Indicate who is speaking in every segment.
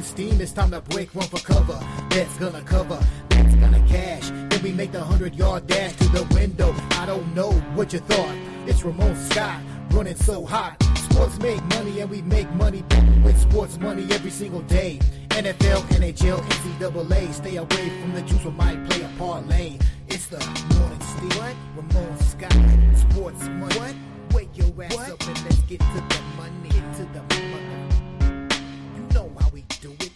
Speaker 1: in steam, it's time to break one for cover. That's gonna cover, that's gonna cash. Then we make the 100-yard dash to the window. I don't know what you thought. It's Ramon Scott, running so hot. Sports make money and we make money with sports money every single day. NFL, NHL, NCAA. Stay away from the juice, we might play a parlay. It's the morning steal. What? Ramon Scott, sports money. What? Wake your ass up and let's get to the money. Get to the money. You know how we do it.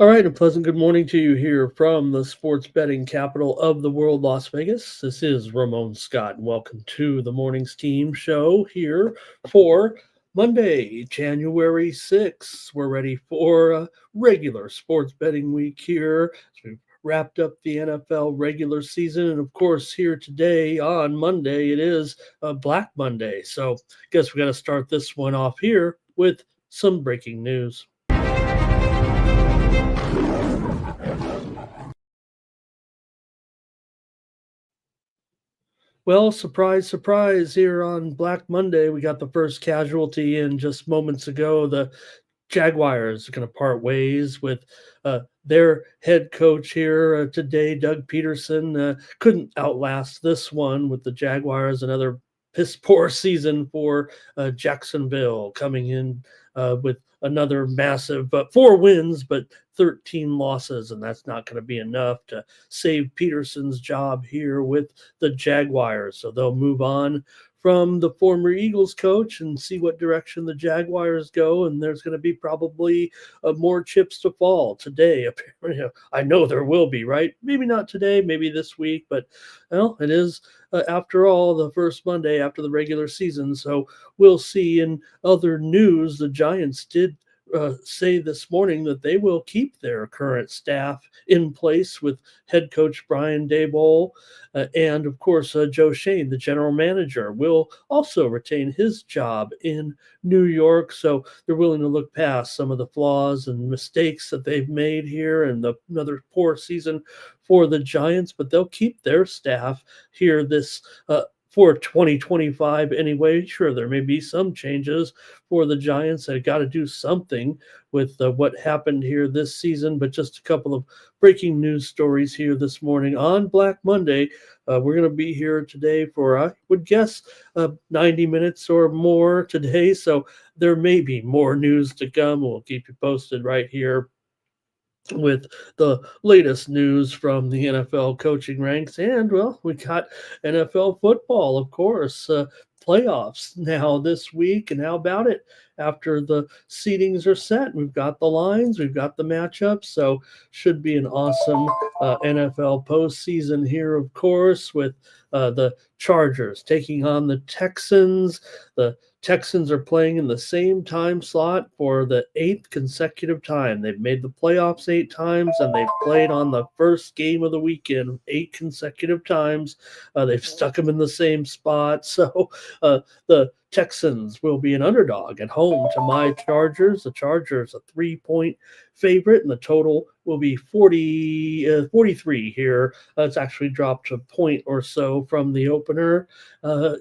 Speaker 2: All right, a pleasant good morning to you here from the sports betting capital of the world, Las Vegas. This is Ramon Scott, and welcome to the Morning's Team show here for Monday, January 6th. We're ready for a regular sports betting week here. So we've wrapped up the NFL regular season, and of course, here today on Monday, it is Black Monday. So I guess we got to start this one off here with some breaking news. Well, surprise, surprise, here on Black Monday, we got the first casualty in just moments ago. The Jaguars are going to part ways with their head coach here today, Doug Peterson. Couldn't outlast this one with the Jaguars, another piss poor season for Jacksonville, coming in with another massive 4 wins, but 13 losses, and that's not going to be enough to save Peterson's job here with the Jaguars. So they'll move on from the former Eagles coach and see what direction the Jaguars go, and there's going to be probably more chips to fall today. I know there will be, right? Maybe not today, maybe this week, but well, it is, after all, the first Monday after the regular season, so we'll see. In other news, the Giants did say this morning that they will keep their current staff in place with head coach Brian Daboll, and of course Joe Shane, the general manager, will also retain his job in New York. So they're willing to look past some of the flaws and mistakes that they've made here, and another poor season for the Giants, but they'll keep their staff here this for 2025 anyway. Sure, there may be some changes for the Giants. They've got to do something with what happened here this season, but just a couple of breaking news stories here this morning on Black Monday. We're going to be here today for, I would guess, 90 minutes or more today, so there may be more news to come. We'll keep you posted right here with the latest news from the NFL coaching ranks. And, well, we got NFL football, of course, playoffs now this week. And how about it? After the seedings are set, we've got the lines, we've got the matchups, so should be an awesome NFL postseason here, of course, with the Chargers taking on the Texans. The Texans are playing in the same time slot for the 8th consecutive time. They've made the playoffs 8 times, and they've played on the first game of the weekend 8 consecutive times. They've stuck them in the same spot. So the Texans will be an underdog at home to my Chargers. The Chargers a 3-point favorite, and the total will be 43 here. It's actually dropped a point or so from the opener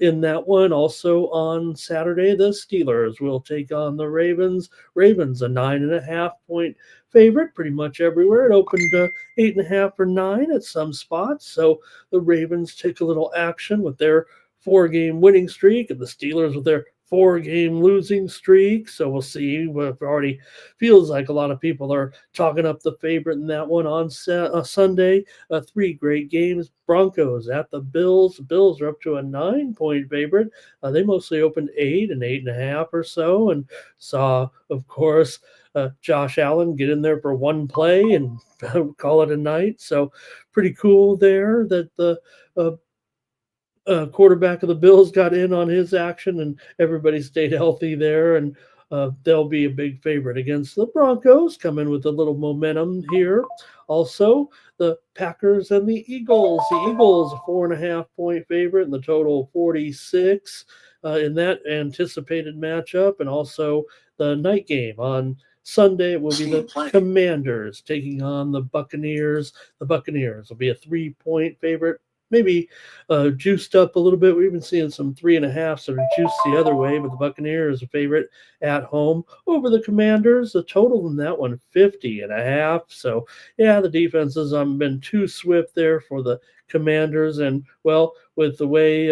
Speaker 2: in that one. Also on Saturday, the Steelers will take on the Ravens. Ravens a 9.5-point favorite pretty much everywhere. It opened 8.5 or 9 at some spots. So the Ravens take a little action with their 4-game winning streak, and the Steelers with their 4-game losing streak. So we'll see. It already feels like a lot of people are talking up the favorite in that one on Sunday. 3 great games. Broncos at the Bills. The Bills are up to a 9-point favorite. They mostly opened 8 and 8.5 or so, and saw, of course, Josh Allen get in there for one play and call it a night. So pretty cool there that the quarterback of the Bills got in on his action, and everybody stayed healthy there. And they'll be a big favorite against the Broncos, coming with a little momentum here. Also, the Packers and the Eagles. The Eagles, a 4.5-point favorite, and the total 46 in that anticipated matchup. And also the night game on Sunday, it will be the Commanders taking on the Buccaneers. The Buccaneers will be a 3-point favorite, maybe juiced up a little bit. We've been seeing some 3.5s that are juiced the other way, but the Buccaneers a favorite at home over the Commanders. The total in that one, 50.5. So, yeah, the defenses haven't been too swift there for the Commanders. And, well, with the way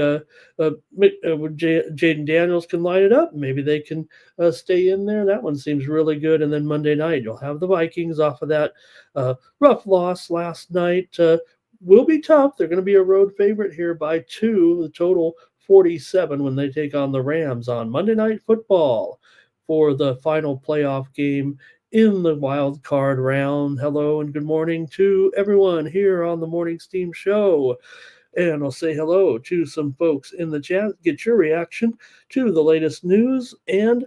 Speaker 2: Jaden Daniels can line it up, maybe they can stay in there. That one seems really good. And then Monday night, you'll have the Vikings off of that rough loss last night. Will be tough. They're going to be a road favorite here by 2, the total 47 when they take on the Rams on Monday Night Football for the final playoff game in the wild card round. Hello and good morning to everyone here on the Morning Steam Show. And I'll say hello to some folks in the chat, get your reaction to the latest news, and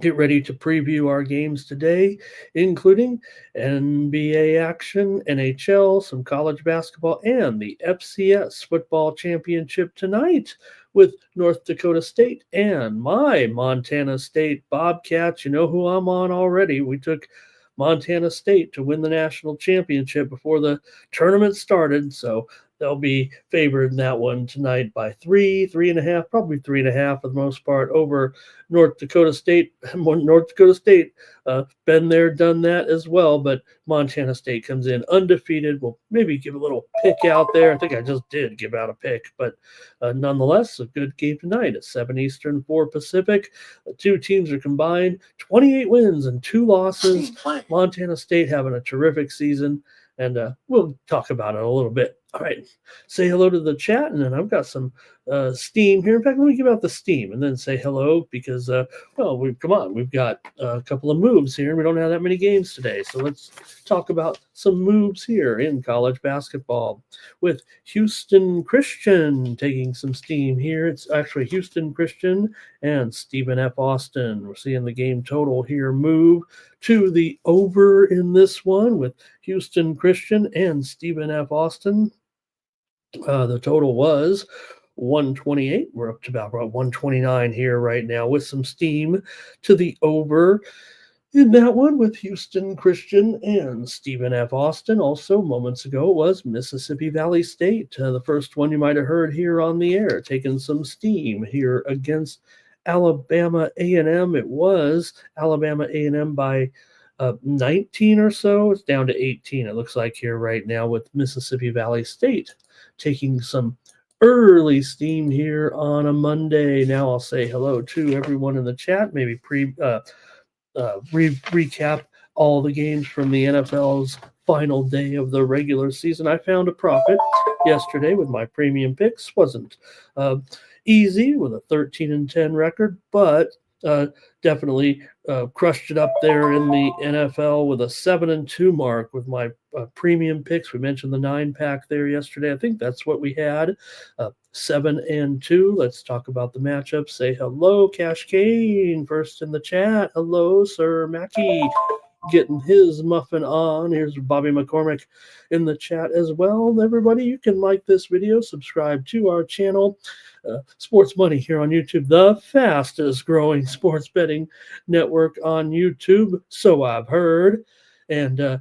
Speaker 2: get ready to preview our games today, including NBA action, NHL, some college basketball, and the FCS football championship tonight with North Dakota State and my Montana State Bobcats. You know who I'm on already. We took Montana State to win the national championship before the tournament started, so they'll be favored in that one tonight by 3.5, probably 3.5 for the most part over North Dakota State. North Dakota State, been there, done that as well, but Montana State comes in undefeated. We'll maybe give a little pick out there. I think I just did give out a pick, but nonetheless, a good game tonight at 7 Eastern, 4 Pacific. The two teams are combined 28 wins and 2 losses. Montana State having a terrific season, and we'll talk about it a little bit. All right, say hello to the chat, and then I've got some steam here. In fact, let me give out the steam and then say hello because, we've got a couple of moves here. We don't have that many games today, so let's talk about some moves here in college basketball with Houston Christian taking some steam here. It's actually Houston Christian and Stephen F. Austin. We're seeing the game total here move to the over in this one with Houston Christian and Stephen F. Austin. The total was 128. We're up to about 129 here right now with some steam to the over in that one with Houston Christian and Stephen F. Austin. Also, moments ago, was Mississippi Valley State, the first one you might have heard here on the air, taking some steam here against Alabama A&M. It was Alabama A&M by 19 or so. It's down to 18, it looks like here right now, with Mississippi Valley State taking some early steam here on a Monday. Now I'll say hello to everyone in the chat, maybe recap all the games from the NFL's final day of the regular season. I found a profit yesterday with my premium picks. Wasn't easy with a 13-10 record, but definitely crushed it up there in the NFL with a 7-2 mark with my premium picks. We mentioned the 9-pack there yesterday. I think that's what we had, 7-2. Let's talk about the matchup. Say hello, Cash Kane, first in the chat. Hello, Sir Mackie, getting his muffin on. Here's Bobby McCormick in the chat as well. Everybody, you can like this video, subscribe to our channel. Sports Money here on YouTube, the fastest growing sports betting network on YouTube, so I've heard. And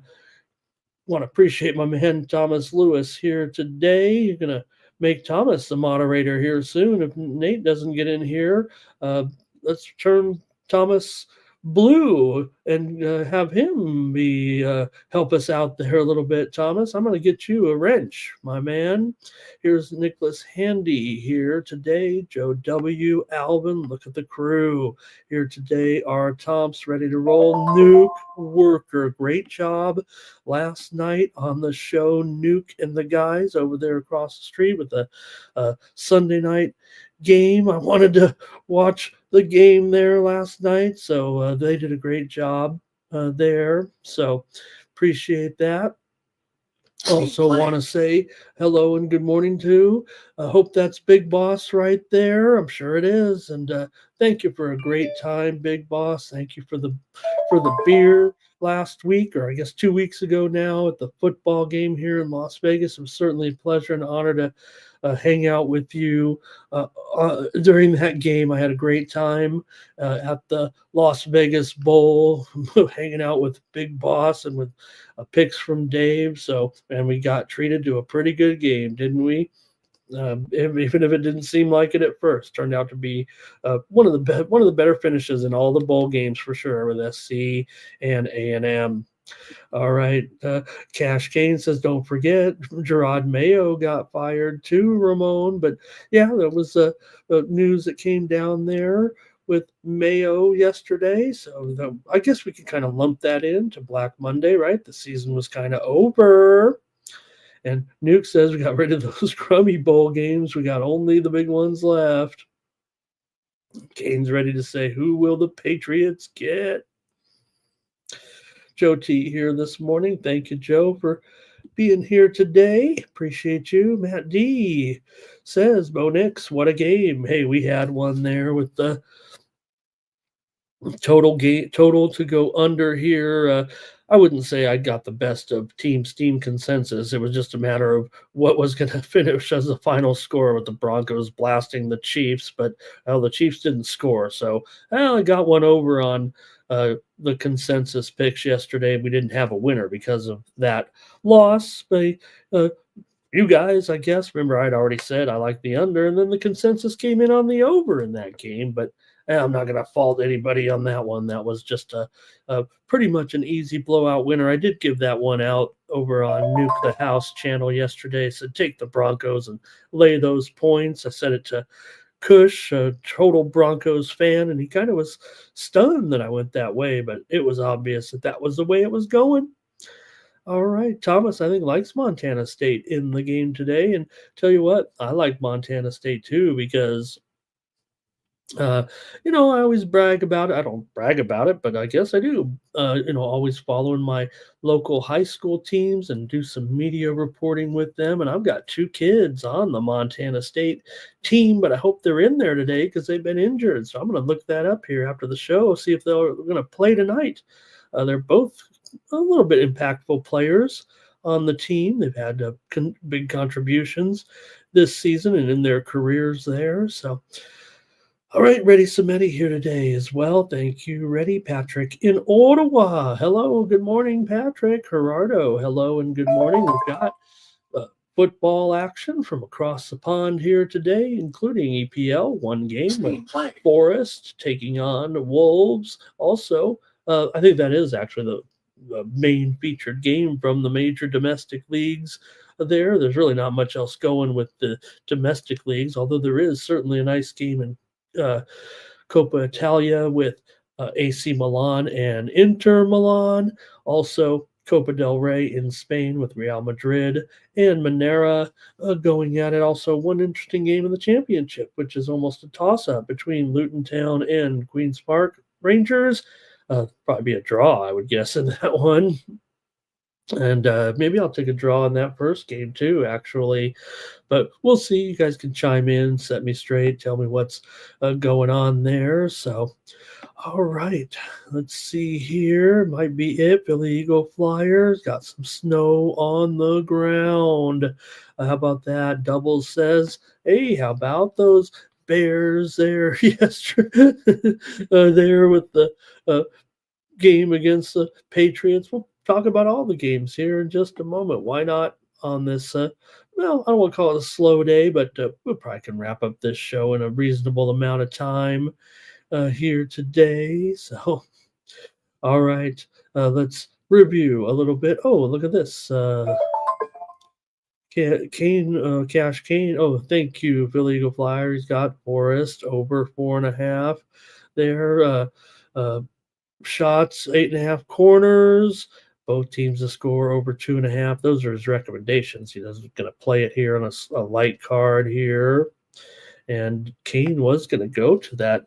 Speaker 2: want to appreciate my man Thomas Lewis here today. You're going to make Thomas the moderator here soon if Nate doesn't get in here. Let's turn Thomas blue and have him be help us out there a little bit, Thomas. I'm going to get you a wrench, my man. Here's Nicholas Handy here today. Joe W. Alvin, look at the crew here today. Are Tomps ready to roll? Nuke Worker, great job last night on the show. Nuke and the guys over there across the street with the Sunday night game. I wanted to watch the game there last night, so they did a great job there. So appreciate that. Also want to say hello and good morning to. I hope that's Big Boss right there. I'm sure it is. And thank you for a great time, Big Boss. Thank you for the beer last week, or I guess 2 weeks ago now, at the football game here in Las Vegas. It was certainly a pleasure and honor to hang out with you during that game. I had a great time at the Las Vegas Bowl, hanging out with Big Boss and with picks from Dave. And we got treated to a pretty good game, didn't we? Even if it didn't seem like it at first, turned out to be one of the better finishes in all the bowl games for sure, with SC and A&M. All right. Cash Kane says, don't forget, Gerard Mayo got fired too, Ramon. But yeah, there was news that came down there with Mayo yesterday. So I guess we can kind of lump that into Black Monday, right? The season was kind of over. And Nuke says we got rid of those crummy bowl games. We got only the big ones left. Kane's ready to say, who will the Patriots get? Joe T here this morning. Thank you, Joe, for being here today. Appreciate you. Matt D says, Bo Nix, what a game. Hey, we had one there with the total to go under here. I wouldn't say I got the best of Team Steam consensus. It was just a matter of what was going to finish as the final score, with the Broncos blasting the Chiefs, but the Chiefs didn't score. So I got one over on the consensus picks yesterday. We didn't have a winner because of that loss. But you guys, I guess, remember I'd already said I like the under, and then the consensus came in on the over in that game. But I'm not going to fault anybody on that one. That was just a pretty much an easy blowout winner. I did give that one out over on Nuke the House channel yesterday. Said take the Broncos and lay those points. I said it to Kush, a total Broncos fan, and he kind of was stunned that I went that way, but it was obvious that was the way it was going. All right, Thomas, I think, likes Montana State in the game today, and tell you what, I like Montana State too, because I always brag about it. I don't brag about it, but I guess I do. Always following my local high school teams and do some media reporting with them. And I've got 2 kids on the Montana State team, but I hope they're in there today because they've been injured. So I'm going to look that up here after the show, see if they're going to play tonight. They're both a little bit impactful players on the team. They've had big contributions this season and in their careers there. So, all right, Reddy Samedi here today as well. Thank you, Reddy. Patrick in Ottawa. Hello, good morning, Patrick. Gerardo, hello and good morning. We've got football action from across the pond here today, including EPL, one game with Forest taking on Wolves. Also, I think that is actually the main featured game from the major domestic leagues there. There's really not much else going with the domestic leagues, although there is certainly a nice game in Coppa Italia with AC Milan and Inter Milan. Also, Copa del Rey in Spain with Real Madrid and Monera going at it. Also, one interesting game in the championship, which is almost a toss-up between Luton Town and Queen's Park Rangers. Probably be a draw, I would guess, in that one. And maybe I'll take a draw in that first game too, actually. But we'll see. You guys can chime in, set me straight, tell me what's going on there. So, all right. Let's see here. Might be it. Philly Eagle Flyers got some snow on the ground. How about that? Doubles says, hey, how about those Bears there yesterday? There with the game against the Patriots. We'll talk about all the games here in just a moment. Why not on this, I don't want to call it a slow day, but we probably can wrap up this show in a reasonable amount of time here today. So All right, let's review a little bit. Oh, look at this. Cash Kane. Oh, thank you, Philly Eagle Flyers. Got Forest over 4.5 there. Uh, shots, 8.5 corners. Both teams to score over 2.5. Those are his recommendations. He doesn't going to play it here on a light card here. And Kane was going to go to that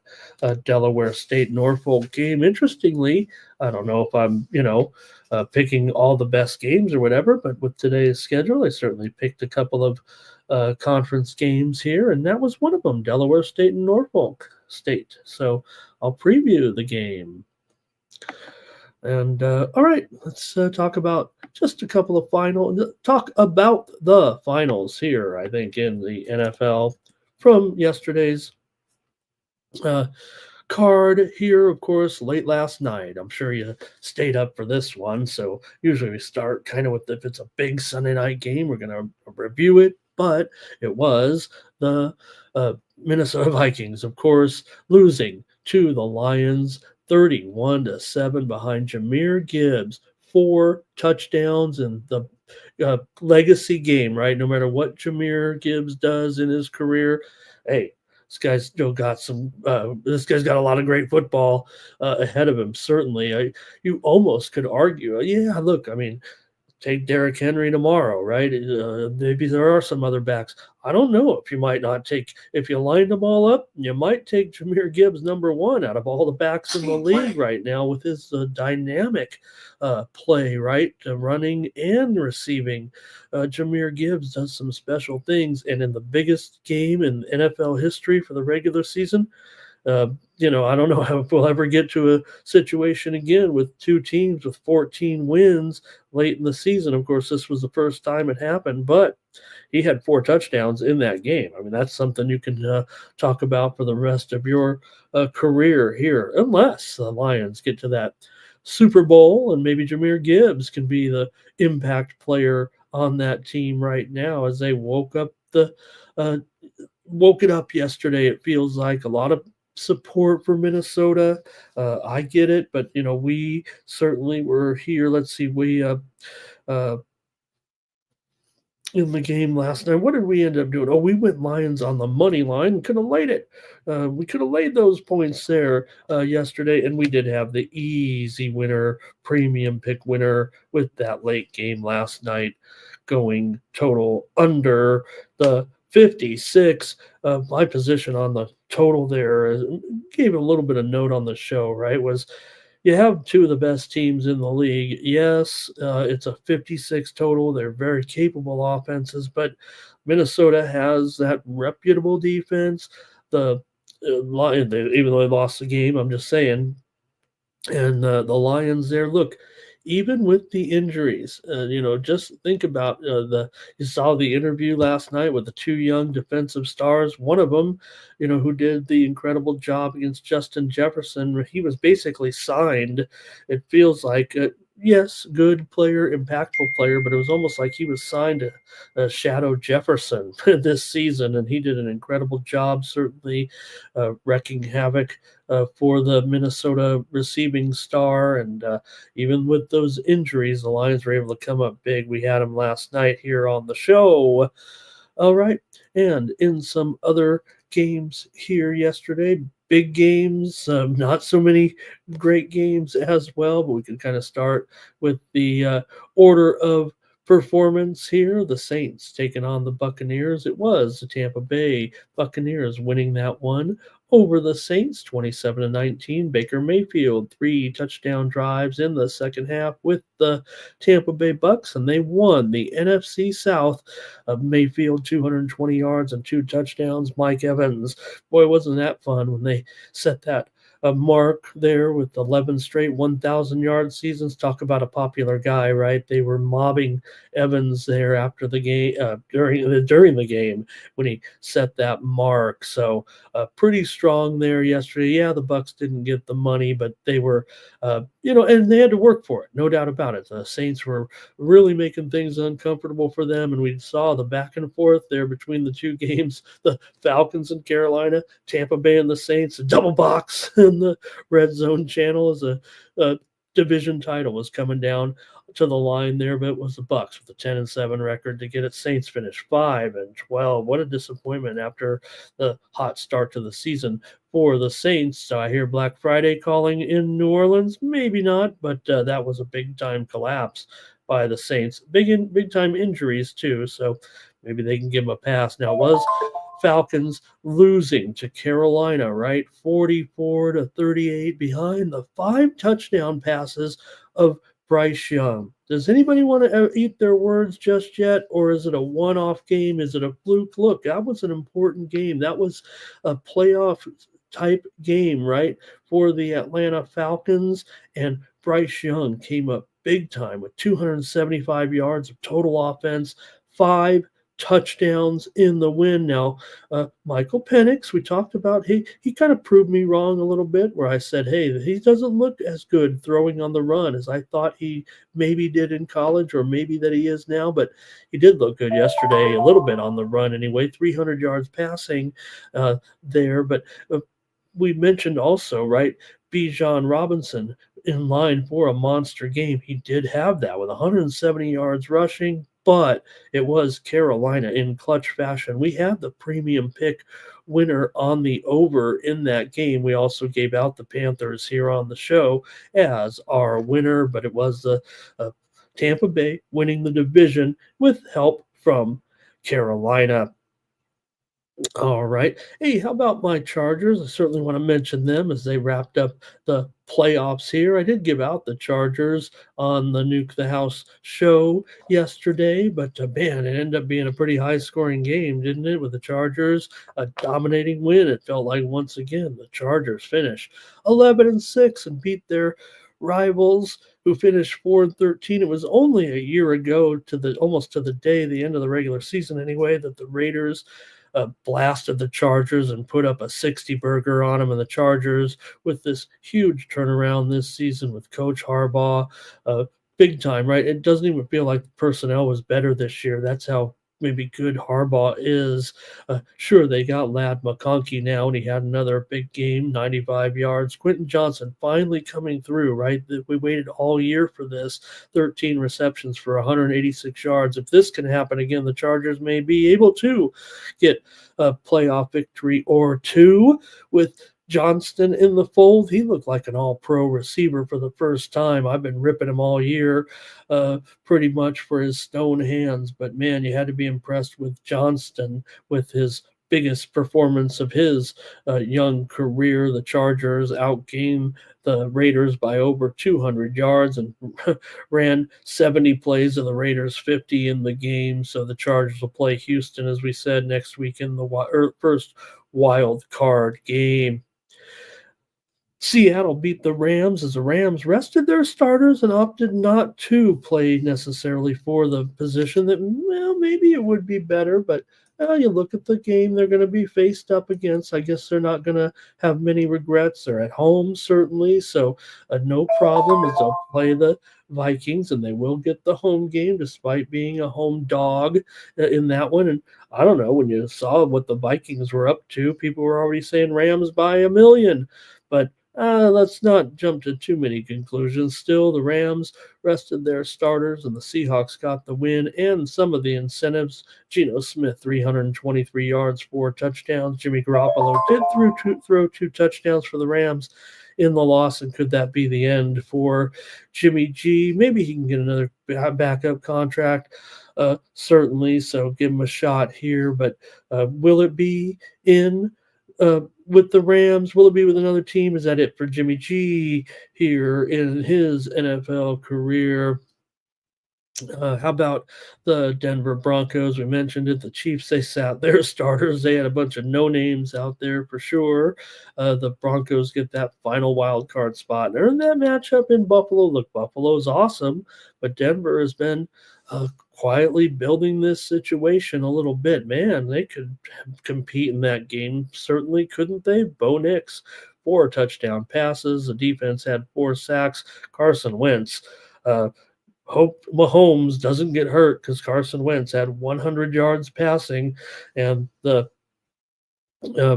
Speaker 2: Delaware State Norfolk game. Interestingly, I don't know if I'm, picking all the best games or whatever, but with today's schedule, I certainly picked a couple of conference games here, and that was one of them, Delaware State and Norfolk State. So I'll preview the game. And all right, let's talk about just a couple of talk about the finals here, I think, in the NFL from yesterday's card here, of course, late last night. I'm sure you stayed up for this one. So usually we start kind of with if it's a big Sunday night game, we're going to review it. But it was the Minnesota Vikings, of course, losing to the Lions 31-7 behind Jahmyr Gibbs. 4 touchdowns in the legacy game, right? No matter what Jahmyr Gibbs does in his career, hey, this guy's still got some. This guy's got a lot of great football ahead of him. Certainly, you almost could argue. Yeah, look, I mean, take Derrick Henry tomorrow, right? Maybe there are some other backs. I don't know if you might not take, if you lined them all up, you might take Jahmyr Gibbs number 1 out of all the backs in the league right now with his dynamic play, right? Running and receiving. Jahmyr Gibbs does some special things. And in the biggest game in NFL history for the regular season, I don't know if we'll ever get to a situation again with 2 teams with 14 wins late in the season. Of course, this was the first time it happened, but he had 4 touchdowns in that game. I mean, that's something you can talk about for the rest of your career here, unless the Lions get to that Super Bowl and maybe Jahmyr Gibbs can be the impact player on that team right now as they woke it up yesterday. It feels like a lot of support for Minnesota. I get it, but we certainly were here. Let's see, we in the game last night. What did we end up doing? Oh, we went Lions on the money line. Could have laid it. We could have laid those points there yesterday, and we did have the easy winner, premium pick winner with that late game last night, going total under the 56. My position on the total there gave a little bit of note on the show, right? Was you have 2 of the best teams in the league. Yes, it's a 56 total. They're very capable offenses, but Minnesota has that reputable defense. The Lions, even though they lost the game, I'm just saying, and the Lions there, look, even with the injuries, just think about you saw the interview last night with the 2 young defensive stars. One of them, who did the incredible job against Justin Jefferson, he was basically signed. It feels like, yes, good player, impactful player, but it was almost like he was signed to shadow Jefferson this season, and he did an incredible job, certainly wrecking havoc for the Minnesota receiving star. And even with those injuries, the Lions were able to come up big. We had them last night here on the show. All right. And in some other games here yesterday, big games, not so many great games as well, but we can kind of start with the order of performance here. The Saints taking on the Buccaneers. It was the Tampa Bay Buccaneers winning that one over the Saints 27-19. Baker Mayfield 3 touchdown drives in the second half with the Tampa Bay Bucks, and they won the NFC South. Mayfield 220 yards and 2 touchdowns. Mike Evans, boy, wasn't that fun when they set that mark there with 11 straight 1,000-yard seasons. Talk about a popular guy, right? They were mobbing Evans there after the game, during the game when he set that mark. So pretty strong there yesterday. Yeah, the Bucks didn't get the money, but they were, and they had to work for it, no doubt about it. The Saints were really making things uncomfortable for them, and we saw the back and forth there between the 2 games, the Falcons and Carolina, Tampa Bay and the Saints, a double box in the Red Zone channel is a division title was coming down to the line there, but it was the Bucks with a 10-7 record to get it. Saints finished 5-12. What a disappointment after the hot start to the season for the Saints. So I hear Black Friday calling in New Orleans. Maybe not, but that was a big time collapse by the Saints. Big time injuries too. So maybe they can give them a pass. Now it was Falcons losing to Carolina, right? 44-38 behind the 5 touchdown passes of Bryce Young. Does anybody want to eat their words just yet? Or is it a one-off game? Is it a fluke? Look, that was an important game. That was a playoff type game, right? For the Atlanta Falcons. And Bryce Young came up big time with 275 yards of total offense, 5 touchdowns in the win. Now, Michael Penix, we talked about, he kind of proved me wrong a little bit where I said, hey, he doesn't look as good throwing on the run as I thought he maybe did in college or maybe that he is now, but he did look good yesterday, a little bit on the run anyway, 300 yards passing there. But we mentioned also, right, Bijan Robinson in line for a monster game. He did have that with 170 yards rushing, but it was Carolina in clutch fashion. We had the premium pick winner on the over in that game. We also gave out the Panthers here on the show as our winner, but it was the Tampa Bay winning the division with help from Carolina. All right. Hey, how about my Chargers? I certainly want to mention them as they wrapped up the playoffs here. I did give out the Chargers on the Nuke the House show yesterday, but man, it ended up being a pretty high scoring game, didn't it? With the Chargers a dominating win. It felt like once again the Chargers finished 11-6 and beat their rivals who finished 4-13. It was only a year ago to the almost to the day, the end of the regular season anyway, that the Raiders blasted the Chargers and put up a 60 burger on them. And the Chargers, with this huge turnaround this season with Coach Harbaugh, big time, right? It doesn't even feel like the personnel was better this year. That's how maybe good Harbaugh is. Sure, they got Lad McConkey now, and he had another big game, 95 yards. Quentin Johnson finally coming through, right? We waited all year for this, 13 receptions for 186 yards. If this can happen again, the Chargers may be able to get a playoff victory or two with Johnston in the fold. He looked like an all-pro receiver for the first time. I've been ripping him all year pretty much for his stone hands, but man, you had to be impressed with Johnston with his biggest performance of his young career. The Chargers outgained the Raiders by over 200 yards and ran 70 plays of the Raiders, 50 in the game. So the Chargers will play Houston, as we said, next week in the first wild card game. Seattle beat the Rams as the Rams rested their starters and opted not to play necessarily for the position that, well, maybe it would be better, but you look at the game they're going to be faced up against. I guess they're not going to have many regrets. They're at home, certainly, so no problem as they'll play the Vikings, and they will get the home game despite being a home dog in that one. And I don't know, when you saw what the Vikings were up to, people were already saying Rams by a million, but let's not jump to too many conclusions. Still, the Rams rested their starters, and the Seahawks got the win and some of the incentives. Geno Smith, 323 yards, 4 touchdowns. Jimmy Garoppolo did throw 2 touchdowns for the Rams in the loss, and could that be the end for Jimmy G? Maybe he can get another backup contract, certainly, so give him a shot here, but will it be in with the Rams? Will it be with another team? Is that it for Jimmy G here in his NFL career? How about the Denver Broncos? We mentioned it. The Chiefs, they sat their starters. They had a bunch of no names out there for sure. The Broncos get that final wild card spot. And they're in that matchup in Buffalo. Look, Buffalo's awesome, but Denver has been quietly building this situation a little bit. Man, they could compete in that game, certainly, couldn't they? Bo Nix, 4 touchdown passes. The defense had 4 sacks. Carson Wentz, hope Mahomes doesn't get hurt, because Carson Wentz had 100 yards passing, and the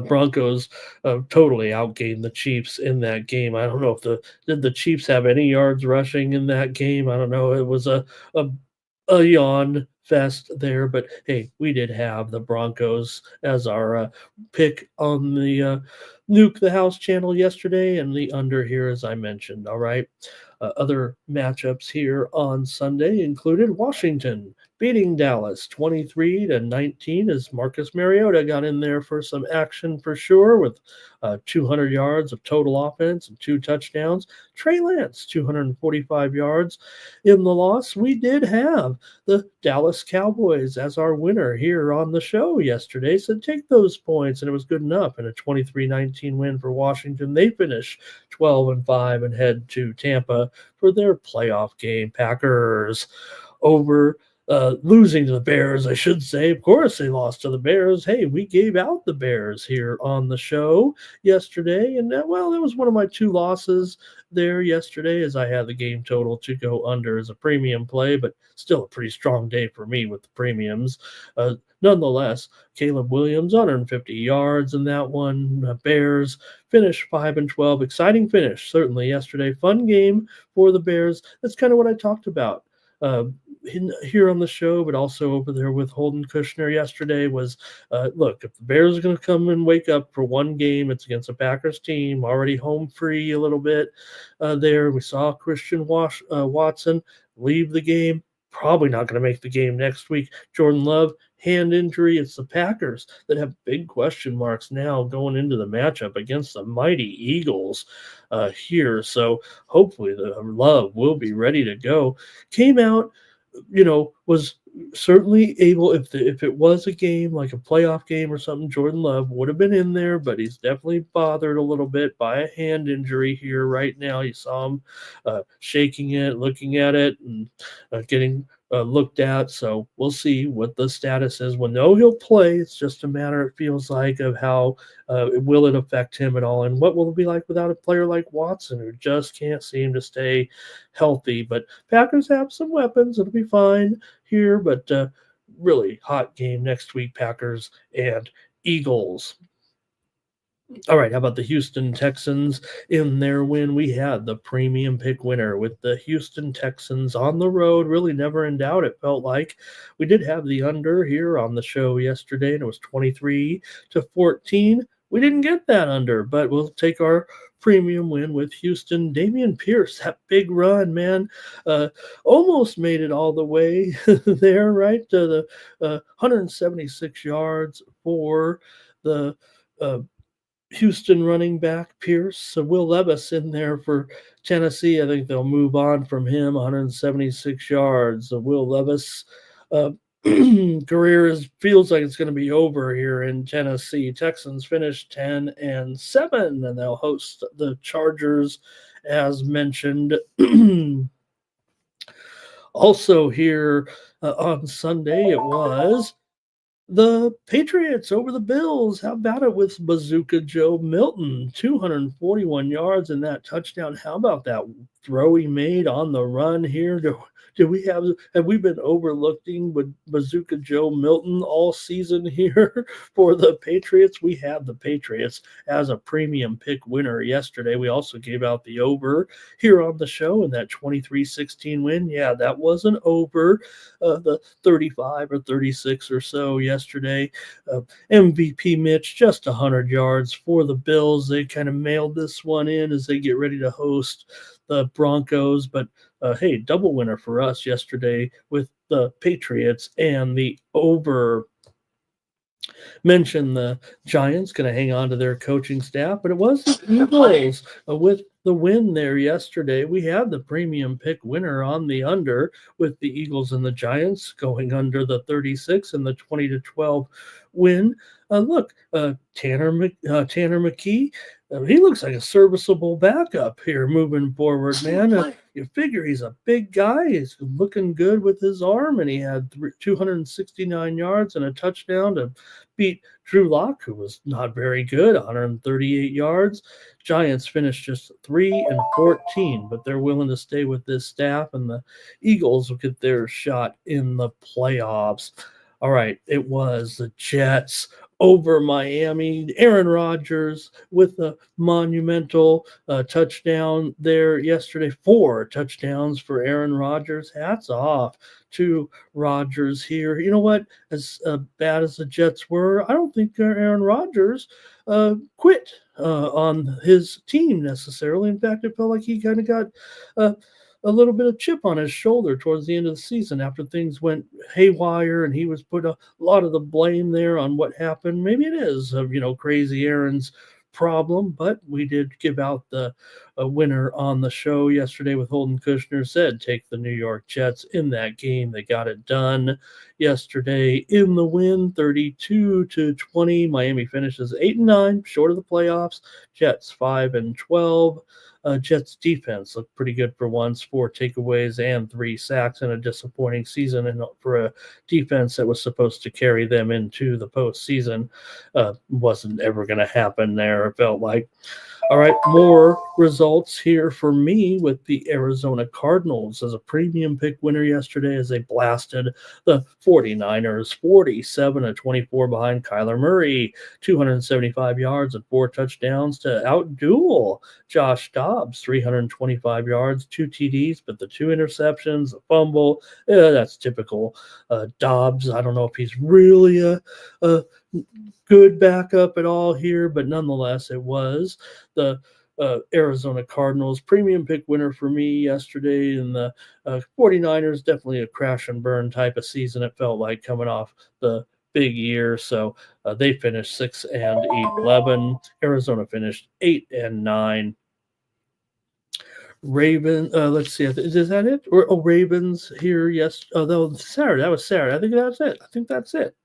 Speaker 2: Broncos totally outgained the Chiefs in that game. I don't know if did the Chiefs have any yards rushing in that game. I don't know. It was a a yawn fest there, but hey, we did have the Broncos as our pick on the Nuke the House channel yesterday, and the under here, as I mentioned. All right. Other matchups here on Sunday included Washington beating Dallas 23-19 as Marcus Mariota got in there for some action for sure with 200 yards of total offense and 2 touchdowns. Trey Lance, 245 yards. In the loss, we did have the Dallas Cowboys as our winner here on the show yesterday. So take those points, and it was good enough in a 23-19 win for Washington. They finish 12-5 and head to Tampa for their playoff game. Packers over losing to the Bears, I should say. Of course, they lost to the Bears. Hey, we gave out the Bears here on the show yesterday, and well, it was one of my 2 losses there yesterday, as I had the game total to go under as a premium play, but still a pretty strong day for me with the premiums. Nonetheless, Caleb Williams, 150 yards in that one. Bears finish 5-12. Exciting finish, certainly yesterday. Fun game for the Bears. That's kind of what I talked about here on the show, but also over there with Holden Kushner yesterday was, look, if the Bears are going to come and wake up for one game, it's against a Packers team, already home free a little bit there. We saw Christian Watson leave the game. Probably not going to make the game next week. Jordan Love, hand injury. It's the Packers that have big question marks now going into the matchup against the mighty Eagles here. So hopefully the Love will be ready to go. Came out, was certainly able, if it was a game like a playoff game or something, Jordan Love would have been in there, but he's definitely bothered a little bit by a hand injury here right now. You saw him shaking it, looking at it, and getting looked at. So we'll see what the status is. We'll know he'll play. It's just a matter, it feels like, of how will it affect him at all, and what will it be like without a player like Watson, who just can't seem to stay healthy. But Packers have some weapons. It'll be fine here, but really hot game next week, Packers and Eagles. All right, how about the Houston Texans in their win? We had the premium pick winner with the Houston Texans on the road, really never in doubt, it felt like. We did have the under here on the show yesterday, and it was 23-14. We didn't get that under, but we'll take our premium win with Houston. Dameon Pierce, that big run, man, almost made it all the way there, right? To the 176 yards for the Houston running back Pierce. So Will Levis in there for Tennessee. I think they'll move on from him. 176 yards. Will Levis career feels like it's going to be over here in Tennessee. Texans finish 10-7, and they'll host the Chargers, as mentioned. Also here on Sunday, it was the Patriots over the Bills. How about it with Bazooka Joe Milton? 241 yards in that touchdown. How about that throw he made on the run here? Have we been overlooking with Bazooka Joe Milton all season here for the Patriots? We have the Patriots as a premium pick winner yesterday. We also gave out the over here on the show in that 23-16 win. Yeah, that was an over, the 35 or 36 or so yesterday. MVP Mitch, just 100 yards for the Bills. They kind of mailed this one in as they get ready to host the Broncos, but hey, double winner for us yesterday with the Patriots and the over. Mentioned the Giants going to hang on to their coaching staff, but it was the Eagles with the win there yesterday. We had the premium pick winner on the under with the Eagles and the Giants going under the 36 and the 20-12 win. Look, Tanner McKee, he looks like a serviceable backup here moving forward, man. You figure he's a big guy. He's looking good with his arm, and he had 269 yards and a touchdown to beat Drew Lock, who was not very good, 138 yards. Giants finished just 3-14, but they're willing to stay with this staff, and the Eagles will get their shot in the playoffs. All right, it was the Jets over Miami. Aaron Rodgers with a monumental touchdown there yesterday. 4 touchdowns for Aaron Rodgers. Hats off to Rodgers here. You know what? As bad as the Jets were, I don't think Aaron Rodgers quit on his team necessarily. In fact, it felt like he kind of got uh, a little bit of chip on his shoulder towards the end of the season after things went haywire, and he was put a lot of the blame there on what happened. Maybe it is, Crazy Aaron's problem, but we did give out the winner on the show yesterday with Holden Kushner. Said take the New York Jets in that game. They got it done yesterday in the win, 32-20. Miami finishes 8-9, short of the playoffs. Jets 5-12. Jets defense looked pretty good for once, 4 takeaways and 3 sacks in a disappointing season, and for a defense that was supposed to carry them into the postseason, wasn't ever going to happen there, it felt like. All right, more results here for me with the Arizona Cardinals as a premium pick winner yesterday as they blasted the 49ers 47-24 behind Kyler Murray, 275 yards and 4 touchdowns to outduel Josh Dobbs, 325 yards, 2 TDs, but the 2 interceptions, a fumble, that's typical Dobbs. I don't know if he's really a good backup at all here, but nonetheless, it was the Arizona Cardinals premium pick winner for me yesterday. And the 49ers, definitely a crash and burn type of season, it felt like, coming off the big year. So they finished 6-11. Arizona finished 8-9. Let's see, is that it? Or Ravens here? Yes. Oh, that was Saturday. That was Saturday. I think that's it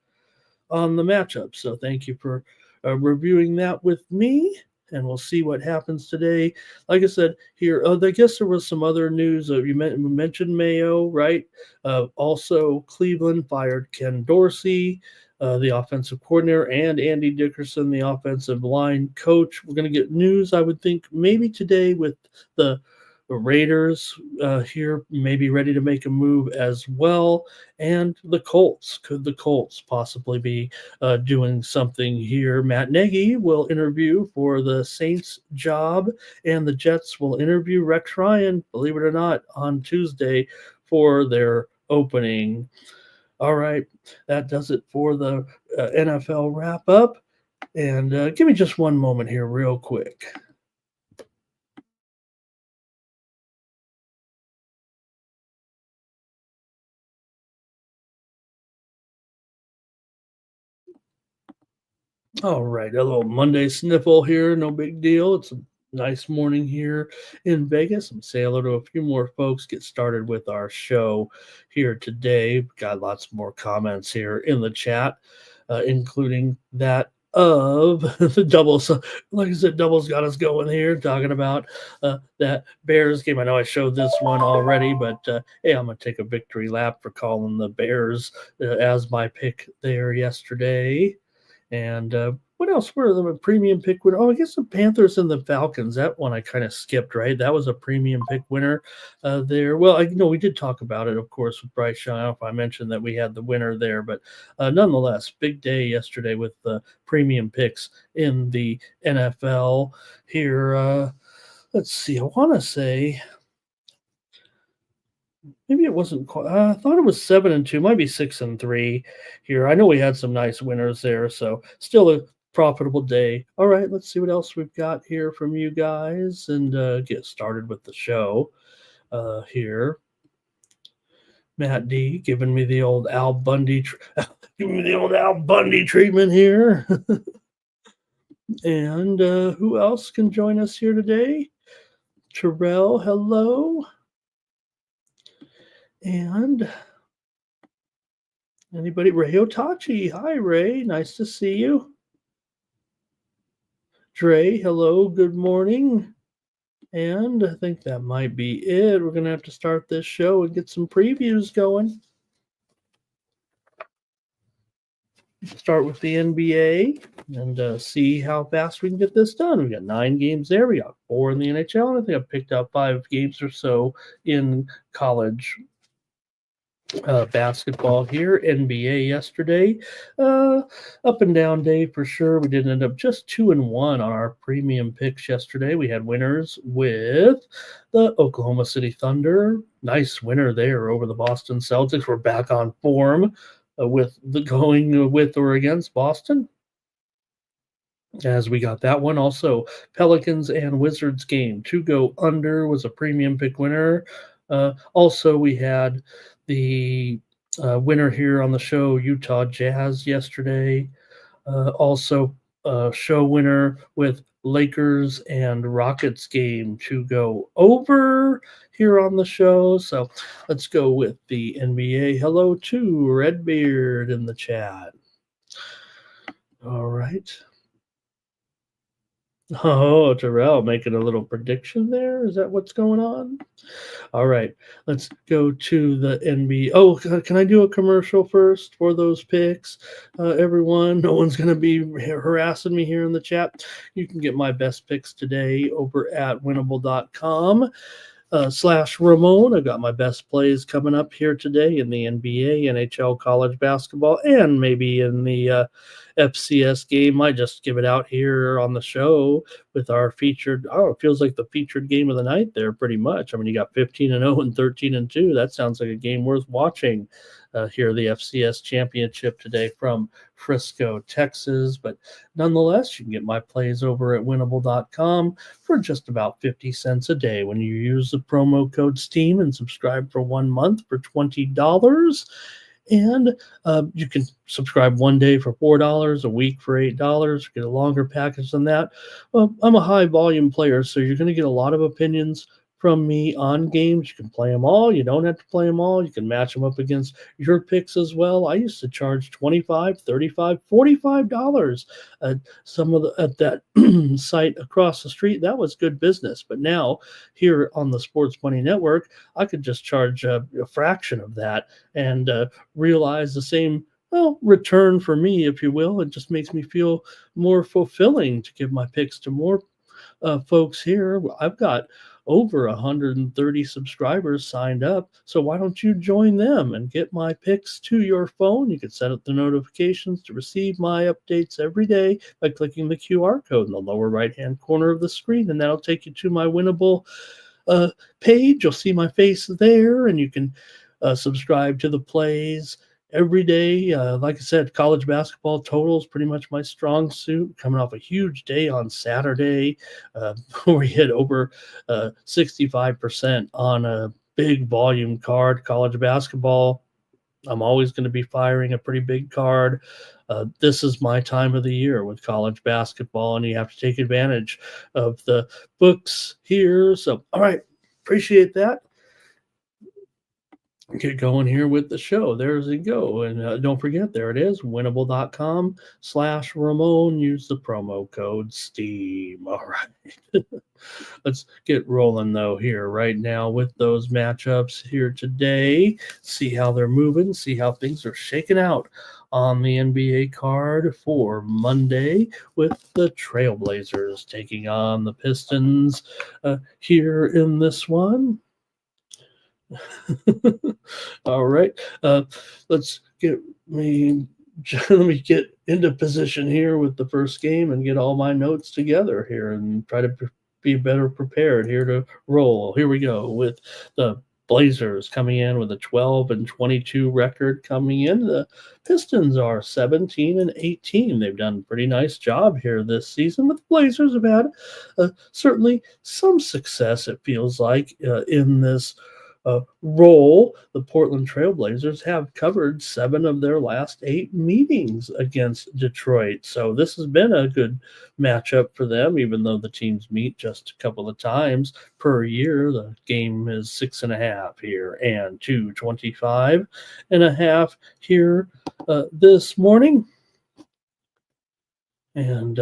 Speaker 2: on the matchup. So thank you for reviewing that with me, and we'll see what happens today. Like I said here, I guess there was some other news. You mentioned Mayo, right? Also, Cleveland fired Ken Dorsey, the offensive coordinator, and Andy Dickerson, the offensive line coach. We're going to get news, I would think, maybe today with the Raiders here maybe ready to make a move as well. And the Colts. Could the Colts possibly be doing something here? Matt Nagy will interview for the Saints job, and the Jets will interview Rex Ryan, believe it or not, on Tuesday for their opening. All right, that does it for the NFL wrap-up. And give me just one moment here real quick. All right, a little Monday sniffle here, no big deal. It's a nice morning here in Vegas. I'm saying hello to a few more folks, get started with our show here today. Got lots more comments here in the chat, including that of the doubles. Like I said, doubles got us going here, talking about that Bears game. I know I showed this one already, but hey, I'm going to take a victory lap for calling the Bears as my pick there yesterday. And what else were the premium pick winner? Oh, I guess the Panthers and the Falcons. That one I kind of skipped, right? That was a premium pick winner there. Well, I know we did talk about it, of course, with Bryce Young. I don't know if I mentioned that we had the winner there, but nonetheless, big day yesterday with the premium picks in the NFL here. Let's see. I want to say maybe it wasn't quite. I thought it was 7-2, might be 6-3 here. I know we had some nice winners there, so still a profitable day. All right, let's see what else we've got here from you guys and get started with the show here. Matt D giving me the old Al Bundy, treatment here. And who else can join us here today? Terrell, hello. And anybody? Ray Otachi. Hi, Ray. Nice to see you. Dre, hello. Good morning. And I think that might be it. We're going to have to start this show and get some previews going. Start with the NBA and see how fast we can get this done. We got 9 games there. We got 4 in the NHL. And I think I picked up 5 games or so in college basketball here. NBA yesterday, up and down day for sure. We did end up just 2-1 on our premium picks yesterday. We had winners with the Oklahoma City Thunder. Nice winner there over the Boston Celtics. We're back on form with the going with or against Boston, as we got that one. Also, Pelicans and Wizards game to go under was a premium pick winner. Also, we had the winner here on the show, Utah Jazz, yesterday. Also, show winner with Lakers and Rockets game to go over here on the show. So let's go with the NBA. Hello to Redbeard in the chat. All right. Oh, Terrell making a little prediction there. Is that what's going on? All right, let's go to the NBA. Oh, can I do a commercial first for those picks? Everyone, no one's going to be harassing me here in the chat. You can get my best picks today over at winnable.com. / Ramon. I got my best plays coming up here today in the NBA, NHL, college basketball, and maybe in the FCS game. I just give it out here on the show with our featured. Oh, it feels like the featured game of the night there, pretty much. I mean, you got 15-0 and 13-2. That sounds like a game worth watching. Here, the FCS championship today from Frisco, Texas. But nonetheless, you can get my plays over at winnable.com for just about 50 cents a day when you use the promo code STEAM and subscribe for 1 month for $20. And you can subscribe 1 day for $4, a week for $8, get a longer package than that. Well, I'm a high volume player, so you're going to get a lot of opinions from me on games. You can play them all. You don't have to play them all. You can match them up against your picks as well. I used to charge $25, $35, $45 at at that site across the street. That was good business. But now here on the Sports Money Network, I could just charge a fraction of that and realize the same return for me, if you will. It just makes me feel more fulfilling to give my picks to more folks here. I've got over 130 subscribers signed up, so why don't you join them and get my picks to your phone? You can set up the notifications to receive my updates every day by clicking the QR code in the lower right hand corner of the screen, and that'll take you to my winnable page. You'll see my face there, and you can subscribe to the plays every day. Like I said, college basketball totals pretty much my strong suit. Coming off a huge day on Saturday, where we hit over 65% on a big volume card. College basketball, I'm always going to be firing a pretty big card. This is my time of the year with college basketball, and you have to take advantage of the books here. So, all right, appreciate that. Get going here with the show. There's you go. And don't forget, there it is, winnable.com / Ramon. Use the promo code STEAM. All right. Let's get rolling, though, here right now with those matchups here today. See how they're moving, see how things are shaking out on the NBA card for Monday with the Trailblazers taking on the Pistons here in this one. All right, let's let me get into position here with the first game and get all my notes together here and try to be better prepared here to roll. Here we go with the Blazers coming in with a 12-22 record coming in. The Pistons are 17-18. They've done a pretty nice job here this season, but the Blazers have had certainly some success, it feels like, in this role. The Portland Trailblazers have covered 7 of their last 8 meetings against Detroit. So this has been a good matchup for them, even though the teams meet just a couple of times per year. The game is 6.5 here and 225.5 here this morning. And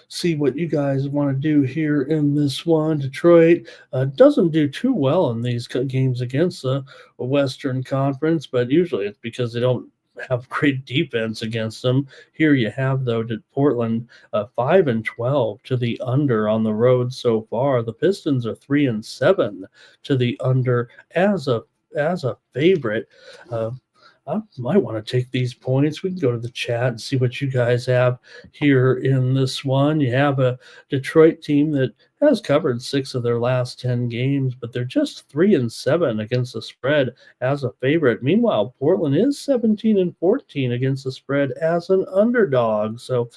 Speaker 2: see what you guys want to do here in this one. Detroit doesn't do too well in these games against the Western Conference, but usually it's because they don't have great defense against them. Here you have, though, Portland 5-12 to the under on the road so far. The Pistons are 3-7 to the under as of as a favorite. I might want to take these points. We can go to the chat and see what you guys have here in this one. You have a Detroit team that has covered 6 of their last 10 games, but they're just 3-7 against the spread as a favorite. Meanwhile, Portland is 17-14 against the spread as an underdog. So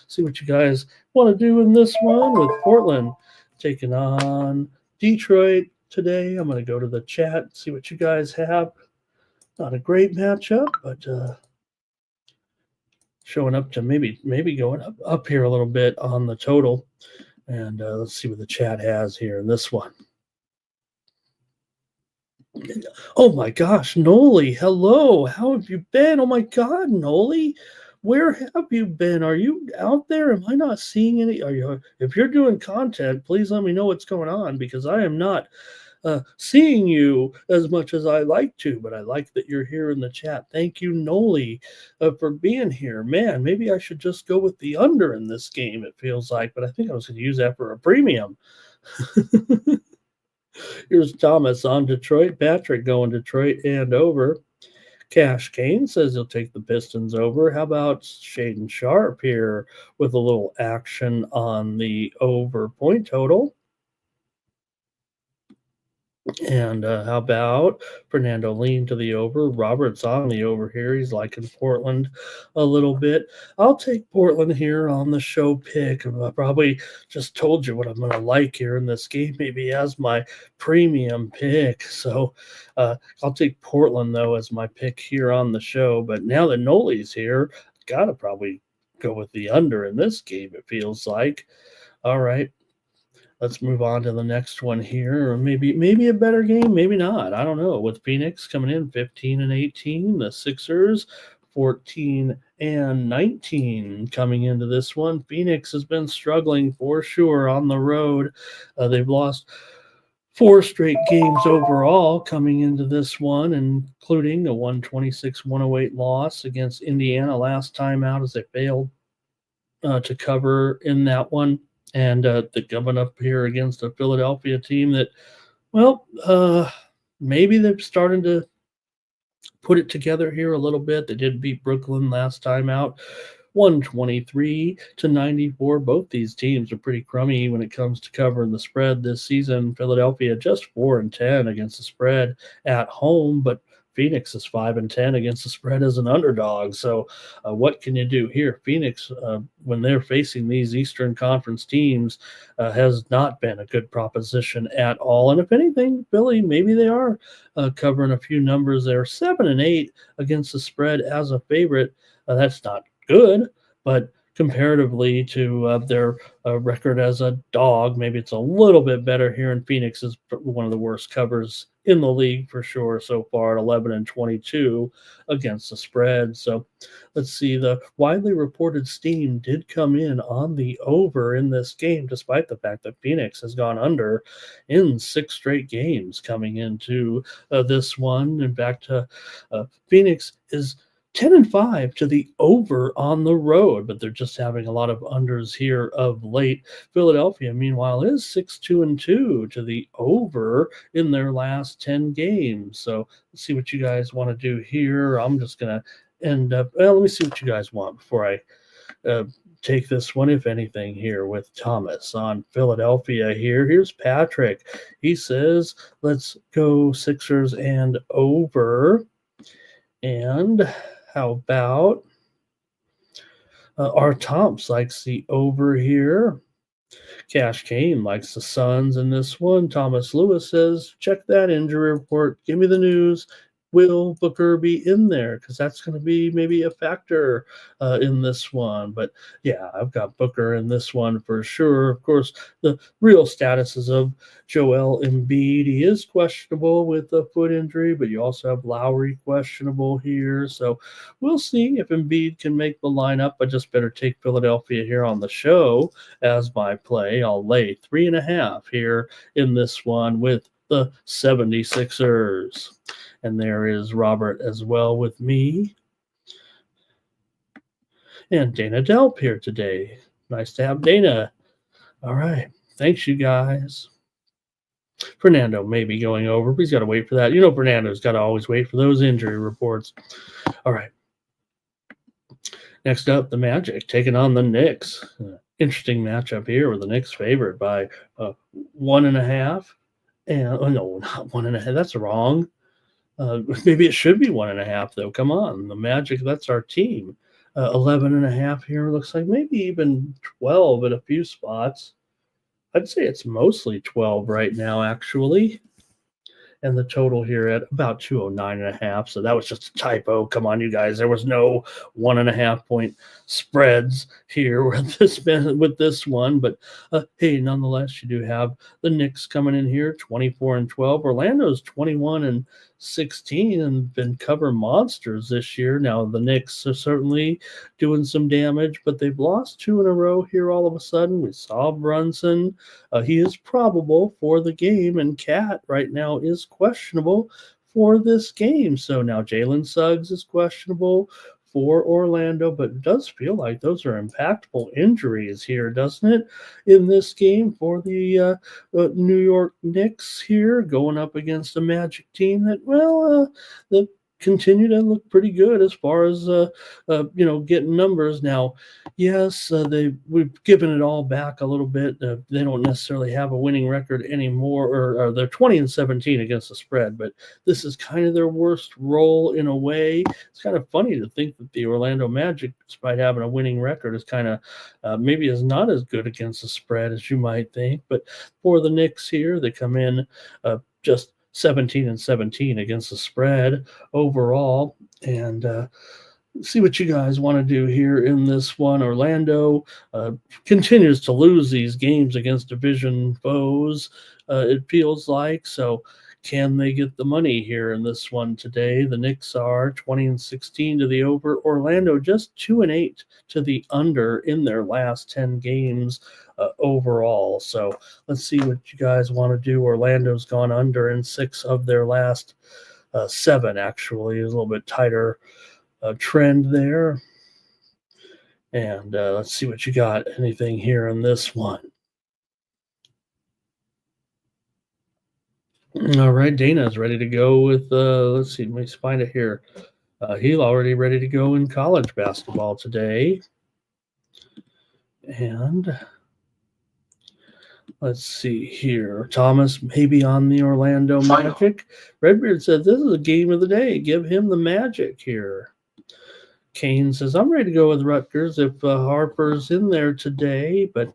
Speaker 2: see what you guys want to do in this one with Portland taking on Detroit today. I'm going to go to the chat, see what you guys have. Not a great matchup, but showing up to maybe going up here a little bit on the total. And let's see what the chat has here in this one. Oh my gosh, Noli, hello. How have you been? Oh my God, Noli, where have you been? Are you out there? Am I not seeing any? If you're doing content, please let me know what's going on, because I am not seeing you as much as I like to, but I like that you're here in the chat. Thank you, Noli, for being here. Man, maybe I should just go with the under in this game, it feels like, but I think I was going to use that for a premium. Here's Thomas on Detroit. Patrick going Detroit and over. Cash Kane says he'll take the Pistons over. How about Shaden Sharp here with a little action on the over point total? And how about Fernando lean to the over? Robert's on the over here. He's liking Portland a little bit. I'll take Portland here on the show pick. I probably just told you what I'm going to like here in this game, maybe as my premium pick. So I'll take Portland, though, as my pick here on the show. But now that Noli's here, got to probably go with the under in this game, it feels like. All right. Let's move on to the next one here. Or maybe a better game, maybe not. I don't know. With Phoenix coming in 15-18, the Sixers 14-19 coming into this one. Phoenix has been struggling for sure on the road. They've lost 4 straight games overall coming into this one, including a 126-108 loss against Indiana last time out, as they failed to cover in that one. And they're coming up here against a Philadelphia team that, well, maybe they're starting to put it together here a little bit. They did beat Brooklyn last time out, 123-94. Both these teams are pretty crummy when it comes to covering the spread this season. Philadelphia just 4-10 against the spread at home, but Phoenix is 5-10 against the spread as an underdog. So what can you do here? Phoenix, when they're facing these Eastern Conference teams, has not been a good proposition at all. And if anything, Philly, maybe they are covering a few numbers there. 7-8 against the spread as a favorite. That's not good, but comparatively to their record as a dog, maybe it's a little bit better here. And Phoenix is one of the worst covers in the league for sure so far at 11-22 against the spread. So let's see. The widely reported steam did come in on the over in this game, despite the fact that Phoenix has gone under in 6 straight games coming into this one. In fact, Phoenix is 10-5 to the over on the road, but they're just having a lot of unders here of late. Philadelphia, meanwhile, is 6-2 to the over in their last 10 games. So let's see what you guys want to do here. I'm just going to end up, let me see what you guys want before I take this one, if anything, here with Thomas on Philadelphia here. Here's Patrick. He says, let's go Sixers and over. And how about our Tomps likes the over here. Cash Kane likes the Suns in this one. Thomas Lewis says, check that injury report. Give me the news. Will Booker be in there? Because that's going to be maybe a factor in this one. But yeah, I've got Booker in this one for sure. Of course, the real status is of Joel Embiid. He is questionable with a foot injury, but you also have Lowry questionable here. So we'll see if Embiid can make the lineup. I just better take Philadelphia here on the show as my play. I'll lay 3.5 here in this one with the 76ers. And there is Robert as well with me. And Dana Delp here today. Nice to have Dana. All right. Thanks, you guys. Fernando may be going over, but he's got to wait for that. Fernando's got to always wait for those injury reports. All right. Next up, the Magic taking on the Knicks. Interesting matchup here with the Knicks favored by 1.5. And no, not 1.5. That's wrong. Maybe it should be 1.5 though. Come on, the Magic. That's our team. 11.5 here looks like maybe even 12 at a few spots. I'd say it's mostly 12 right now, actually. And the total here at about 209.5. So that was just a typo. Come on, you guys. There was no 1.5 point spreads here with this one. But hey, nonetheless, you do have the Knicks coming in here 24-12. Orlando's 21-16 and been cover monsters this year. Now the Knicks are certainly doing some damage, but they've lost 2 in a row here all of a sudden. We saw Brunson. He is probable for the game, and Cat right now is questionable for this game. So now Jalen Suggs is questionable for Orlando, but it does feel like those are impactful injuries here, doesn't it, in this game for the New York Knicks here, going up against a Magic team that continue to look pretty good as far as getting numbers. Now, yes, we've given it all back a little bit. They don't necessarily have a winning record anymore, or they're 20-17 against the spread, but this is kind of their worst role in a way. It's kind of funny to think that the Orlando Magic, despite having a winning record, is kind of maybe is not as good against the spread as you might think. But for the Knicks here, they come in just 17-17 against the spread overall. And see what you guys want to do here in this one. Orlando continues to lose these games against division foes, it feels like. So can they get the money here in this one today? The Knicks are 20-16 to the over. Orlando just 2-8 to the under in their last 10 games overall. So let's see what you guys want to do. Orlando's gone under in 6 of their last 7, actually. Is a little bit tighter trend there. And let's see what you got. Anything here in this one? All right, Dana's ready to go with, let's see, let me find it here. He's already ready to go in college basketball today. And let's see here. Thomas maybe on the Orlando Magic. Redbeard said, this is a game of the day. Give him the Magic here. Kane says, I'm ready to go with Rutgers if Harper's in there today, but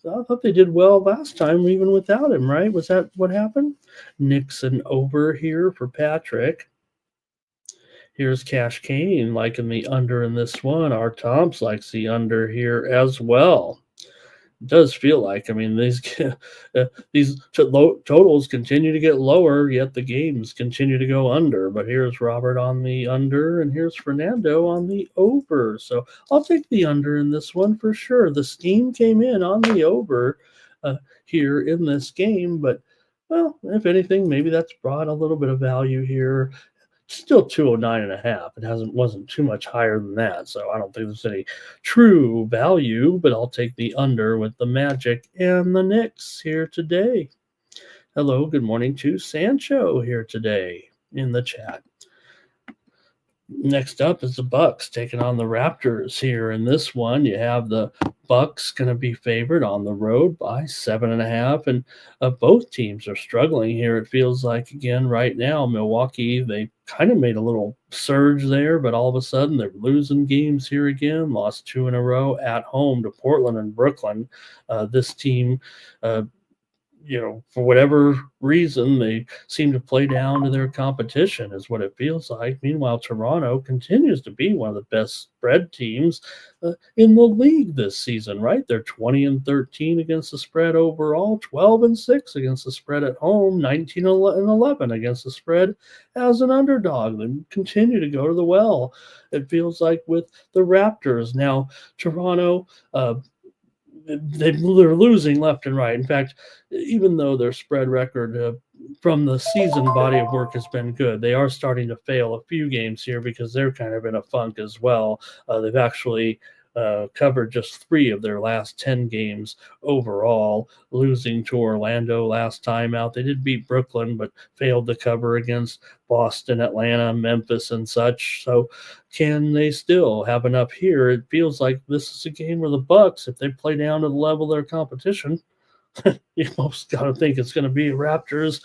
Speaker 2: I thought they did well last time, even without him, right? Was that what happened? Nixon over here for Patrick. Here's Cash Kane liking the under in this one. R. Tomps likes the under here as well. It does feel like, I mean, these totals continue to get lower, yet the games continue to go under. But here's Robert on the under, and here's Fernando on the over. So I'll take the under in this one for sure. The steam came in on the over here in this game, but, well, if anything, maybe that's brought a little bit of value here. Still 209.5. It wasn't too much higher than that, so I don't think there's any true value, but I'll take the under with the Magic and the Knicks here today. Hello, good morning to Sancho here today in the chat. Next up is the Bucks taking on the Raptors here. In this one, you have the Bucks going to be favored on the road by 7.5, and both teams are struggling here. It feels like, again, right now, Milwaukee, they kind of made a little surge there, but all of a sudden they're losing games here again. Lost 2 in a row at home to Portland and Brooklyn. This team, for whatever reason, they seem to play down to their competition is what it feels like. Meanwhile, Toronto continues to be one of the best spread teams in the league this season, right? They're 20-13 against the spread overall, 12-6 against the spread at home, 19-11 against the spread as an underdog. They continue to go to the well, it feels like, with the Raptors. Now, Toronto, they're losing left and right. In fact, even though their spread record from the season body of work has been good, they are starting to fail a few games here because they're kind of in a funk as well. They've actually covered just 3 of their last 10 games overall, losing to Orlando last time out. They did beat Brooklyn, but failed to cover against Boston, Atlanta, Memphis, and such. So can they still have enough here? It feels like this is a game where the Bucks, if they play down to the level of their competition, you almost got to think it's going to be a Raptors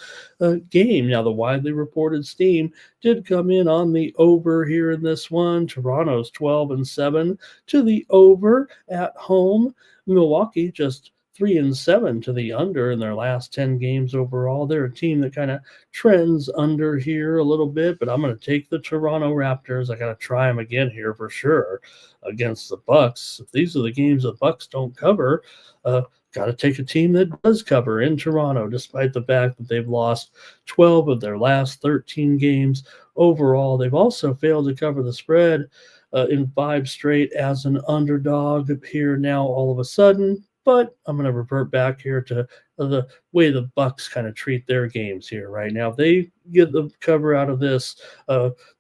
Speaker 2: game. Now, the widely reported steam did come in on the over here in this one. Toronto's 12-7 to the over at home. Milwaukee just 3-7 to the under in their last 10 games overall. They're a team that kind of trends under here a little bit, but I'm going to take the Toronto Raptors. I got to try them again here for sure against the Bucks. If these are the games the Bucks don't cover, got to take a team that does cover in Toronto, despite the fact that they've lost 12 of their last 13 games overall. They've also failed to cover the spread in 5 straight as an underdog here now all of a sudden. But I'm going to revert back here to the way the Bucks kind of treat their games here right now. If they get the cover out of this,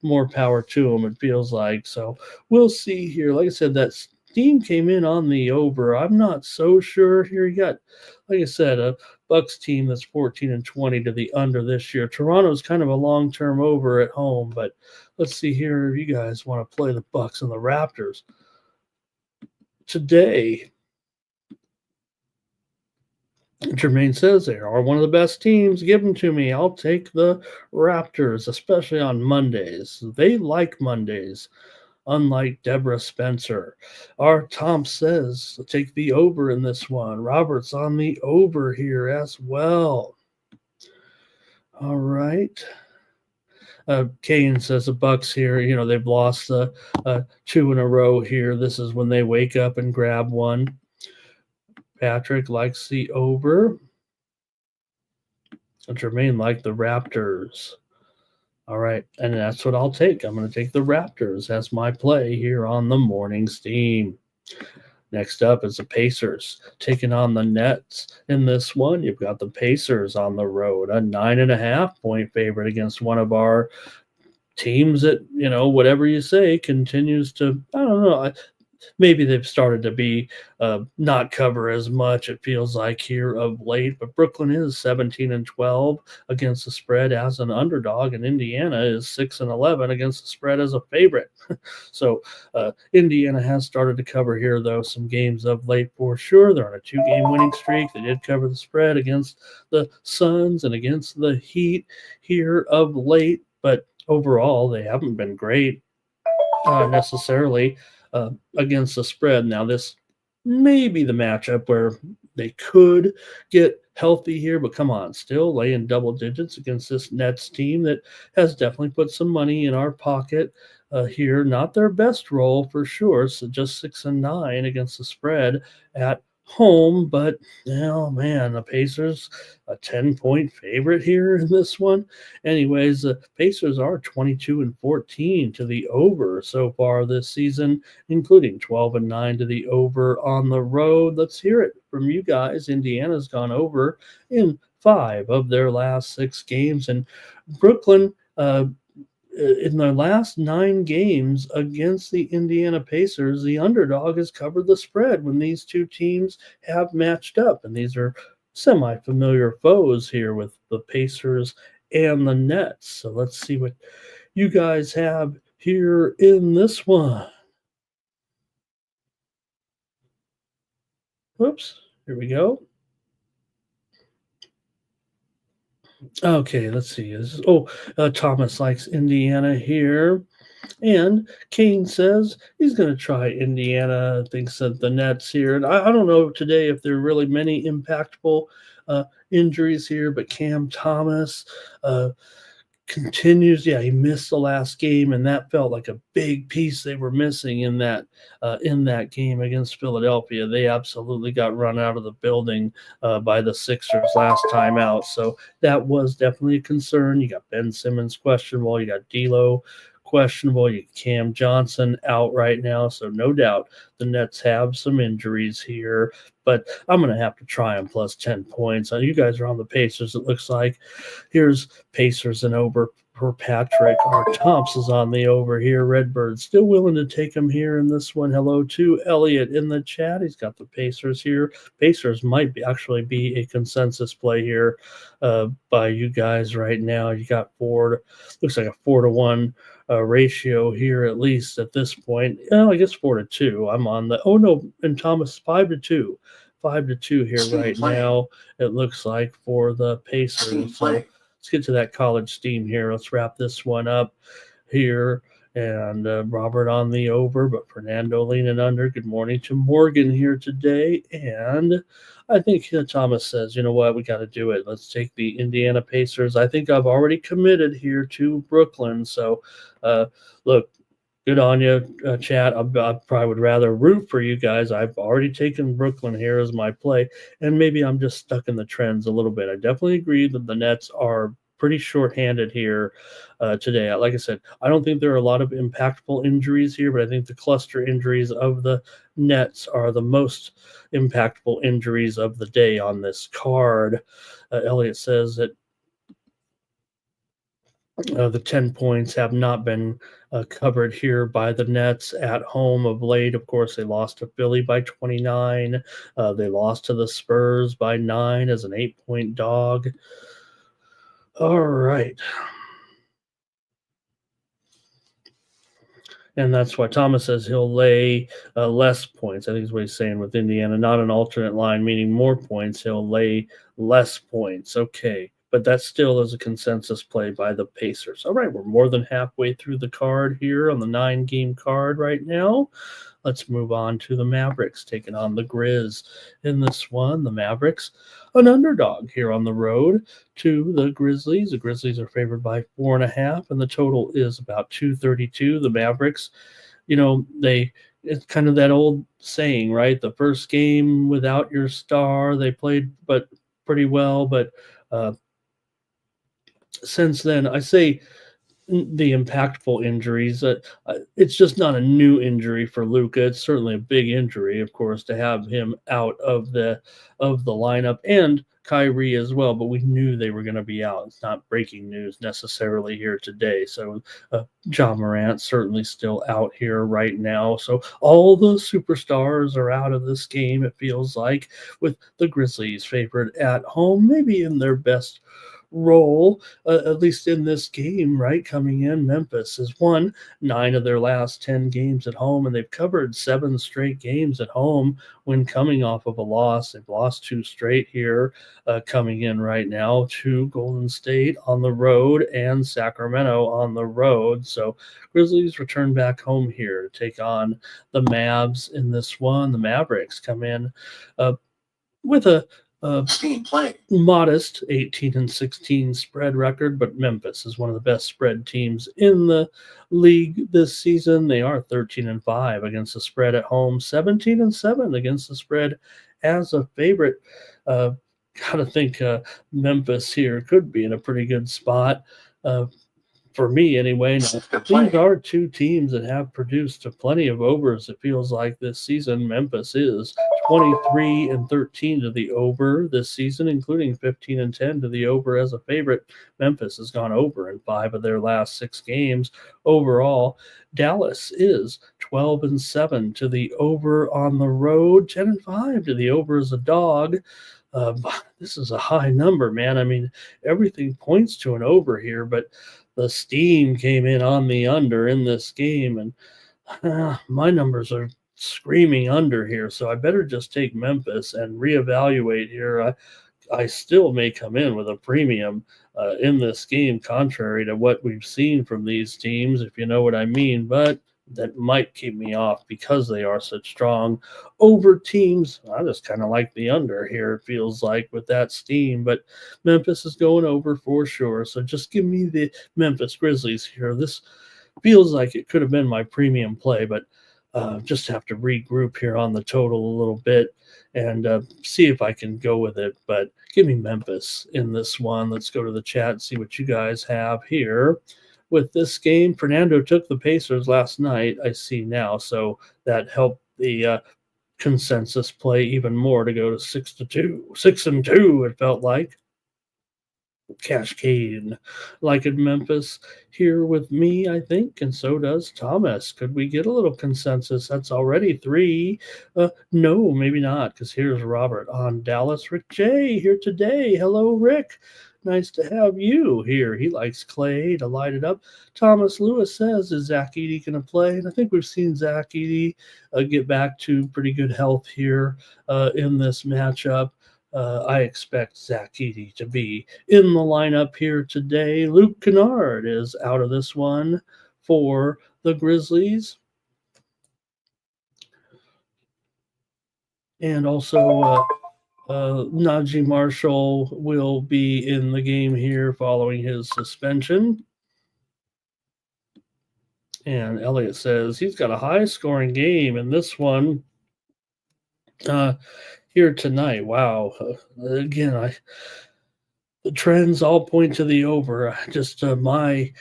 Speaker 2: more power to them, it feels like. So we'll see here. Like I said, that steam came in on the over. I'm not so sure here. You got, like I said, a Bucks team that's 14-20 to the under this year. Toronto's kind of a long-term over at home, but let's see here if you guys want to play the Bucks and the Raptors today. Jermaine says they are one of the best teams. Give them to me. I'll take the Raptors, especially on Mondays. They like Mondays, unlike Deborah Spencer. Our Tom says take the over in this one. Robert's on the over here as well. All right. Kane says the Bucks here, they've lost 2 in a row here. This is when they wake up and grab one. Patrick likes the over. Jermaine liked the Raptors. All right, and that's what I'll take. I'm going to take the Raptors as my play here on the morning steam. Next up is the Pacers taking on the Nets. In this one, you've got the Pacers on the road, a 9.5-point favorite against one of our teams that, whatever you say, continues to, I don't know, maybe they've started to be not cover as much, it feels like, here of late. But Brooklyn is 17-12 against the spread as an underdog, and Indiana is 6-11 against the spread as a favorite. So Indiana has started to cover here, though, some games of late for sure. They're on a 2-game winning streak. They did cover the spread against the Suns and against the Heat here of late. But overall, they haven't been great necessarily against the spread. Now, this may be the matchup where they could get healthy here, but come on, still laying double digits against this Nets team that has definitely put some money in our pocket here. Not their best role for sure, so just 6-9 against the spread at home. But man, the Pacers a 10-point favorite here in this one. Anyways, the Pacers are 22-14 to the over so far this season, including 12-9 to the over on the road. Let's hear it from you guys. Indiana's gone over in 5 of their last 6 games, and Brooklyn in their last 9 games against the Indiana Pacers, the underdog has covered the spread when these two teams have matched up. And these are semi-familiar foes here with the Pacers and the Nets. So let's see what you guys have here in this one. Whoops, here we go. Okay, let's see. Thomas likes Indiana here. And Kane says he's going to try Indiana, thinks that the Nets here. And I don't know today if there are really many impactful injuries here, but Cam Thomas continues. Yeah, he missed the last game, and that felt like a big piece they were missing in that game against Philadelphia. They absolutely got run out of the building by the Sixers last time out. So that was definitely a concern. You got Ben Simmons questionable. You got D'Lo questionable. You Cam Johnson out right now, so no doubt the Nets have some injuries here. But I'm going to have to try them plus 10 points. You guys are on the Pacers, it looks like. Here's Pacers and over for Patrick. Our Thompson's on the over here. Redbird still willing to take him here in this one. Hello to Elliot in the chat. He's got the Pacers here. Pacers might actually be a consensus play here by you guys right now. You got looks like a 4-to-1 ratio here, at least at this point. I guess 4-to-2. I'm on the, and Thomas 5-to-2. 5-to-2 here right now, it looks like, for the Pacers. So let's get to that college steam here. Let's wrap this one up here. And Robert on the over, but Fernando leaning under. Good morning to Morgan here today. And I think Thomas says, you know what, we got to do it. Let's take the Indiana Pacers. I think I've already committed here to Brooklyn. So, look, good on you, chat. I probably would rather root for you guys. I've already taken Brooklyn here as my play, and maybe I'm just stuck in the trends a little bit. I definitely agree that the Nets are pretty short-handed here today. Like I said, I don't think there are a lot of impactful injuries here, but I think the cluster injuries of the Nets are the most impactful injuries of the day on this card. Elliot says that the 10 points have not been covered here by the Nets at home of late. Of course, they lost to Philly by 29. They lost to the Spurs by 9 as an 8-point dog. All right. And that's why Thomas says he'll lay less points. I think is what he's saying with Indiana, not an alternate line, meaning more points. He'll lay less points. Okay. But that still is a consensus play by the Pacers. All right, we're more than halfway through the card here on the 9-game card right now. Let's move on to the Mavericks, taking on the Grizz in this one. The Mavericks, an underdog here on the road to the Grizzlies. The Grizzlies are favored by 4.5, and the total is about 232. The Mavericks, it's kind of that old saying, right? The first game without your star, they played but pretty well, but since then, I say the impactful injuries. It's just not a new injury for Luka. It's certainly a big injury, of course, to have him out of the lineup, and Kyrie as well. But we knew they were going to be out. It's not breaking news necessarily here today. So Ja Morant certainly still out here right now. So all the superstars are out of this game. It feels like, with the Grizzlies favored at home, maybe in their best role, at least in this game, right? Coming in, Memphis has won 9 of their last 10 games at home, and they've covered 7 straight games at home when coming off of a loss. They've lost 2 straight here, coming in right now to Golden State on the road and Sacramento on the road. So Grizzlies return back home here to take on the Mavs in this one. The Mavericks come in with a modest 18-16 spread record, but Memphis is one of the best spread teams in the league this season. They are 13-5 against the spread at home, 17-7 against the spread as a favorite. Gotta think Memphis here could be in a pretty good spot. For me, anyway. Now, these are 2 teams that have produced plenty of overs, it feels like, this season. Memphis is 23-13 to the over this season, including 15-10 to the over as a favorite. Memphis has gone over in 5 of their last 6 games overall. Dallas is 12-7 to the over on the road, 10-5 to the over as a dog. This is a high number, man. I mean, everything points to an over here, but the steam came in on the under in this game, and my numbers are screaming under here, so I better just take Memphis and reevaluate here. I still may come in with a premium in this game, contrary to what we've seen from these teams, if you know what I mean, but that might keep me off because they are such strong over teams. I just kind of like the under here, it feels like, with that steam, but Memphis is going over for sure. So just give me the Memphis Grizzlies here. This feels like it could have been my premium play, but just have to regroup here on the total a little bit and see if I can go with it. But give me Memphis in this one. Let's go to the chat and see what you guys have here. with this game. Fernando took the Pacers last night, I see now, so that helped the consensus play even more to go to 6-2. 6-2, it felt like. Cascade like in Memphis here with me, I think, and so does Thomas. Could we get a little consensus? That's already 3. No, maybe not, because here's Robert on Dallas. Rick J here today. Hello, Rick. Nice to have you here. He likes Clay to light it up. Thomas Lewis says, is Zach Edey going to play? And I think we've seen Zach Edey get back to pretty good health here in this matchup. I expect Zach Edey to be in the lineup here today. Luke Kennard is out of this one for the Grizzlies. And also Najee Marshall will be in the game here following his suspension. And Elliott says he's got a high-scoring game in this one. Here tonight. Wow. Again, the trends all point to the over. Just my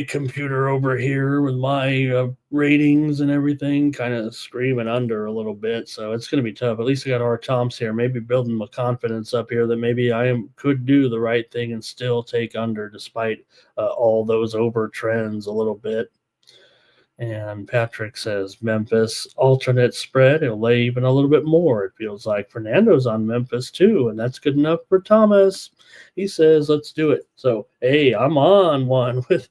Speaker 2: computer over here with my ratings and everything kind of screaming under a little bit. So it's going to be tough. At least I got our Toms here, maybe building my confidence up here that maybe could do the right thing and still take under despite all those over trends a little bit. And Patrick says Memphis alternate spread. It'll lay even a little bit more. It feels like Fernando's on Memphis too, and that's good enough for Thomas. He says, let's do it. So, hey, I'm on one with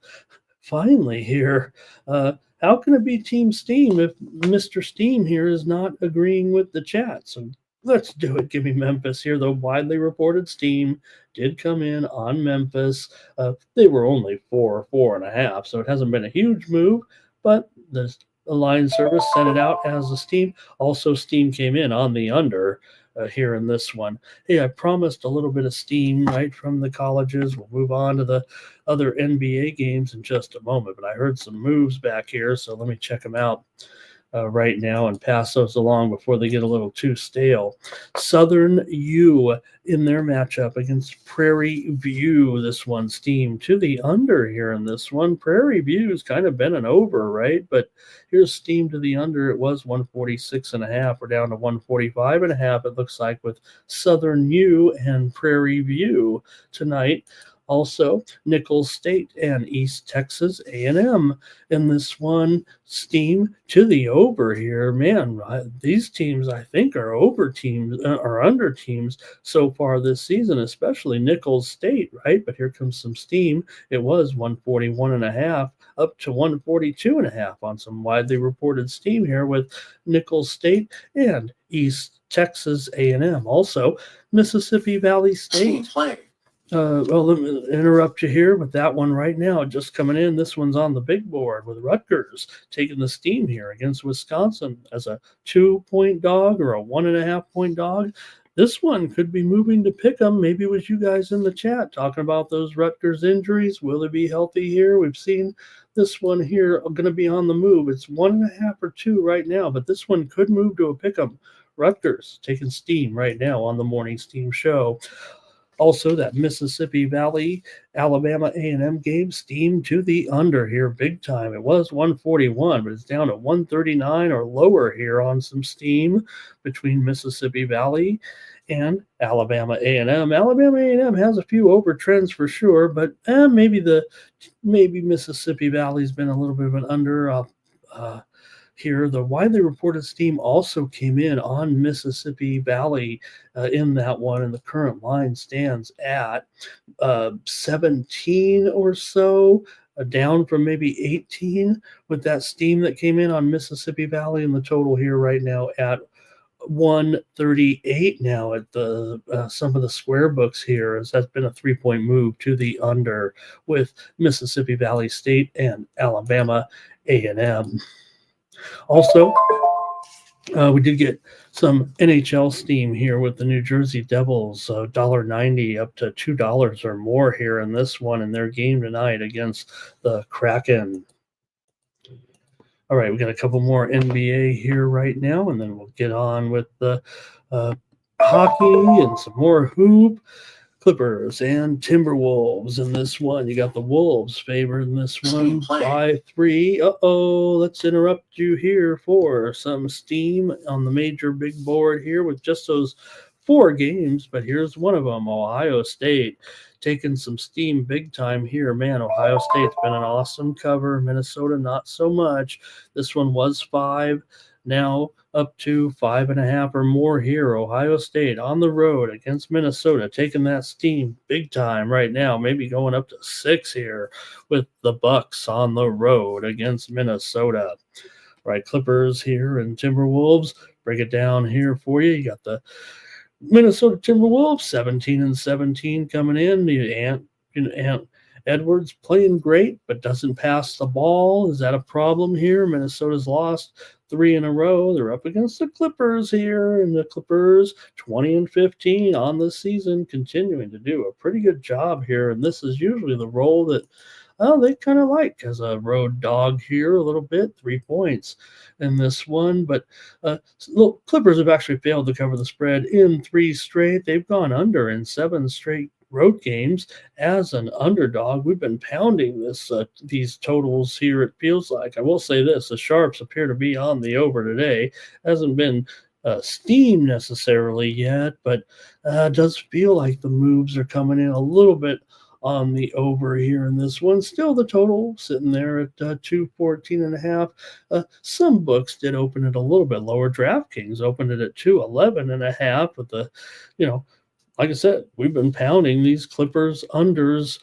Speaker 2: finally here. How can it be Team Steam if Mr. Steam here is not agreeing with the chat? So let's do it. Give me Memphis here. The widely reported Steam did come in on Memphis. They were only 4.5, so it hasn't been a huge move. But the line service sent it out as a Steam. Also, Steam came in on the under here in this one. Hey, I promised a little bit of Steam right from the colleges. We'll move on to the other NBA games in just a moment. But I heard some moves back here, so let me check them out right now and pass those along before they get a little too stale. Southern U in their matchup against Prairie View. This one, Steam to the under here in this one. Prairie View's kind of been an over, right? But here's Steam to the under. It was 146.5. We're down to 145.5. It looks like with Southern U and Prairie View tonight. Also, Nicholls State and East Texas A&M in this one. Steam to the over here. Man, these teams I think are over teams or under teams so far this season, especially Nicholls State, right? But here comes some Steam. It was 141.5 up to 142.5 on some widely reported Steam here with Nicholls State and East Texas A&M. Also, Mississippi Valley State. Well, let me interrupt you here with that one right now. Just coming in, this one's on the big board with Rutgers taking the Steam here against Wisconsin as a 2-point dog or a 1.5-point dog. This one could be moving to pick 'em. Maybe with you guys in the chat talking about those Rutgers injuries. Will they be healthy here? We've seen this one here going to be on the move. It's 1.5 or 2 right now, but this one could move to a pick 'em. Rutgers taking Steam right now on the Morning Steam show. Also, that Mississippi Valley, Alabama A&M game, Steam to the under here big time. It was 141, but it's down to 139 or lower here on some Steam between Mississippi Valley and Alabama A&M. Alabama A&M has a few over trends for sure, but maybe Mississippi Valley's been a little bit of an under. Here, the widely reported Steam also came in on Mississippi Valley in that one, and the current line stands at 17 or so, down from maybe 18 with that Steam that came in on Mississippi Valley, and the total here right now at 138 now at the some of the square books here, as that's been a 3-point move to the under with Mississippi Valley State and Alabama A&M. Also, we did get some NHL Steam here with the New Jersey Devils, $1.90 up to $2 or more here in this one in their game tonight against the Kraken. All right, we got a couple more NBA here right now, and then we'll get on with the hockey and some more hoop. Clippers and Timberwolves in this one. You got the Wolves favored in this one by 3. Let's interrupt you here for some steam on the major big board here with just those 4 games, but here's one of them. Ohio State taking some steam big time here. Man, Ohio State's been an awesome cover. Minnesota, not so much. This one was 5. Now up to 5.5 or more here. Ohio State on the road against Minnesota, taking that steam big time right now. Maybe going up to 6 here with the Bucks on the road against Minnesota. Right, Clippers here and Timberwolves. Break it down here for you. You got the Minnesota Timberwolves 17-17 coming in. The Edwards playing great, but doesn't pass the ball. Is that a problem here? Minnesota's lost 3 in a row. They're up against the Clippers here, and the Clippers 20-15 on the season, continuing to do a pretty good job here. And this is usually the role that they kind of like as a road dog here a little bit. 3 points in this one, but Clippers have actually failed to cover the spread in 3 straight. They've gone under in 7 straight road games as an underdog. We've been pounding these totals here, it feels like. I will say this, the Sharps appear to be on the over today. Hasn't been steam necessarily yet, but it does feel like the moves are coming in a little bit on the over here in this one. Still the total sitting there at 214.5. Some books did open it a little bit lower. DraftKings opened it at 211.5, but like I said, we've been pounding these Clippers unders.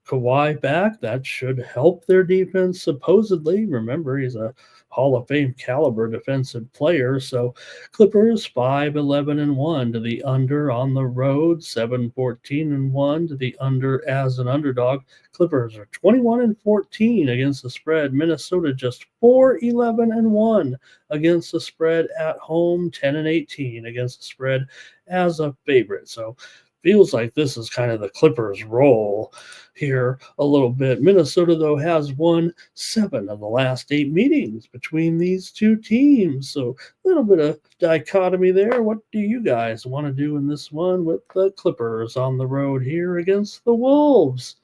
Speaker 2: Kawhi back, that should help their defense, supposedly. Remember, he's a Hall of Fame caliber defensive player. So Clippers 5-11-1 to the under on the road, 7-14-1 to the under as an underdog. Clippers are 21-14 against the spread. Minnesota just 4-11-1 against the spread at home, 10-18 against the spread as a favorite. So feels like this is kind of the Clippers' role here a little bit. Minnesota, though, has won 7 of the last 8 meetings between these two teams. So a little bit of dichotomy there. What do you guys want to do in this one with the Clippers on the road here against the Wolves?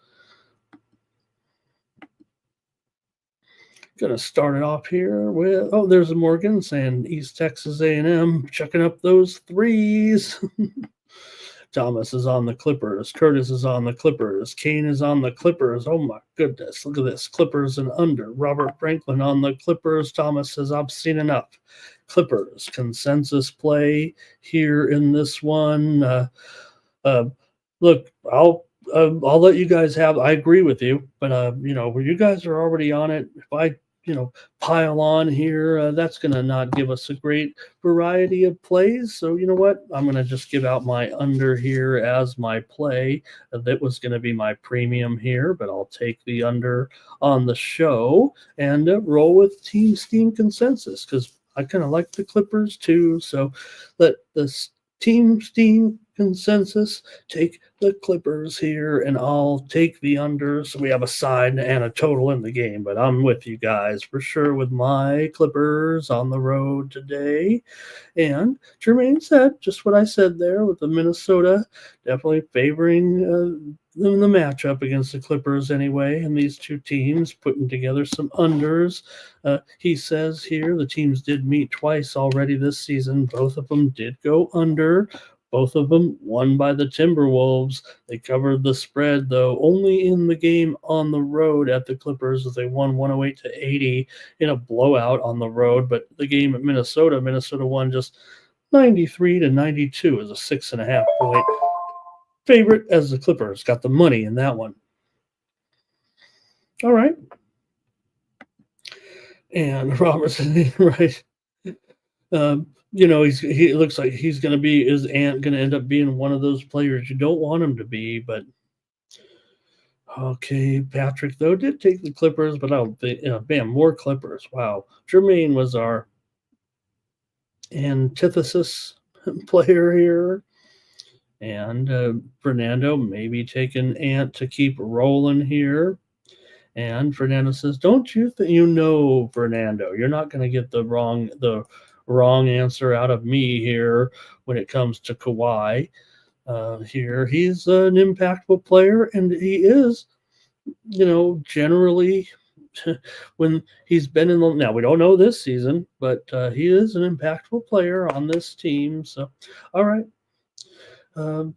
Speaker 2: Going to start it off here with, there's a Morgan saying East Texas A&M chucking up those threes. Thomas is on the Clippers. Curtis is on the Clippers. Kane is on the Clippers. Oh, my goodness. Look at this. Clippers and under. Robert Franklin on the Clippers. Thomas says, I've seen enough. Clippers. Consensus play here in this one. Look, I'll let you guys have – I agree with you. But, where you guys are already on it, if I pile on here, that's going to not give us a great variety of plays. So you know what? I'm going to just give out my under here as my play. That was going to be my premium here, but I'll take the under on the show and roll with Team Steam consensus because I kind of like the Clippers too. So let the Team Steam consensus take the Clippers here, and I'll take the under. So we have a side and a total in the game, but I'm with you guys for sure with my Clippers on the road today. And Jermaine said just what I said there with the Minnesota definitely favoring the matchup against the Clippers anyway, and these two teams putting together some unders. He says here the teams did meet twice already this season. Both of them did go under. Both of them won by the Timberwolves. They covered the spread, though, only in the game on the road at the Clippers as they won 108-80 in a blowout on the road. But the game at Minnesota won just 93-92 as a 6.5 point favorite as the Clippers got the money in that one. All right. And Robertson, right. He looks like his aunt going to end up being one of those players you don't want him to be, but okay. Patrick, though, did take the Clippers, but I don't think, more Clippers. Wow. Jermaine was our antithesis player here. And Fernando maybe taking Ant to keep rolling here. And Fernando says, don't you think Fernando, you're not going to get the wrong answer out of me here when it comes to Kawhi. here. He's an impactful player, and he is, generally when he's been in the now we don't know this season, but he is an impactful player on this team. So, all right. Um,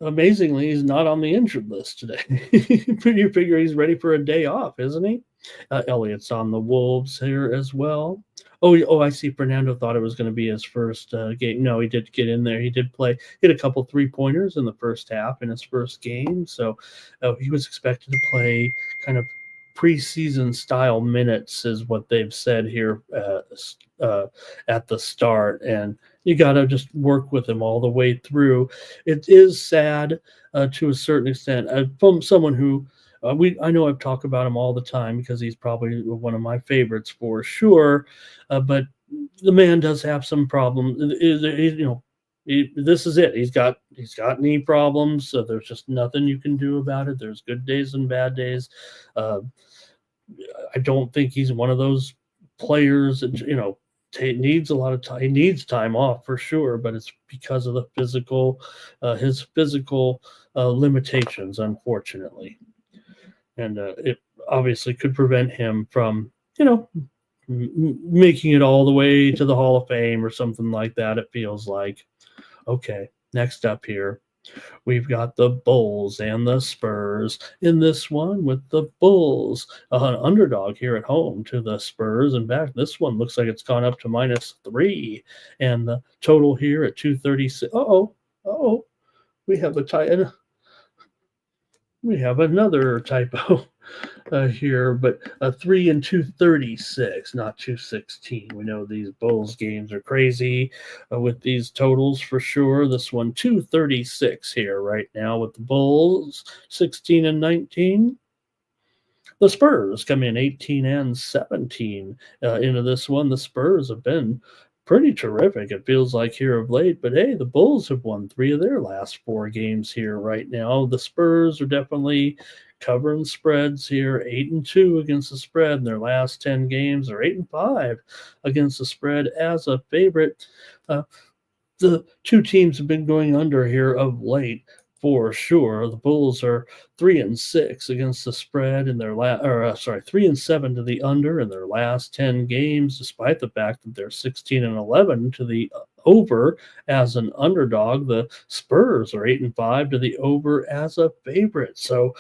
Speaker 2: Amazingly, he's not on the injured list today. You figure he's ready for a day off, isn't he? Elliott's on the Wolves here as well. Oh, I see. Fernando thought it was going to be his first game. No, he did get in there. He did play, hit a couple 3-pointers in the first half in his first game. So he was expected to play kind of preseason style minutes, is what they've said here at the start. And you got to just work with him all the way through. It is sad to a certain extent from someone who I know I've talked about him all the time because he's probably one of my favorites for sure. But the man does have some problems. This is it. He's got knee problems. So there's just nothing you can do about it. There's good days and bad days. I don't think he's one of those players that needs a lot of time. He needs time off for sure, but it's because of the his physical limitations, unfortunately. And it obviously could prevent him from, making it all the way to the Hall of Fame or something like that. It feels like. Okay, next up here, we've got the Bulls and the Spurs in this one, with the Bulls an underdog here at home to the Spurs. In fact, this one looks like it's gone up to -3, and the total here at 236. We have a tie. We have another typo here, but 3 and 236, not 216. We know these Bulls games are crazy with these totals for sure. This one 236 here right now with the Bulls 16 and 19. The Spurs come in 18 and 17 into this one. The Spurs have been pretty terrific, it feels like, here of late. But hey, the Bulls have won 3 of their last 4 games here right now. The Spurs are definitely covering spreads here, 8-2 against the spread in their last 10 games. They're 8-5 against the spread as a favorite. The two teams have been going under here of late for sure. The Bulls are 3-6 against the spread in their 3-7 to the under in their last 10 games, despite the fact that they're 16-11 to the over as an underdog. The Spurs are 8-5 to the over as a favorite. So,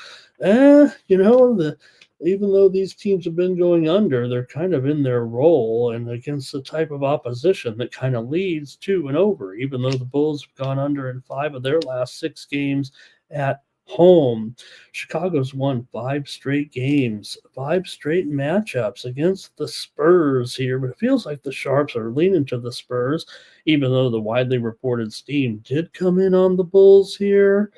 Speaker 2: even though these teams have been going under, they're kind of in their role and against the type of opposition that kind of leads to an over, even though the Bulls have gone under in 5 of their last 6 games at home. Chicago's won 5 straight games, 5 straight matchups against the Spurs here, but it feels like the Sharps are leaning to the Spurs, even though the widely reported steam did come in on the Bulls here.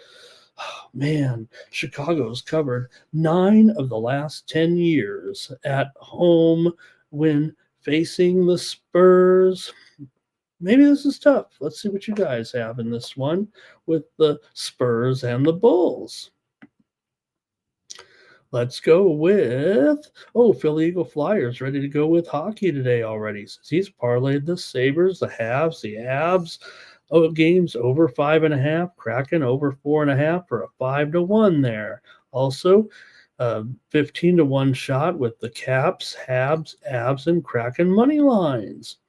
Speaker 2: Oh, man, Chicago's covered 9 of the last 10 years at home when facing the Spurs. Maybe this is tough. Let's see what you guys have in this one with the Spurs and the Bulls. Let's go with, Philly Eagle Flyers ready to go with hockey today already. He's parlayed the Sabres, the Habs, the Abs. Games over 5.5, Kraken over 4.5 for a 5-1 there. Also, 15-1 shot with the Caps, Habs, Abs, and Kraken money lines.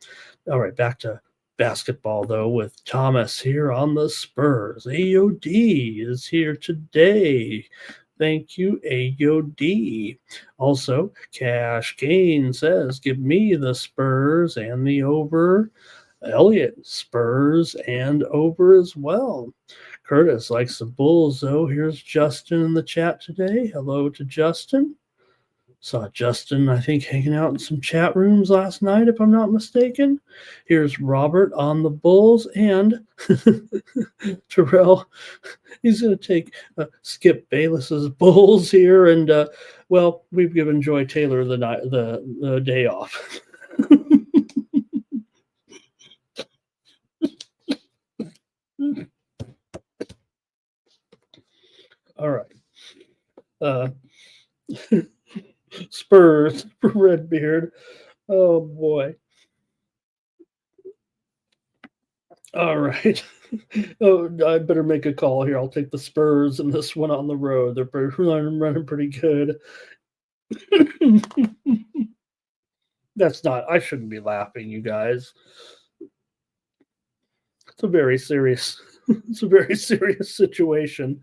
Speaker 2: All right, back to basketball though with Thomas here on the Spurs. AOD is here today. Thank you, AOD. Also, Cash Gain says, give me the Spurs and the over. Elliott, Spurs and over as well. Curtis likes the Bulls, though. Here's Justin in the chat today. Hello to Justin. Saw Justin, I think, hanging out in some chat rooms last night, if I'm not mistaken. Here's Robert on the Bulls, and Terrell, he's going to take Skip Bayless's Bulls here, and, we've given Joy Taylor the day off. All right. Spurs for Redbeard. Oh boy. All right. Oh, I better make a call here. I'll take the Spurs and this one on the road. They're running pretty good. That's not. I shouldn't be laughing, you guys. It's a very serious. It's a very serious situation.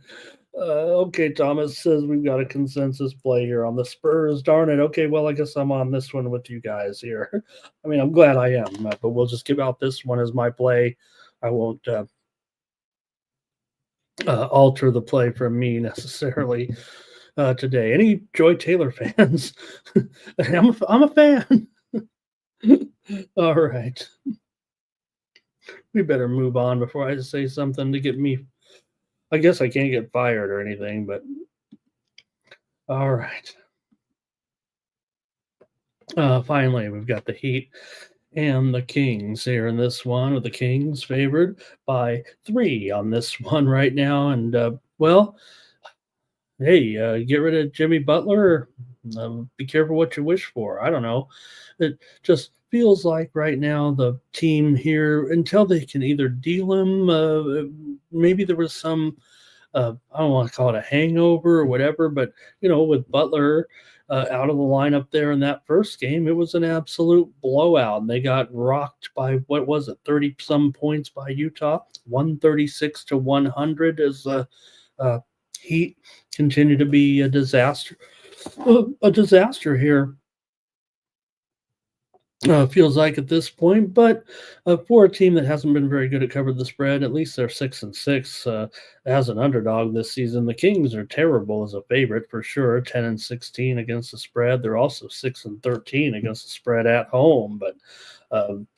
Speaker 2: Okay, Thomas says we've got a consensus play here on the Spurs. Darn it. Okay, well, I guess I'm on this one with you guys here. I mean, I'm glad I am, but we'll just give out this one as my play. I won't alter the play from me necessarily today. Any Joy Taylor fans? I'm a fan. All right. We better move on before I say something to get me. I guess I can't get fired or anything, but all right. Finally, we've got the Heat and the Kings here in this one, with the Kings favored by 3 on this one right now. And, well, hey, get rid of Jimmy Butler. Be careful what you wish for. I don't know. It just feels like right now the team here, until they can either deal him, maybe there was some, I don't want to call it a hangover or whatever, but, with Butler out of the lineup there in that first game, it was an absolute blowout. And they got rocked by, what was it, 30 some points by Utah, 136-100 as the Heat continue to be a disaster. A disaster here. Feels like at this point, but for a team that hasn't been very good at covering the spread, at least they're 6-6 as an underdog this season. The Kings are terrible as a favorite for sure, 10-16 against the spread. They're also 6-13 against the spread at home. But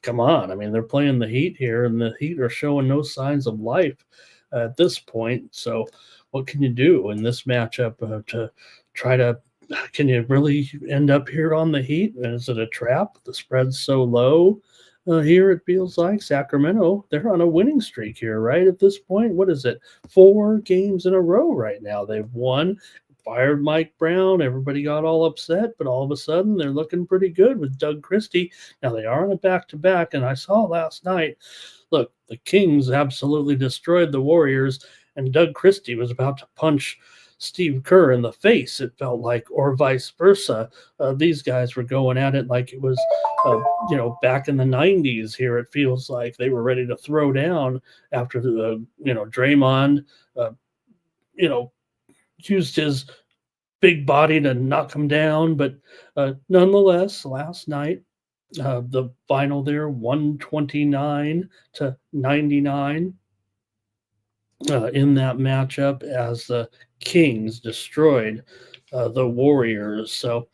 Speaker 2: come on, I mean, they're playing the Heat here, and the Heat are showing no signs of life at this point. So, what can you do in this matchup to try to? Can you really end up here on the Heat? Is it a trap? The spread's so low here, it feels like. Sacramento, they're on a winning streak here, right? At this point, what is it? 4 games in a row right now. They've won, fired Mike Brown. Everybody got all upset, but all of a sudden they're looking pretty good with Doug Christie. Now, they are on a back-to-back, and I saw last night, look, the Kings absolutely destroyed the Warriors, and Doug Christie was about to punch Steve Kerr in the face, it felt like, or vice versa. These guys were going at it like it was, back in the 90s here. It feels like they were ready to throw down after the, Draymond, used his big body to knock him down. But nonetheless, last night, the final there, 129-99. In that matchup, as the Kings destroyed the Warriors. So,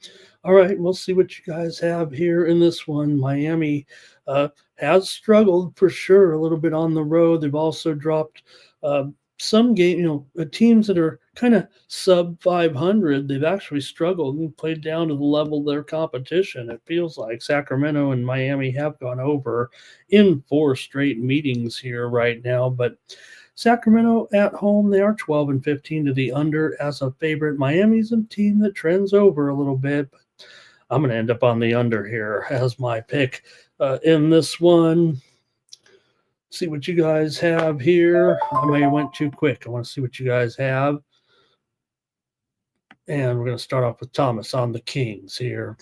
Speaker 2: all right, we'll see what you guys have here in this one. Miami has struggled for sure a little bit on the road. They've also dropped some teams that are kind of sub 500. They've actually struggled and played down to the level of their competition. It feels like Sacramento and Miami have gone over in 4 straight meetings here right now, but Sacramento at home, they are 12-15 to the under as a favorite. Miami's a team that trends over a little bit, but I'm going to end up on the under here as my pick in this one. See what you guys have here. I may have went too quick. I want to see what you guys have. And we're going to start off with Thomas on the Kings here.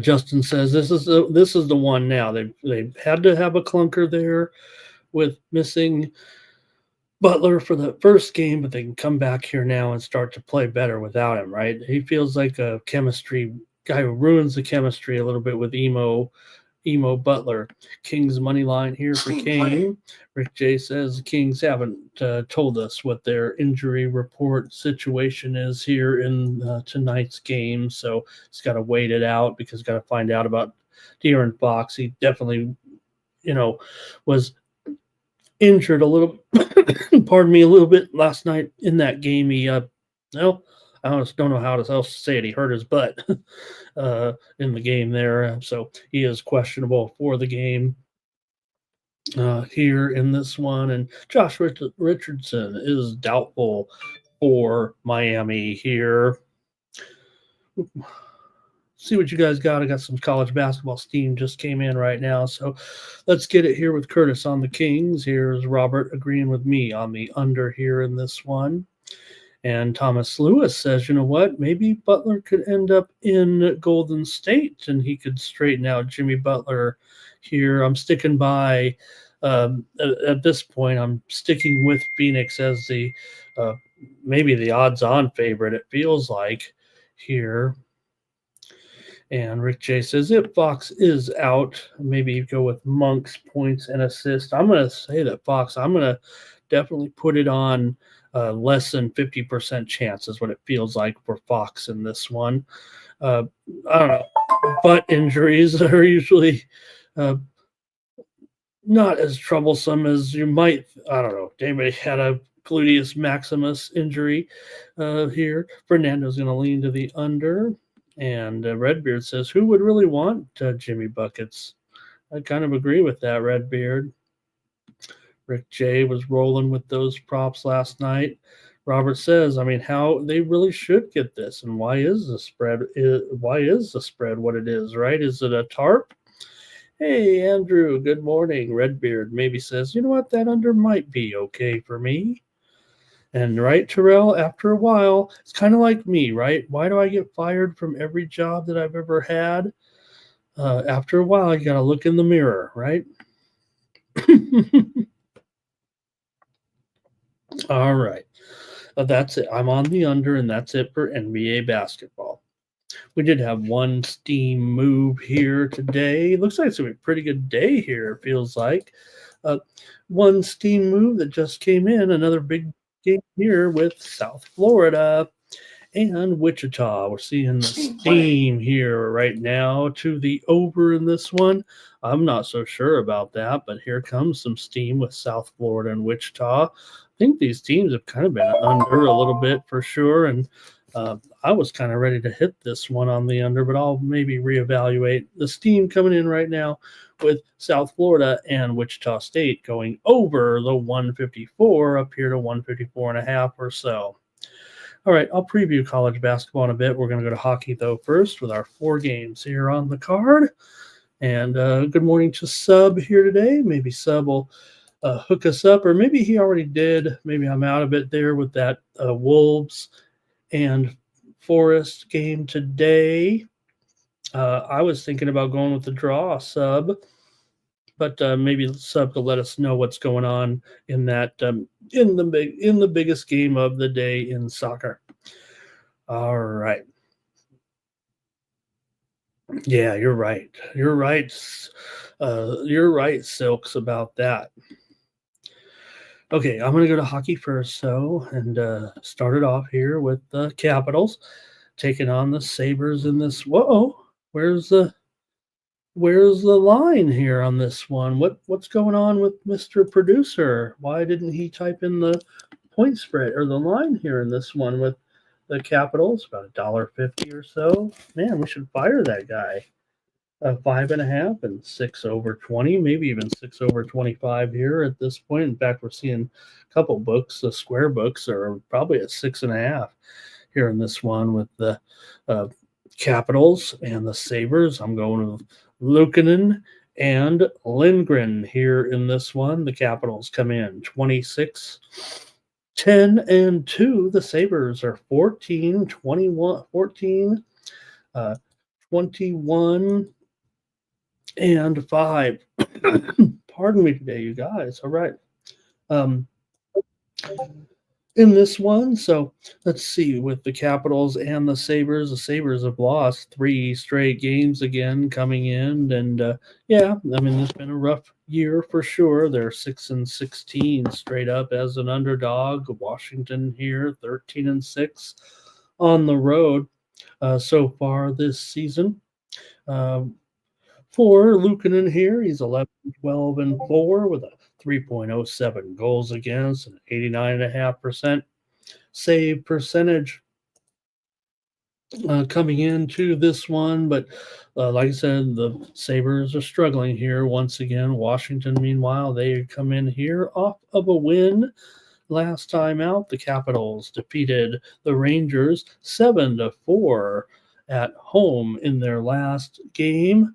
Speaker 2: Justin says this is the one now. They've had to have a clunker there with missing Butler for the first game, but they can come back here now and start to play better without him, right? He feels like a chemistry guy who ruins the chemistry a little bit with Emo Butler. Kings money line here for King. Rick J says the Kings haven't told us what their injury report situation is here in tonight's game, so he's got to wait it out because he's got to find out about De'Aaron Fox. He definitely, was injured a little, pardon me, a little bit last night in that game. He, I just don't know how else to say it. He hurt his butt in the game there, so he is questionable for the game here in this one. And Josh Richardson is doubtful for Miami here. see what you guys got. I got some college basketball steam just came in right now. So let's get it here with Curtis on the Kings. Here's Robert agreeing with me on the under here in this one. And Thomas Lewis says, you know what? Maybe Butler could end up in Golden State and he could straighten out Jimmy Butler here. I'm sticking by, at this point, I'm sticking with Phoenix as the maybe the odds-on favorite, it feels like here. And Rick J says, if Fox is out, maybe go with Monk's points and assists. I'm going to say that Fox, I'm going to definitely put it on less than 50% chance is what it feels like for Fox in this one. I don't know. Butt injuries are usually not as troublesome as you might. I don't know. Anybody had a gluteus maximus injury here. Fernando's going to lean to the under. And Redbeard says, who would really want Jimmy Buckets? I kind of agree with that, Redbeard. Rick J was rolling with those props last night. Robert says, I mean, how they really should get this, and why is the spread? Why is the spread what it is? Right? Is it a tarp? Hey, Andrew. Good morning. Redbeard maybe says, you know what? That under might be okay for me. And right, Terrell, after a while, it's kind of like me, right? Why do I get fired from every job that I've ever had? After a while, you got to look in the mirror, right? All right. That's it. I'm on the under, and that's it for NBA basketball. We did have one steam move here today. Looks like it's going to be a pretty good day here, it feels like. One steam move that just came in, another big game here with South Florida and Wichita. We're seeing the steam here right now to the over in this one. I'm not so sure about that, but here comes some steam with South Florida and Wichita. I think these teams have kind of been under a little bit for sure, and I was kind of ready to hit this one on the under, but I'll maybe reevaluate. The steam coming in right now with South Florida and Wichita State going over the 154 up here to 154.5 or so. All right, I'll preview college basketball in a bit. We're going to go to hockey, though, first with our 4 games here on the card. And good morning to Sub here today. Maybe Sub will hook us up, or maybe he already did. Maybe I'm out of it there with that Wolves and Forest game today. I was thinking about going with the draw, Sub, but maybe Sub will let us know what's going on in that in the biggest game of the day in soccer. All right. Yeah, you're right. You're right. You're right, Silks, about that. Okay, I'm going to go to hockey first, and start it off here with the Capitals taking on the Sabres in this. Whoa, where's the line here on this one? What's going on with Mr. Producer? Why didn't he type in the point spread or the line here in this one with the Capitals? About $1.50 or so. Man, we should fire that guy. 5.5 and 6 over 20, maybe even 6 over 25 here at this point. In fact, we're seeing a couple books. The square books are probably at 6.5 here in this one with the Capitals and the Sabres. I'm going with Luukkonen and Lindgren here in this one. The Capitals come in 26, 10 and 2. The Sabres are 14, 21, 14, 21 and 5. Pardon me today, you guys. All right. In this one, so let's see, with the Capitals and the Sabres have lost 3 straight games again coming in, and yeah, I mean, it's been a rough year for sure. They're 6-16 straight up as an underdog. Washington here 13-6 on the road so far this season. For Luukkonen here, he's 11, 12, and 4 with a 3.07 goals against and 89.5% save percentage coming into this one. But like I said, the Sabres are struggling here once again. Washington, meanwhile, they come in here off of a win. Last time out, the Capitals defeated the Rangers 7-4 at home in their last game.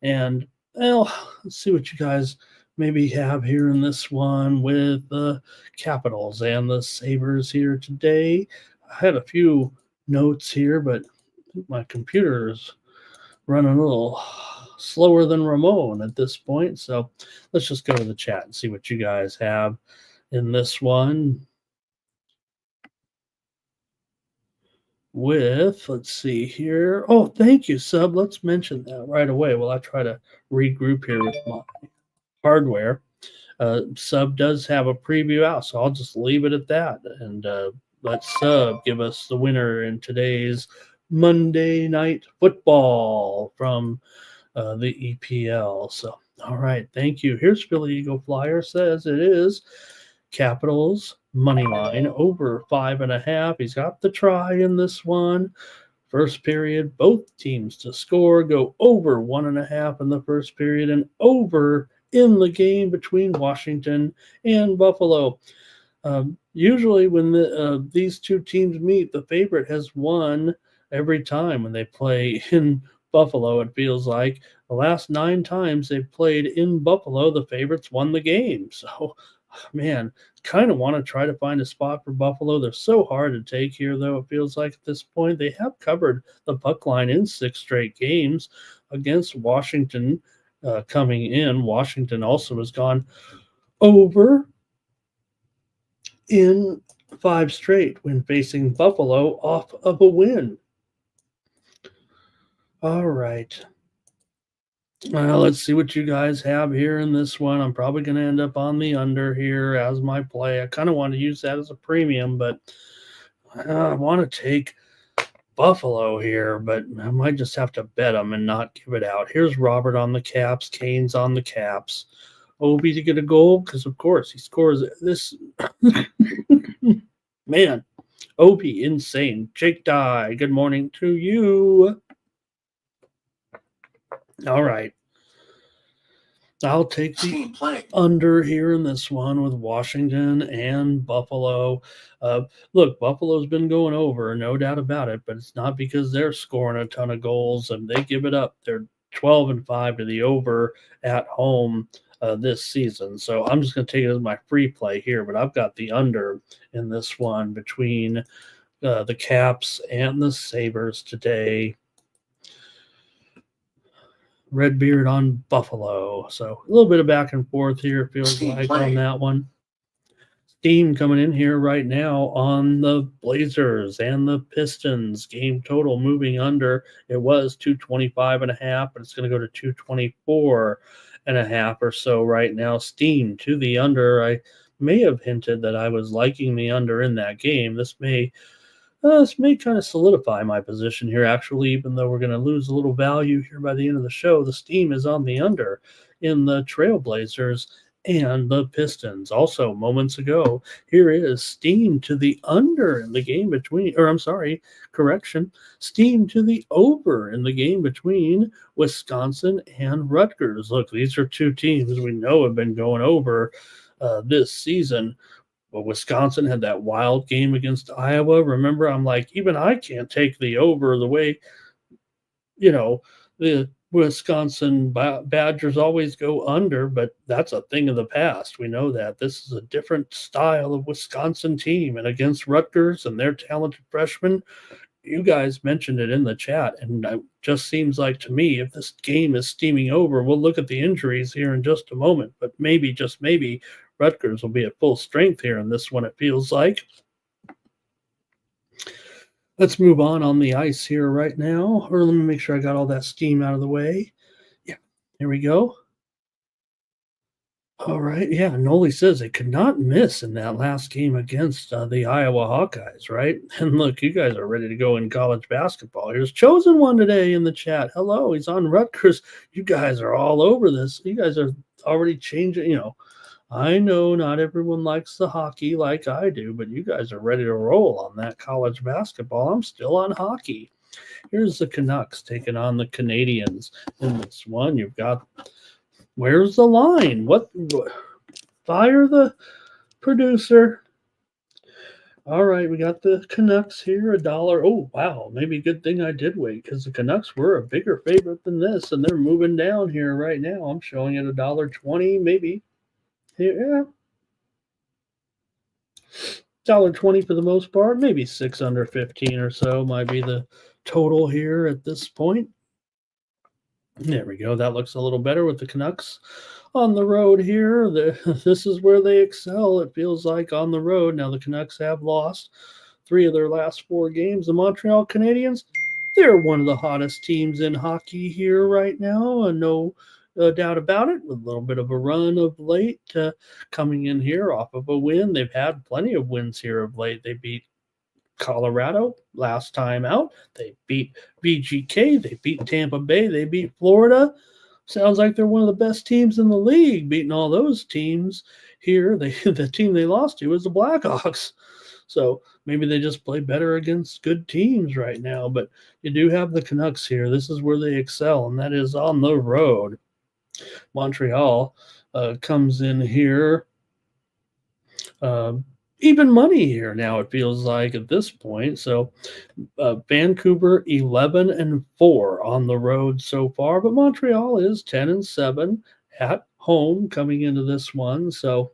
Speaker 2: And, well, let's see what you guys maybe have here in this one with the Capitals and the Sabres here today. I had a few notes here, but my computer is running a little slower than Ramon at this point. So let's just go to the chat and see what you guys have in this one. With, let's see here. Oh, thank you, Sub. Let's mention that right away while I try to regroup here with my hardware. Sub does have a preview out, so I'll just leave it at that. And let Sub give us the winner in today's Monday Night Football from the EPL. So, all right, thank you. Here's Philly Eagle Flyer says it is Capitals money line over 5.5. He's got the try in this one. First period, both teams to score, go over 1.5 in the first period, and over in the game between Washington and Buffalo. Usually when these two teams meet, the favorite has won every time when they play in Buffalo. It feels like the last 9 times they've played in Buffalo, the favorites won the game. So, man, kind of want to try to find a spot for Buffalo. They're so hard to take here, though, it feels like at this point. They have covered the puck line in 6 straight games against Washington coming in. Washington also has gone over in 5 straight when facing Buffalo off of a win. All right. Let's see what you guys have here in this one. I'm probably going to end up on the under here as my play. I kind of want to use that as a premium, but I want to take Buffalo here, but I might just have to bet them and not give it out. Here's Robert on the Caps, Kane's on the Caps. Obi to get a goal because, of course, he scores this. Man, Obi, insane. Jake Dye, good morning to you. All right. I'll take the under here in this one with Washington and Buffalo. Look, Buffalo's been going over, no doubt about it, but it's not because they're scoring a ton of goals and they give it up. They're 12-5 to the over at home this season. So I'm just going to take it as my free play here, but I've got the under in this one between the Caps and the Sabres today. Redbeard on Buffalo. So a little bit of back and forth here, it feels like, on that one. Steam coming in here right now on the Blazers and the Pistons. Game total moving under. It was 225.5, but it's going to go to 224.5 or so right now. Steam to the under. I may have hinted that I was liking the under in that game. This may kind of solidify my position here, actually, even though we're going to lose a little value here by the end of the show. The Steam is on the under in the Trailblazers and the Pistons. Also, moments ago, here is Steam to the under in the game between, Steam to the over in the game between Wisconsin and Rutgers. Look, these are two teams we know have been going over this season. Well, Wisconsin had that wild game against Iowa. Remember, I'm like, even I can't take the over the way, the Wisconsin Badgers always go under, but that's a thing of the past. We know that. This is a different style of Wisconsin team. And against Rutgers and their talented freshmen, you guys mentioned it in the chat, and it just seems like to me, if this game is steaming over, we'll look at the injuries here in just a moment, but maybe, just maybe, Rutgers will be at full strength here in this one, it feels like. Let's move on the ice here right now. Or let me make sure I got all that steam out of the way. Yeah, here we go. All right, yeah, Noli says they could not miss in that last game against the Iowa Hawkeyes, right? And look, you guys are ready to go in college basketball. Here's Chosen One today in the chat. Hello, he's on Rutgers. You guys are all over this. You guys are already changing, I know not everyone likes the hockey like I do, but you guys are ready to roll on that college basketball. I'm still on hockey. Here's the Canucks taking on the Canadiens. In this one, you've got, where's the line? What? Fire the producer. All right, we got the Canucks here, a dollar. Oh, wow. Maybe a good thing I did wait because the Canucks were a bigger favorite than this, and they're moving down here right now. I'm showing it $1.20, maybe. Yeah, $1.20 for the most part. Maybe 6 under 15 or so might be the total here at this point. There we go. That looks a little better with the Canucks on the road here. This is where they excel, it feels like, on the road. Now, the Canucks have lost 3 of their last 4 games. The Montreal Canadiens, they're one of the hottest teams in hockey here right now. No doubt about it, with a little bit of a run of late, coming in here off of a win. They've had plenty of wins here of late. They beat Colorado last time out. They beat VGK. They beat Tampa Bay. They beat Florida. Sounds like they're one of the best teams in the league, beating all those teams here. The team they lost to was the Blackhawks. So maybe they just play better against good teams right now. But you do have the Canucks here. This is where they excel, and that is on the road. Montreal comes in here. Even money here now, it feels like at this point. So Vancouver 11-4 on the road so far, but Montreal is 10-7 at home coming into this one. So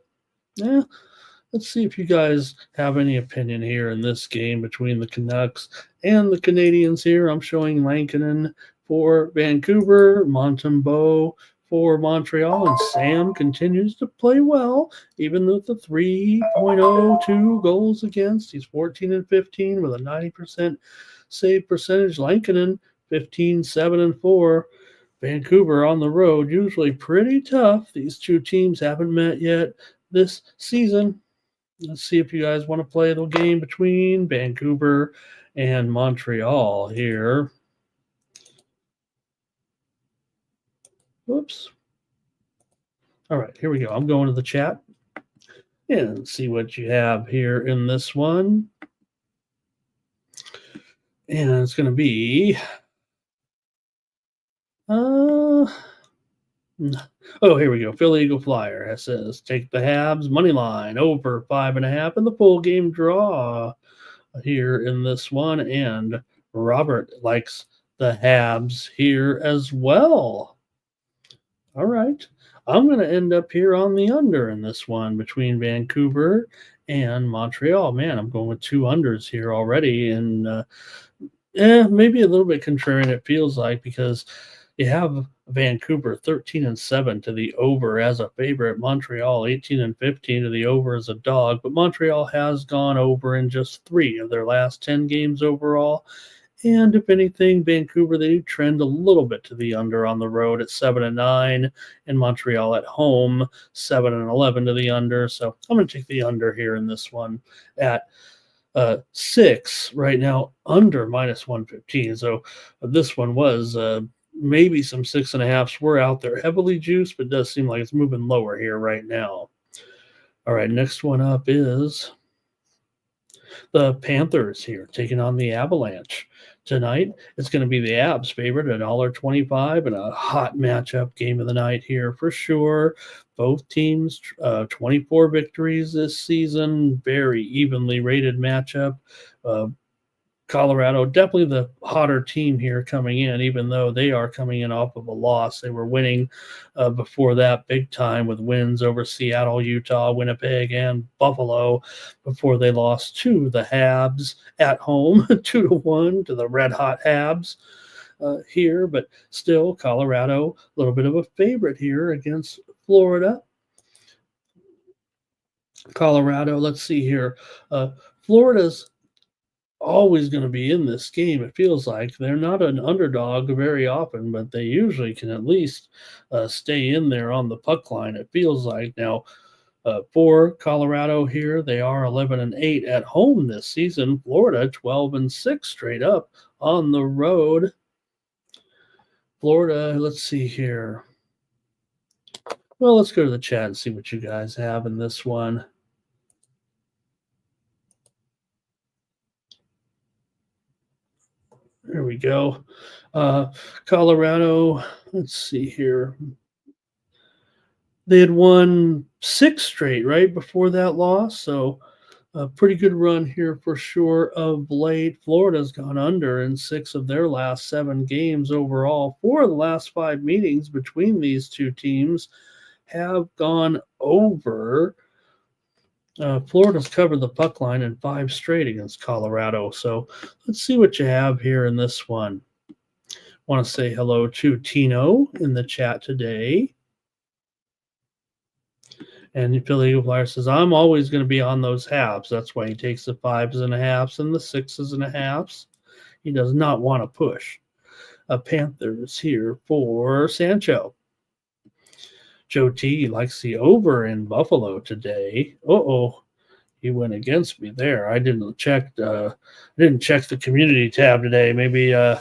Speaker 2: let's see if you guys have any opinion here in this game between the Canucks and the Canadiens here. I'm showing Lankinen for Vancouver, Montembeault for Montreal, and Sam continues to play well, even with the 3.02 goals against. He's 14-15 with a 90% save percentage. Lankinen 15-7-4. Vancouver on the road, usually pretty tough. These two teams haven't met yet this season. Let's see if you guys want to play the game between Vancouver and Montreal here. Whoops. All right, here we go. I'm going to the chat and see what you have here in this one. And it's going to be oh, here we go. Philly Eagle Flyer says take the Habs money line over 5.5 in the full game draw here in this one. And Robert likes the Habs here as well. All right. I'm going to end up here on the under in this one between Vancouver and Montreal. Man, I'm going with 2 unders here already. And maybe a little bit contrarian, it feels like, because you have Vancouver 13-7 to the over as a favorite. Montreal 18-15 to the over as a dog. But Montreal has gone over in just 3 of their last 10 games overall. And if anything, Vancouver, they trend a little bit to the under on the road at 7-9, and Montreal at home 7-11 to the under. So I'm going to take the under here in this one at 6 right now, under -115. So this one was maybe some 6.5s were out there, heavily juiced, but it does seem like it's moving lower here right now. All right, next one up is the Panthers here taking on the Avalanche. Tonight, it's going to be the Abs favorite at $1.25 and a hot matchup game of the night here for sure. Both teams, 24 victories this season, very evenly rated matchup. Colorado, definitely the hotter team here coming in, even though they are coming in off of a loss. They were winning before that big time with wins over Seattle, Utah, Winnipeg, and Buffalo before they lost to the Habs at home, 2-1 to the red-hot Habs here. But still, Colorado, a little bit of a favorite here against Florida. Colorado, let's see here. Florida's always going to be in this game. It feels like they're not an underdog very often, but they usually can at least stay in there on the puck line. It feels like now for Colorado here, they are 11-8 at home this season. Florida 12-6 straight up on the road. Florida, let's see here. Well, let's go to the chat and see what you guys have in this one. There we go. Colorado, let's see here. They had won 6 straight right before that loss. So a pretty good run here for sure of late. Florida's gone under in 6 of their last 7 games overall. 4 of the last 5 meetings between these two teams have gone over. Florida's covered the puck line in 5 straight against Colorado. So let's see what you have here in this one. Want to say hello to Tino in the chat today. And Philly Eagle Flyer says, I'm always going to be on those halves. That's why he takes the 5s and a halves and the 6s and a halves. He does not want to push. Panthers here for Sancho. Joe T likes the over in Buffalo today. Uh-oh. He went against me there. I didn't check the community tab today. Maybe I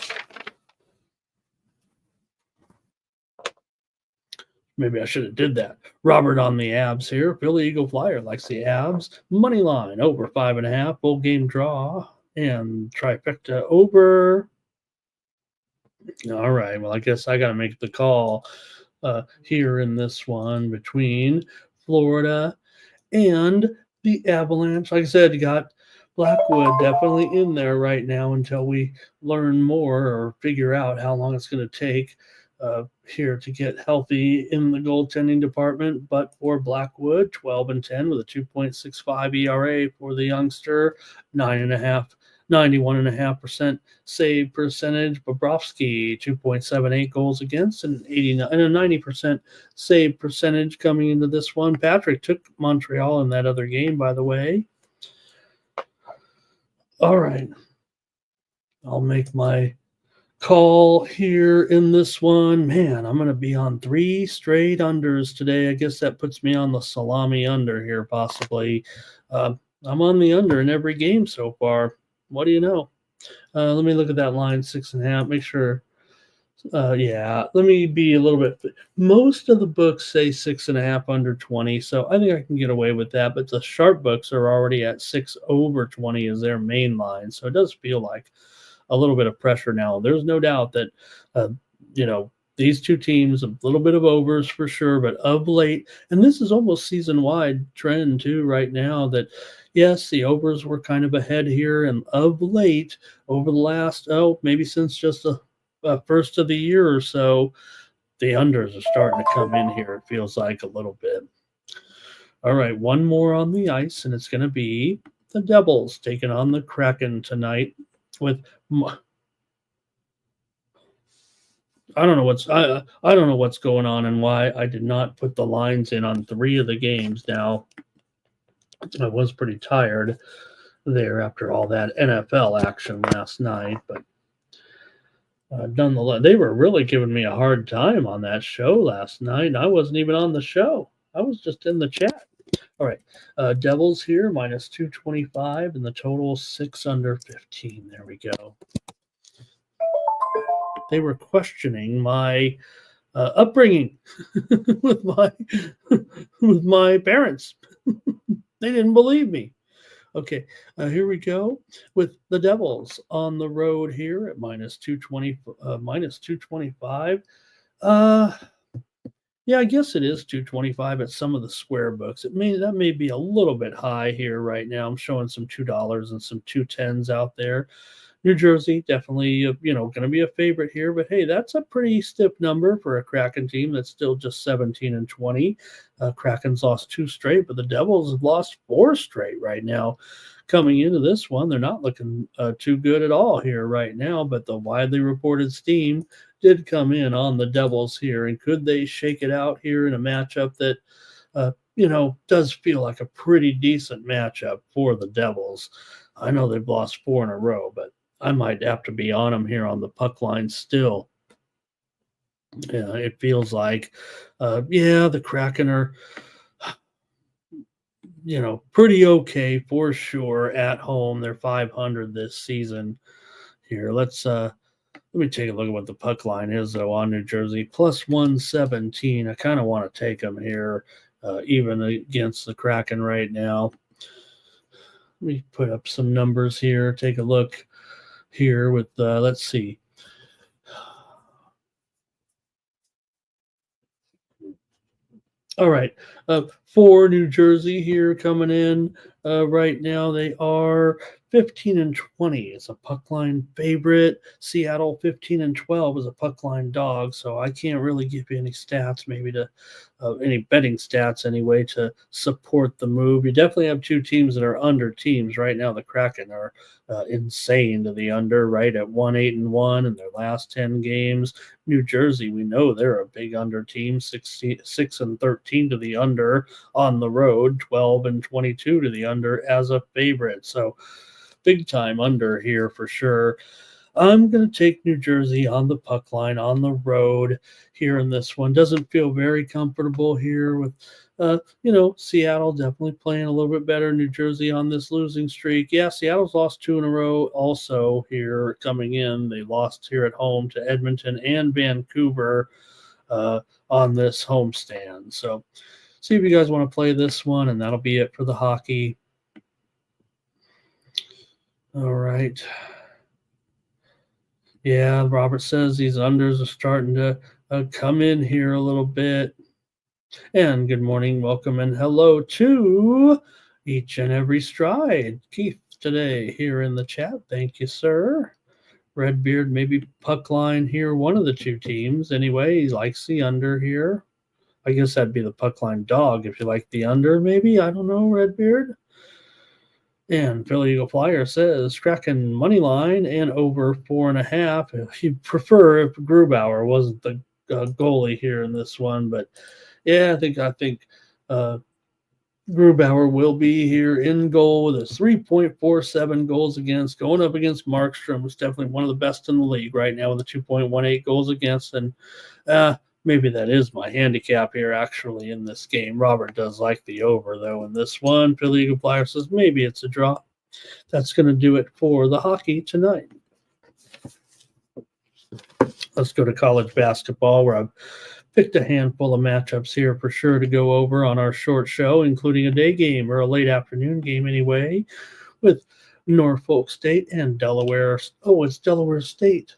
Speaker 2: should have did that. Robert on the abs here. Philly Eagle Flyer likes the abs. Money line over 5.5. Full game draw and trifecta over. All right. Well, I guess I got to make the call here in this one between Florida and the Avalanche. Like I said, you got Blackwood definitely in there right now until we learn more or figure out how long it's going to take here to get healthy in the goaltending department. But for Blackwood, 12-10 with a 2.65 ERA for the youngster, 91.5% save percentage. Bobrovsky, 2.78 goals against and 90% save percentage coming into this one. Patrick took Montreal in that other game, by the way. All right. I'll make my call here in this one. Man, I'm going to be on 3 straight unders today. I guess that puts me on the salami under here, possibly. I'm on the under in every game so far. What do you know? Let me look at that line, 6.5. Make sure. Yeah, let me be a little bit. Most of the books say 6.5 under 20, so I think I can get away with that. But the sharp books are already at 6 over 20 as their main line, so it does feel like a little bit of pressure now. There's no doubt that, these two teams, a little bit of overs for sure, but of late, and this is almost season-wide trend too right now, that yes, the overs were kind of ahead here, and of late, over the last, maybe since just the first of the year or so, the unders are starting to come in here, it feels like a little bit. All right, one more on the ice, and it's going to be the Devils taking on the Kraken tonight with I don't know what's going on and why I did not put the lines in on 3 of the games. Now, I was pretty tired there after all that NFL action last night, but nonetheless, they were really giving me a hard time on that show last night. I wasn't even on the show. I was just in the chat. All right, Devils here, minus 225, and the total 6 under 15. There we go. They were questioning my upbringing with my parents. They didn't believe me. Okay, here we go with the Devils on the road here at minus 225. Yeah, I guess it is 225 at some of the square books. That may be a little bit high here right now. I'm showing some $2 and some 210s out there. New Jersey, definitely, going to be a favorite here. But, hey, that's a pretty stiff number for a Kraken team that's still just 17-20. Kraken's lost 2 straight, but the Devils have lost 4 straight right now. Coming into this one, they're not looking too good at all here right now, but the widely reported steam did come in on the Devils here. And could they shake it out here in a matchup that, does feel like a pretty decent matchup for the Devils? I know they've lost 4 in a row, but I might have to be on them here on the puck line still. Yeah, it feels like, the Kraken are, pretty okay for sure at home. They're 500 this season. Here, let me take a look at what the puck line is, though, on New Jersey. Plus 117. I kind of want to take them here, even against the Kraken right now. Let me put up some numbers here. Take a look here with, let's see. All right. For New Jersey here coming in right now, they are 15-20 is a puck line favorite. Seattle 15-12 is a puck line dog. So I can't really give you any stats, maybe to any betting stats anyway, to support the move. You definitely have two teams that are under teams right now. The Kraken are insane to the under, right at 1-8-1 in their last 10 games. New Jersey, we know they're a big under team, 6-13 to the under on the road, 12-22 to the under as a favorite. So big time under here for sure. I'm going to take New Jersey on the puck line on the road here in this one. Doesn't feel very comfortable here with, Seattle definitely playing a little bit better. New Jersey on this losing streak. Yeah, Seattle's lost 2 in a row also here coming in. They lost here at home to Edmonton and Vancouver on this homestand. So see if you guys want to play this one, and that'll be it for the hockey. All right. Yeah, Robert says these unders are starting to come in here a little bit. And good morning, welcome, and hello to each and every stride. Keith today here in the chat. Thank you, sir. Redbeard, maybe puck line here, one of the two teams. Anyway, he likes the under here. I guess that'd be the puck line dog if you like the under, maybe. I don't know, Redbeard. And Philly Eagle Flyer says Kraken money line and over 4.5. If you prefer if Grubauer wasn't the goalie here in this one, but yeah, I think Grubauer will be here in goal with a 3.47 goals against, going up against Markstrom, who's definitely one of the best in the league right now with a 2.18 goals against. And maybe that is my handicap here actually in this game. Robert does like the over, though, in this one. Philly Eagle Flyer says maybe it's a draw. That's going to do it for the hockey tonight. Let's go to college basketball, where I've picked a handful of matchups here for sure to go over on our short show, including a day game or a late afternoon game anyway, with Norfolk State and Delaware. Oh, it's Delaware State.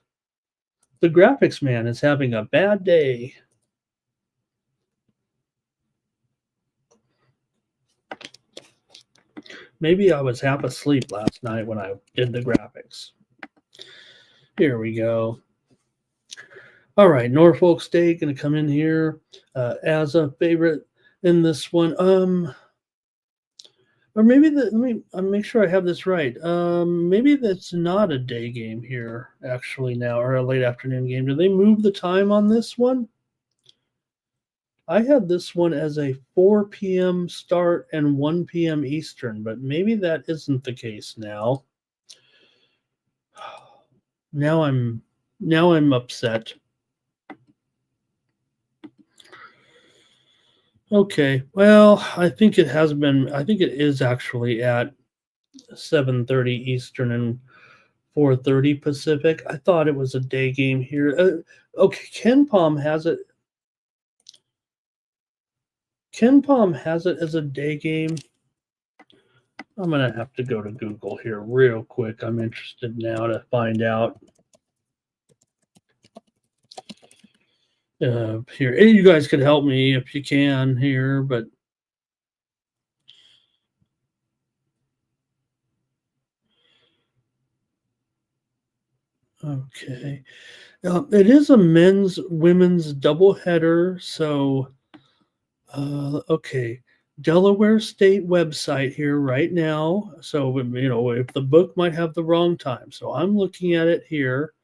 Speaker 2: The graphics man is having a bad day. Maybe I was half asleep last night when I did the graphics. Here we go. All right, Norfolk State going to come in here as a favorite in this one. Or maybe let me make sure I have this right. Maybe that's not a day game here actually now, or a late afternoon game. Did they move the time on this one? I had this one as a 4 p.m. start and 1 p.m. Eastern, but maybe that isn't the case now. Now I'm upset. Okay, well, I think it is actually at 7:30 Eastern and 4:30 Pacific. I thought it was a day game here. Okay, Ken Palm has it. Ken Palm has it as a day game. I'm going to have to go to Google here real quick. I'm interested now to find out. Here, you guys could help me if you can here, but okay. It is a men's women's doubleheader, so okay. Delaware State website here right now. So if the book might have the wrong time, so I'm looking at it here.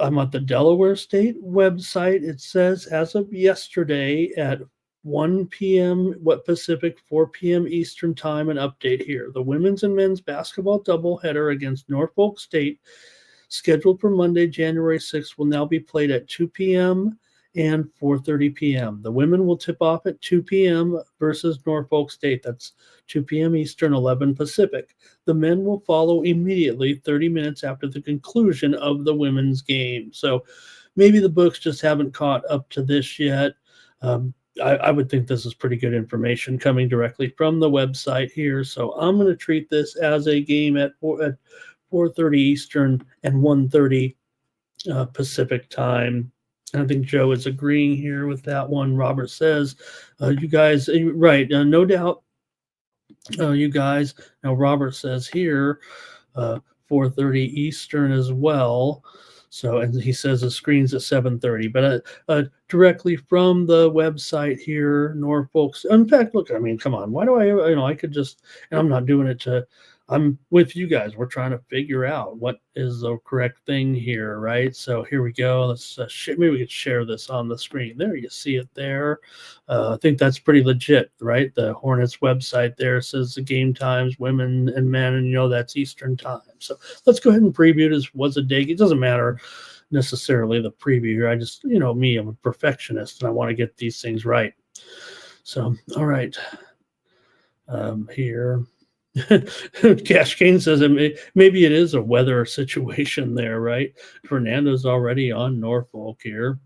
Speaker 2: I'm at the Delaware State website. It says as of yesterday at 1 p.m. Pacific, 4 p.m. Eastern time, an update here. The women's and men's basketball doubleheader against Norfolk State, scheduled for Monday, January 6th, will now be played at 2 p.m. and 4:30 p.m. The women will tip off at 2 p.m. versus Norfolk State. That's 2 p.m. Eastern, 11 Pacific. The men will follow immediately 30 minutes after the conclusion of the women's game. So maybe the books just haven't caught up to this yet. I would think this is pretty good information coming directly from the website here. So I'm going to treat this as a game at 4:30 Eastern and 1:30 Pacific time. I think Joe is agreeing here with that one. Robert says, you guys, right, no doubt, you guys. Now, Robert says here, 4:30 Eastern as well. So, and he says the screen's at 7:30, but directly from the website here, Norfolk's. In fact, look, I mean, come on, why do I could just, and I'm not doing it to, I'm with you guys. We're trying to figure out what is the correct thing here, right? So here we go. Let's maybe we could share this on the screen. There, you see it there. I think that's pretty legit, right? The Hornets website there says the game times, women and men, and that's Eastern time. So let's go ahead and preview this. Was a dig. It doesn't matter necessarily the preview. I just, me, I'm a perfectionist and I want to get these things right. So, all right. Here. Cash Kane says maybe it is a weather situation there, right? Fernando's already on Norfolk here.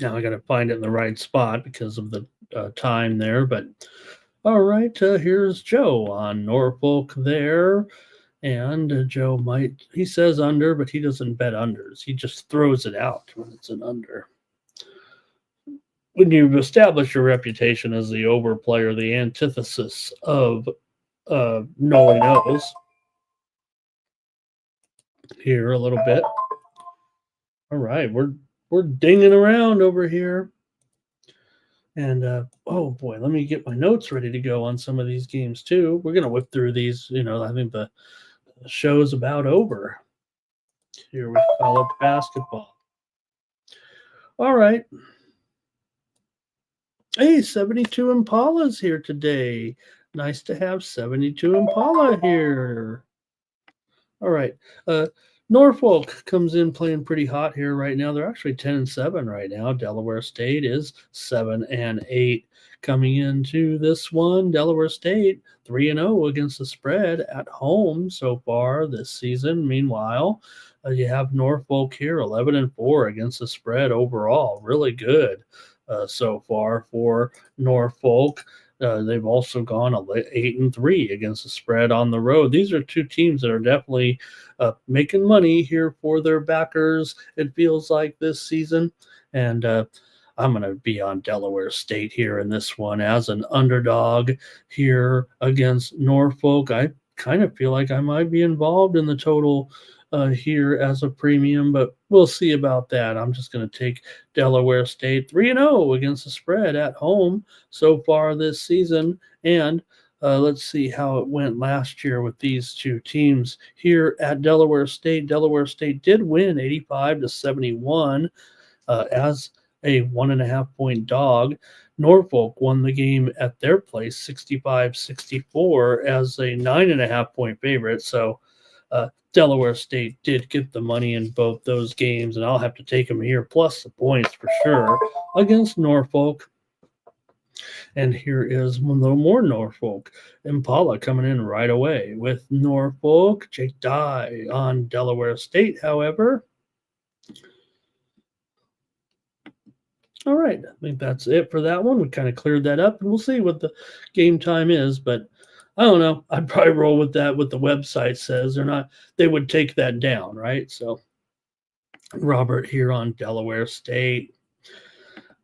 Speaker 2: Now I got to find it in the right spot because of the time there. But all right, here's Joe on Norfolk there. And Joe he says under, but he doesn't bet unders. He just throws it out when it's an under. When you've established your reputation as the over player, the antithesis of Noli knows here a little bit. All right, we're dinging around over here. And oh boy, let me get my notes ready to go on some of these games too. We're gonna whip through these. I think the show's about over. Here we college basketball. All right. Hey, 72 Impala's here today. Nice to have 72 Impala here. All right. Norfolk comes in playing pretty hot here right now. They're actually 10-7 right now. Delaware State is 7-8 coming into this one. Delaware State 3-0 against the spread at home so far this season. Meanwhile, you have Norfolk here 11-4 against the spread overall. Really good so far for Norfolk. They've also gone 8-3 against the spread on the road. These are two teams that are definitely making money here for their backers, it feels like, this season. And I'm going to be on Delaware State here in this one as an underdog here against Norfolk. I kind of feel like I might be involved in the total here as a premium, but we'll see about that. I'm just going to take Delaware State 3-0 against the spread at home so far this season. And let's see how it went last year with these two teams here at Delaware State. Delaware State did win 85-71 as a 1.5-point dog. Norfolk won the game at their place 65-64 as a 9.5-point favorite. So Delaware State did get the money in both those games, and I'll have to take them here, plus the points for sure, against Norfolk. And here is a little more Norfolk. Impala coming in right away with Norfolk. Jake Dye on Delaware State, however. All right, I think that's it for that one. We kind of cleared that up, and we'll see what the game time is, but I don't know. I'd probably roll with that. What the website says, they would take that down, right? So, Robert here on Delaware State.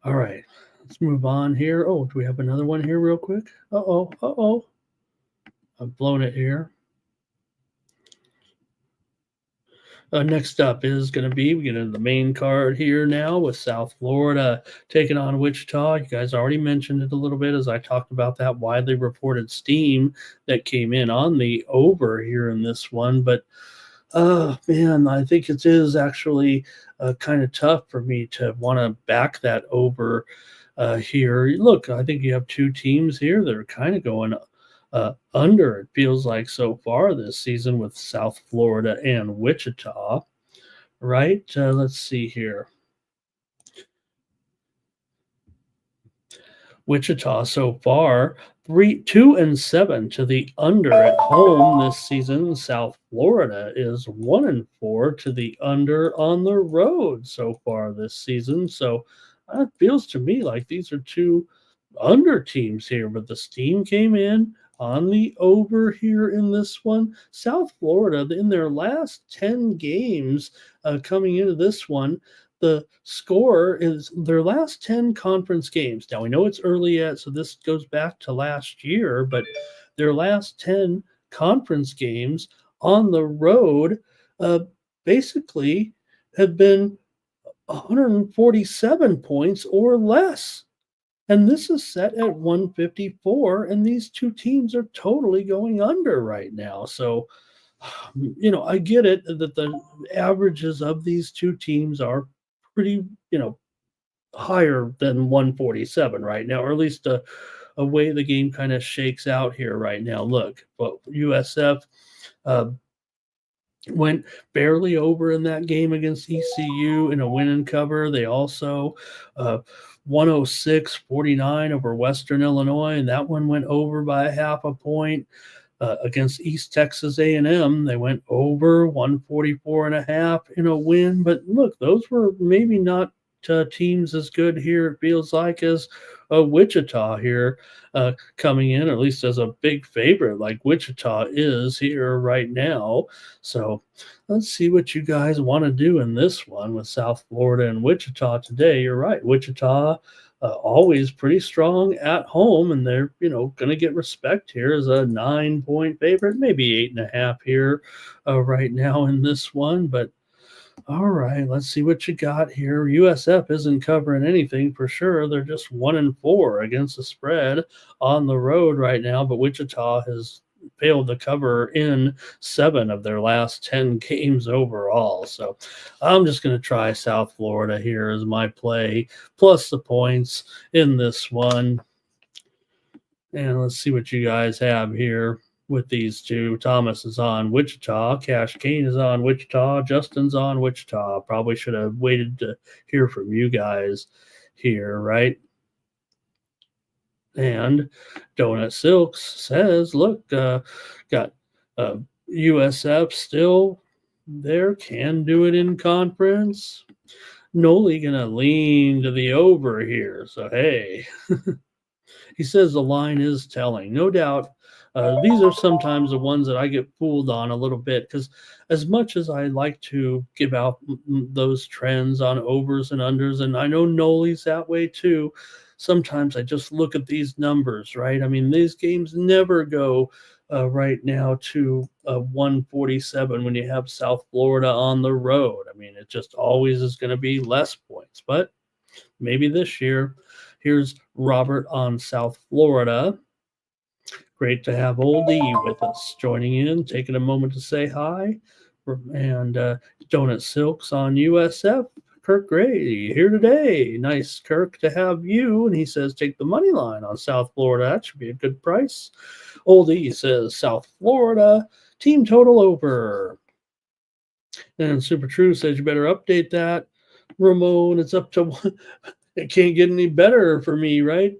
Speaker 2: All right, let's move on here. Oh, do we have another one here, real quick? I've blown it here. Next up is going to be, we get into the main card here now with South Florida taking on Wichita. You guys already mentioned it a little bit as I talked about that widely reported steam that came in on the over here in this one. But, man, I think it is actually kind of tough for me to want to back that over here. Look, I think you have two teams here that are kind of going under, it feels like, so far this season with South Florida and Wichita, right? Let's see here. Wichita so far 2-7 to the under at home this season. South Florida is 1-4 to the under on the road so far this season. So it feels to me like these are two under teams here, but the steam came in on the over here in this one. South Florida, in their last 10 games coming into this one, the score is their last 10 conference games. Now, we know it's early yet, so this goes back to last year, but their last 10 conference games on the road basically have been 147 points or less. And this is set at 154, and these two teams are totally going under right now. So, I get it that the averages of these two teams are pretty, higher than 147 right now, or at least a way the game kind of shakes out here right now. Look, but USF went barely over in that game against ECU in a win and cover. They also 106-49 over Western Illinois, and that one went over by a half a point. Against East Texas A&M, they went over 144.5 in a win. But look, those were maybe not teams as good here, it feels like, as Wichita here coming in, or at least as a big favorite like Wichita is here right now. So let's see what you guys want to do in this one with South Florida and Wichita today. You're right, Wichita always pretty strong at home, and they're going to get respect here as a 9-point favorite, maybe 8.5 here right now in this one. But all right, let's see what you got here. USF isn't covering anything for sure. They're just 1-4 against the spread on the road right now, but Wichita has failed to cover in 7 of their last 10 games overall. So I'm just going to try South Florida here as my play, plus the points in this one. And let's see what you guys have here with these two. Thomas is on Wichita. Cash Kane is on Wichita. Justin's on Wichita. Probably should have waited to hear from you guys here, right? And Donut Silks says, look, got USF still there, can do it in conference. Noli going to lean to the over here. So, hey, he says the line is telling. No doubt. These are sometimes the ones that I get fooled on a little bit, because as much as I like to give out those trends on overs and unders, and I know Noli's that way too, sometimes I just look at these numbers, right? I mean, these games never go right now to 147 when you have South Florida on the road. I mean, it just always is going to be less points, but maybe this year. Here's Robert on South Florida. Great to have Old E with us, joining in, taking a moment to say hi. And Donut Silks on USF. Kirk Gray here today. Nice, Kirk, to have you. And he says, take the money line on South Florida. That should be a good price. Old E says, South Florida, team total over. And Super True says, you better update that. Ramon, it's up to one. It can't get any better for me, right?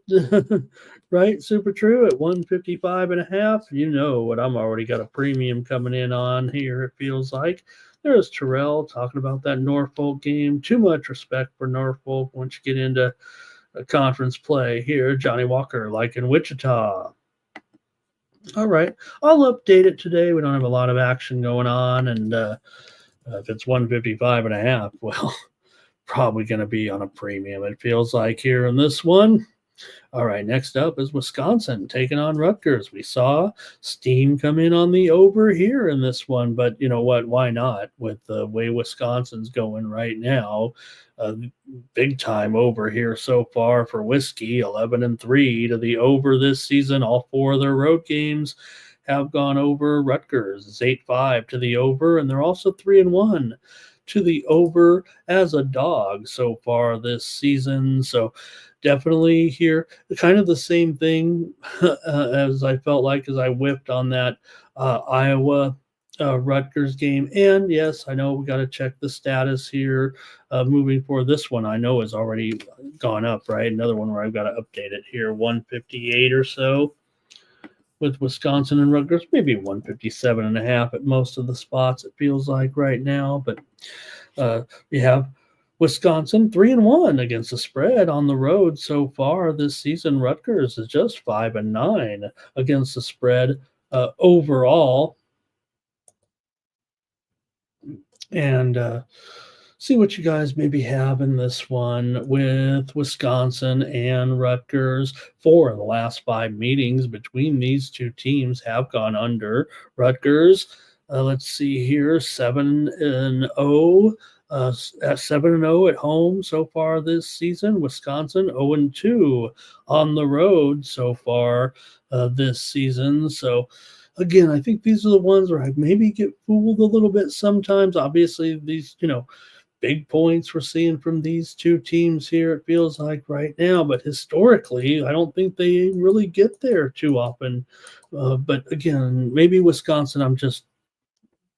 Speaker 2: Right, Super True at 155.5. You know what, I'm already got a premium coming in on here, it feels like. There's Terrell talking about that Norfolk game. Too much respect for Norfolk once you get into a conference play here. Johnny Walker liking Wichita. All right, I'll update it today. We don't have a lot of action going on, and if it's 155.5, well, probably going to be on a premium, it feels like, here in this one. All right, next up is Wisconsin taking on Rutgers. We saw steam come in on the over here in this one, but you know what? Why not? With the way Wisconsin's going right now, big time over here so far for Whiskey, 11-3 to the over this season. All 4 of their road games have gone over. Rutgers is 8-5 to the over, and they're also 3-1 to the over as a dog so far this season. So definitely here, kind of the same thing as I felt like as I whipped on that Iowa Rutgers game. And yes, I know we got to check the status here moving forward. This one I know has already gone up, right? Another one where I've got to update it here, 158 or so with Wisconsin and Rutgers, maybe 157.5 at most of the spots, it feels like right now. But you have Wisconsin 3-1 against the spread on the road so far this season. Rutgers is just 5-9 against the spread overall. And see what you guys maybe have in this one with Wisconsin and Rutgers. 4 of the last 5 meetings between these two teams have gone under. Rutgers, let's see here, 7-0. At 7-0 at home so far this season. Wisconsin 0-2 on the road so far this season. So again, I think these are the ones where I maybe get fooled a little bit sometimes. Obviously, these, big points we're seeing from these two teams here, it feels like right now. But historically, I don't think they really get there too often. But again, maybe Wisconsin, I'm just,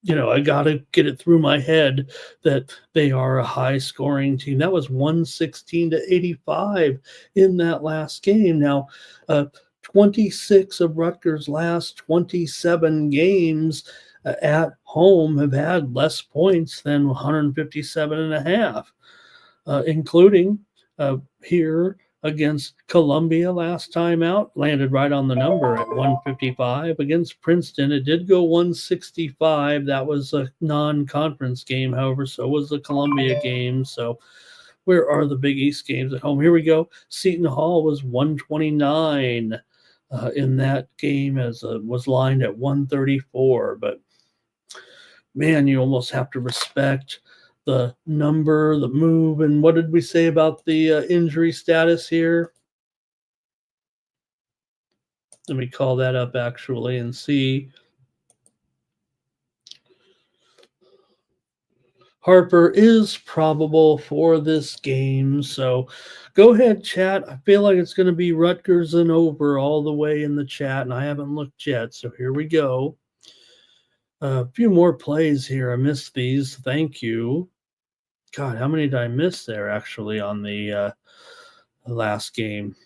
Speaker 2: I got to get it through my head that they are a high scoring team. That was 116-85 in that last game. Now, 26 of Rutgers' last 27 games at home have had less points than 157.5, including here against Columbia last time out, landed right on the number at 155. Against Princeton, it did go 165. That was a non-conference game, however, so was the Columbia game. So where are the Big East games at home? Here we go. Seton Hall was 129 in that game, as was lined at 134. But man, you almost have to respect the number, the move. And what did we say about the injury status here? Let me call that up actually and see. Harper is probable for this game. So go ahead, chat. I feel like it's going to be Rutgers and over all the way in the chat, and I haven't looked yet. So here we go. A few more plays here. I missed these. Thank you. God, how many did I miss there actually on the last game?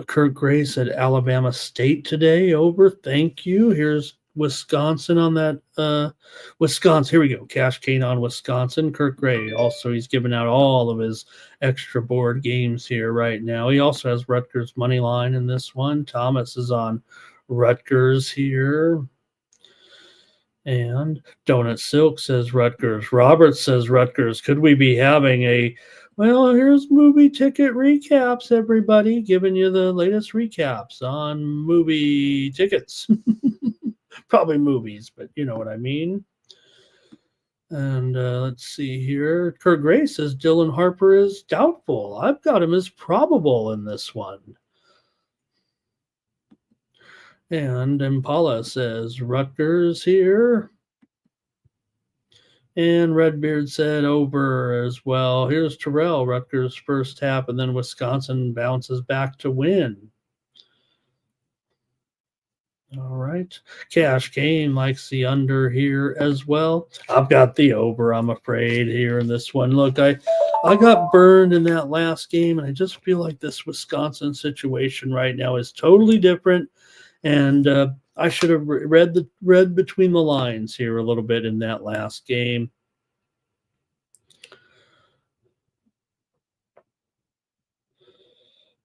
Speaker 2: Kurt Gray said Alabama State today. Over. Thank you. Here's Wisconsin on that. Wisconsin. Here we go. Cash Kane on Wisconsin. Kurt Gray. Also, he's giving out all of his extra board games here right now. He also has Rutgers money line in this one. Thomas is on Rutgers here. And Donut Silk says Rutgers. Robert says Rutgers. Could we be having a, well, here's movie ticket recaps, everybody, giving you the latest recaps on movie tickets. Probably movies, but you know what I mean. And let's see here. Kurt Gray says Dylan Harper is doubtful. I've got him as probable in this one. And Impala says Rutgers here. And Redbeard said over as well. Here's Terrell, Rutgers first half, and then Wisconsin bounces back to win. All right. Cash Kane likes the under here as well. I've got the over, I'm afraid, here in this one. Look, I got burned in that last game, and I just feel like this Wisconsin situation right now is totally different. And I should have read between the lines here a little bit in that last game.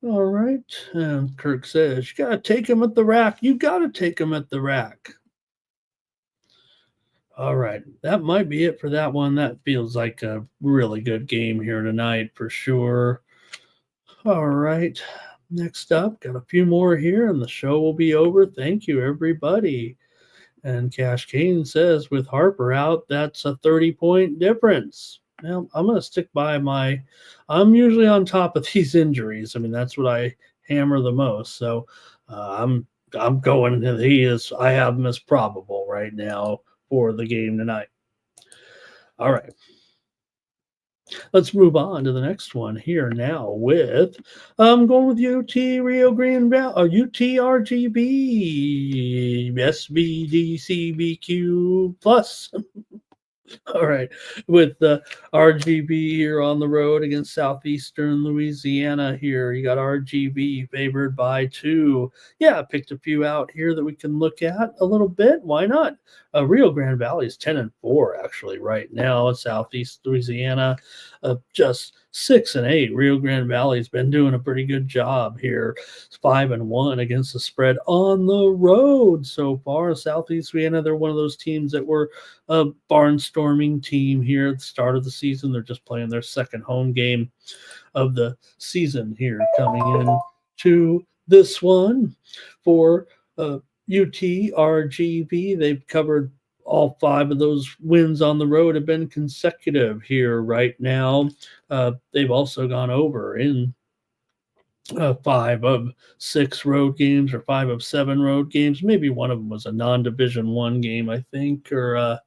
Speaker 2: All right. And Kirk says, you got to take him at the rack. You got to take him at the rack. All right. That might be it for that one. That feels like a really good game here tonight for sure. All right. Next up, got a few more here, and the show will be over. Thank you, everybody. And Cash Kane says, with Harper out, that's a 30-point difference. Well, I'm going to stick by I'm usually on top of these injuries. I mean, that's what I hammer the most. So I'm going, I have him as probable right now for the game tonight. All right. Let's move on to the next one here now with, I'm going with UT Rio Grande Valley, UTRGB, SBDCBQ plus. All right. With the RGB here on the road against Southeastern Louisiana here. You got RGB favored by 2. Yeah, I picked a few out here that we can look at a little bit. Why not? Rio Grande Valley is 10-4 actually right now. Southeast Louisiana just 6-8. Rio Grande Valley's been doing a pretty good job here. It's 5-1 against the spread on the road so far. Southeast Louisiana, they're one of those teams that were a barnstorming team here at the start of the season. They're just playing their second home game of the season here, coming in to this one for UTRGV. They've covered all 5 of those wins on the road have been consecutive here right now. They've also gone over in 5 of 6 road games or 5 of 7 road games. Maybe one of them was a non-division 1 game, I think, or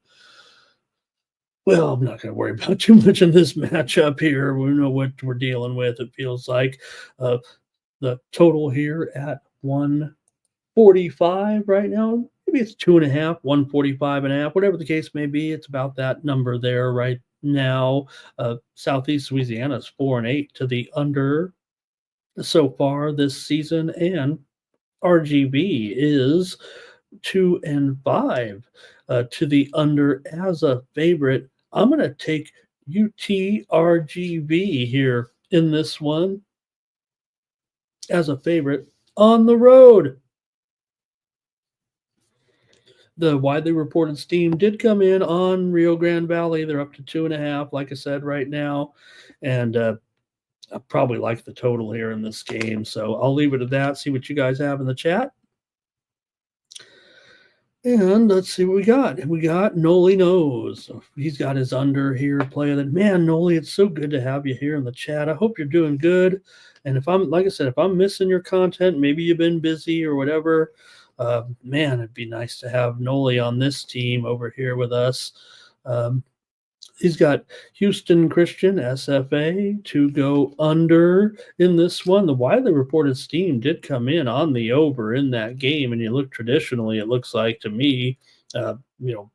Speaker 2: well, I'm not going to worry about too much in this matchup here. We know what we're dealing with. It feels like the total here at 145 right now. Maybe it's 2.5, 145.5, whatever the case may be. It's about that number there right now. Southeast Louisiana is 4-8 to the under so far this season, and RGB is 2-5 to the under as a favorite. I'm going to take UTRGV here in this one as a favorite on the road. The widely reported steam did come in on Rio Grande Valley. They're up to 2.5, like I said, right now. And I probably like the total here in this game. So I'll leave it at that. See what you guys have in the chat. And let's see what we got. We got Noli Knows. He's got his under here playing it. Man, Noli, it's so good to have you here in the chat. I hope you're doing good. And if I'm, like I said, if I'm missing your content, maybe you've been busy or whatever, man, it'd be nice to have Noli on this team over here with us. He's got Houston Christian, SFA, to go under in this one. The widely reported steam did come in on the over in that game, and you look traditionally, it looks like to me,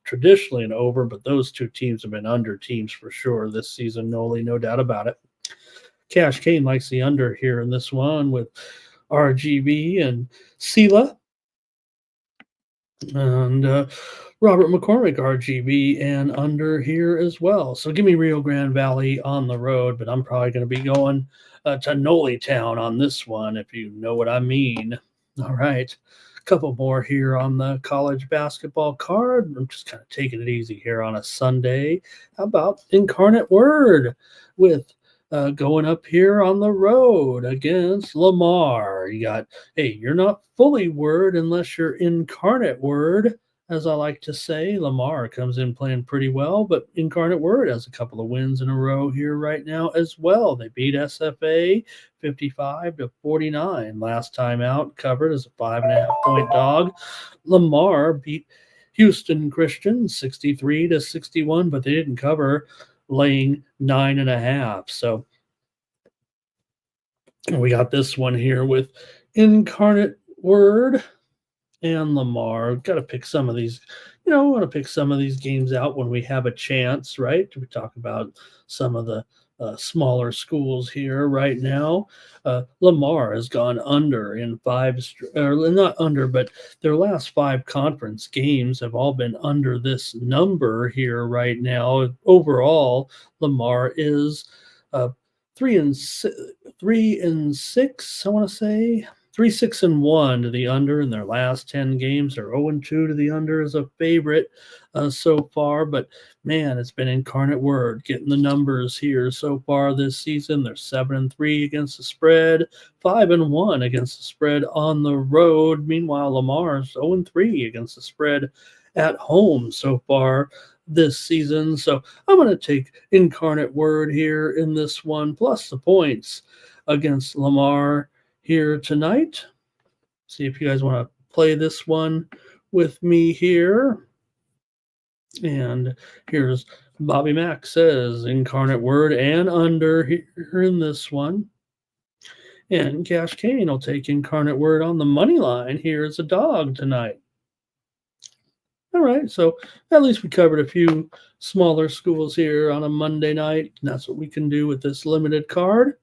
Speaker 2: traditionally an over, but those 2 teams have been under teams for sure this season, Noli, no doubt about it. Cash Kane likes the under here in this one with RGB and Sela. And Robert McCormick, RGB, and under here as well. So give me Rio Grande Valley on the road, but I'm probably going to be going to Noli Town on this one, if you know what I mean. All right. A couple more here on the college basketball card. I'm just kind of taking it easy here on a Sunday. How about Incarnate Word with going up here on the road against Lamar? You got, hey, you're not fully Word unless you're Incarnate Word, as I like to say. Lamar comes in playing pretty well, but Incarnate Word has a couple of wins in a row here right now as well. They beat SFA 55-49 last time out, covered as a 5.5-point dog. Lamar beat Houston Christian 63-61, but they didn't cover, laying 9.5. So we got this one here with Incarnate Word and Lamar. Got to pick some of these, I want to pick some of these games out when we have a chance, right? We talk about some of the smaller schools here right now. Lamar has gone under in 5, or not under, but their last 5 conference games have all been under this number here right now. Overall, Lamar is 3-6, I want to say. 3-6-1 to the under in their last 10 games. They're 0-2 to the under as a favorite so far. But, man, it's been Incarnate Word getting the numbers here so far this season. They're 7-3 against the spread, 5-1 against the spread on the road. Meanwhile, Lamar's 0-3 against the spread at home so far this season. So I'm going to take Incarnate Word here in this one, plus the points against Lamar here tonight. See if you guys want to play this one with me here. And here's Bobby Mack says Incarnate Word and under here in this one. And Cash Kane will take Incarnate Word on the money line here as a dog tonight. All right, so at least we covered a few smaller schools here on a Monday night. And that's what we can do with this limited card.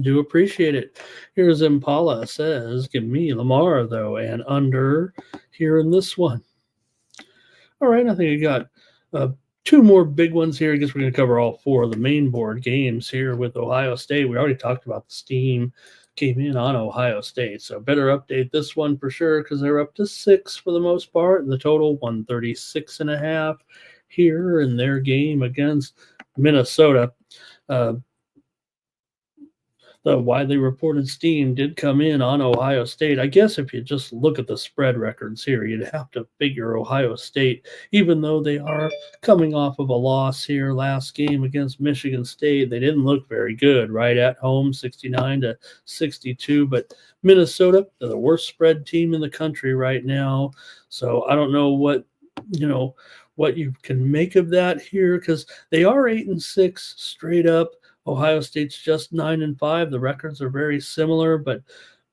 Speaker 2: Do appreciate it. Here's Impala says, give me Lamar, though, and under here in this one. All right, I think I got two more big ones here. I guess we're going to cover all four of the main board games here with Ohio State. We already talked about the steam came in on Ohio State, so better update this one for sure because they're up to 6 for the most part, and the total 136.5 here in their game against Minnesota. The widely reported steam did come in on Ohio State. I guess if you just look at the spread records here, you'd have to figure Ohio State, even though they are coming off of a loss here last game against Michigan State, they didn't look very good, right at home, 69-62. But Minnesota, they're the worst spread team in the country right now. So I don't know what you can make of that here because they are 8-6 straight up. Ohio State's just 9-5. The records are very similar, but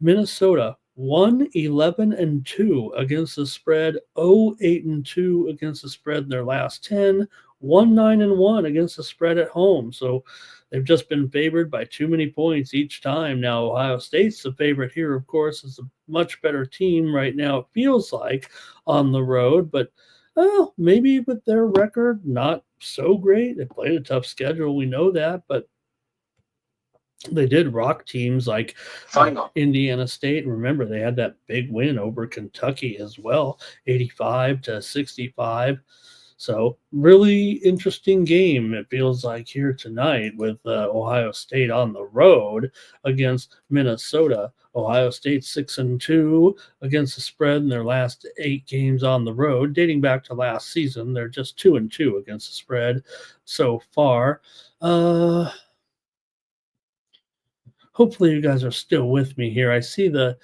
Speaker 2: Minnesota 1-11-2 against the spread, 0-8-2 against the spread in their last 10, 1-9-1 against the spread at home. So they've just been favored by too many points each time. Now Ohio State's the favorite here, of course, is a much better team right now. It feels like on the road, but maybe with their record not so great. They played a tough schedule, we know that, but they did rock teams like Indiana State. Remember, they had that big win over Kentucky as well, 85-65. So really interesting game, it feels like, here tonight with Ohio State on the road against Minnesota. Ohio State 6-2 against the spread in their last 8 games on the road. Dating back to last season, they're just 2-2 against the spread so far. Hopefully you guys are still with me here. I see the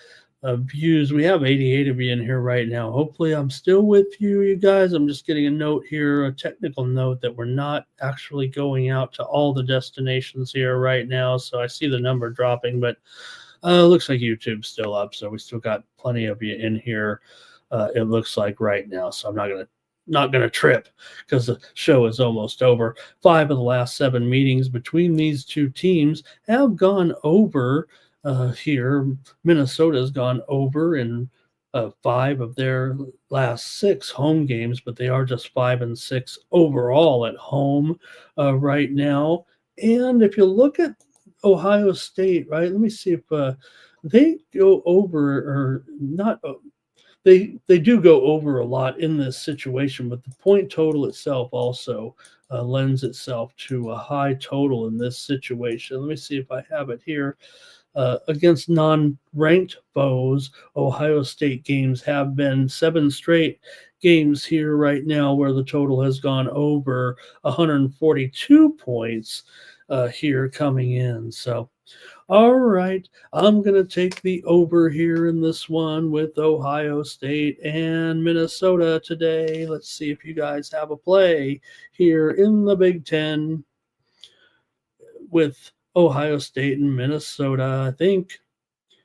Speaker 2: views. We have 88 of you in here right now. Hopefully I'm still with you guys. I'm just getting a note here, a technical note, that we're not actually going out to all the destinations here right now. So I see the number dropping, but looks like YouTube's still up. So we still got plenty of you in here, it looks like right now. So I'm not going to trip because the show is almost over. 5 of the last 7 meetings between these two teams have gone over here. Minnesota's gone over in 5 of their last 6 home games, but they are just 5-6 overall at home right now. And if you look at Ohio State, right, let me see if they go over or not. They do go over a lot in this situation, but the point total itself also lends itself to a high total in this situation. Let me see if I have it here. Against non-ranked foes, Ohio State games have been 7 straight games here right now where the total has gone over 142 points here coming in. So all right, I'm going to take the over here in this one with Ohio State and Minnesota today. Let's see if you guys have a play here in the Big Ten with Ohio State and Minnesota. I think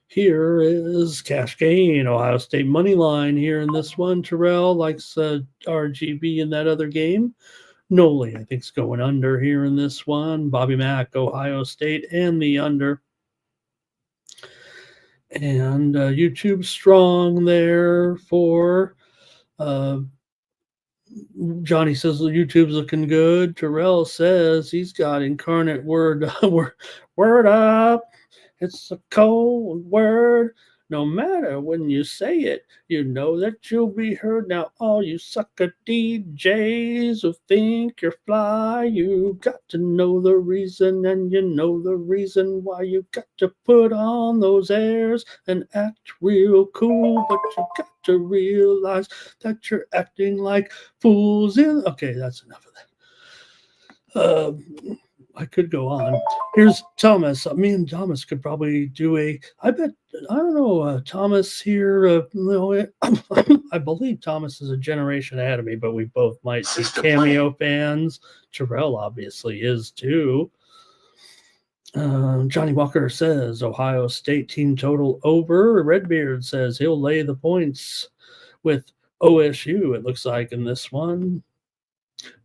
Speaker 2: here is cash gain. Ohio State money line here in this one. Terrell likes RGB in that other game. Noli, I think, is going under here in this one. Bobby Mack, Ohio State, and the under. And YouTube strong there for Johnny says YouTube's looking good. Terrell says he's got incarnate word word up. It's a cold word. No matter when you say it, you know that you'll be heard. Now, all you sucker DJs who think you're fly, you got to know the reason, and you know the reason why. You got to put on those airs and act real cool, but you got to realize that you're acting like fools in. Okay, that's enough of that. I could go on. Here's Thomas. Me and Thomas could probably do I don't know, Thomas here. I believe Thomas is a generation ahead of me, but we both might be Cameo fans. Terrell obviously is too. Johnny Walker says Ohio State team total over. Redbeard says he'll lay the points with OSU, it looks like in this one.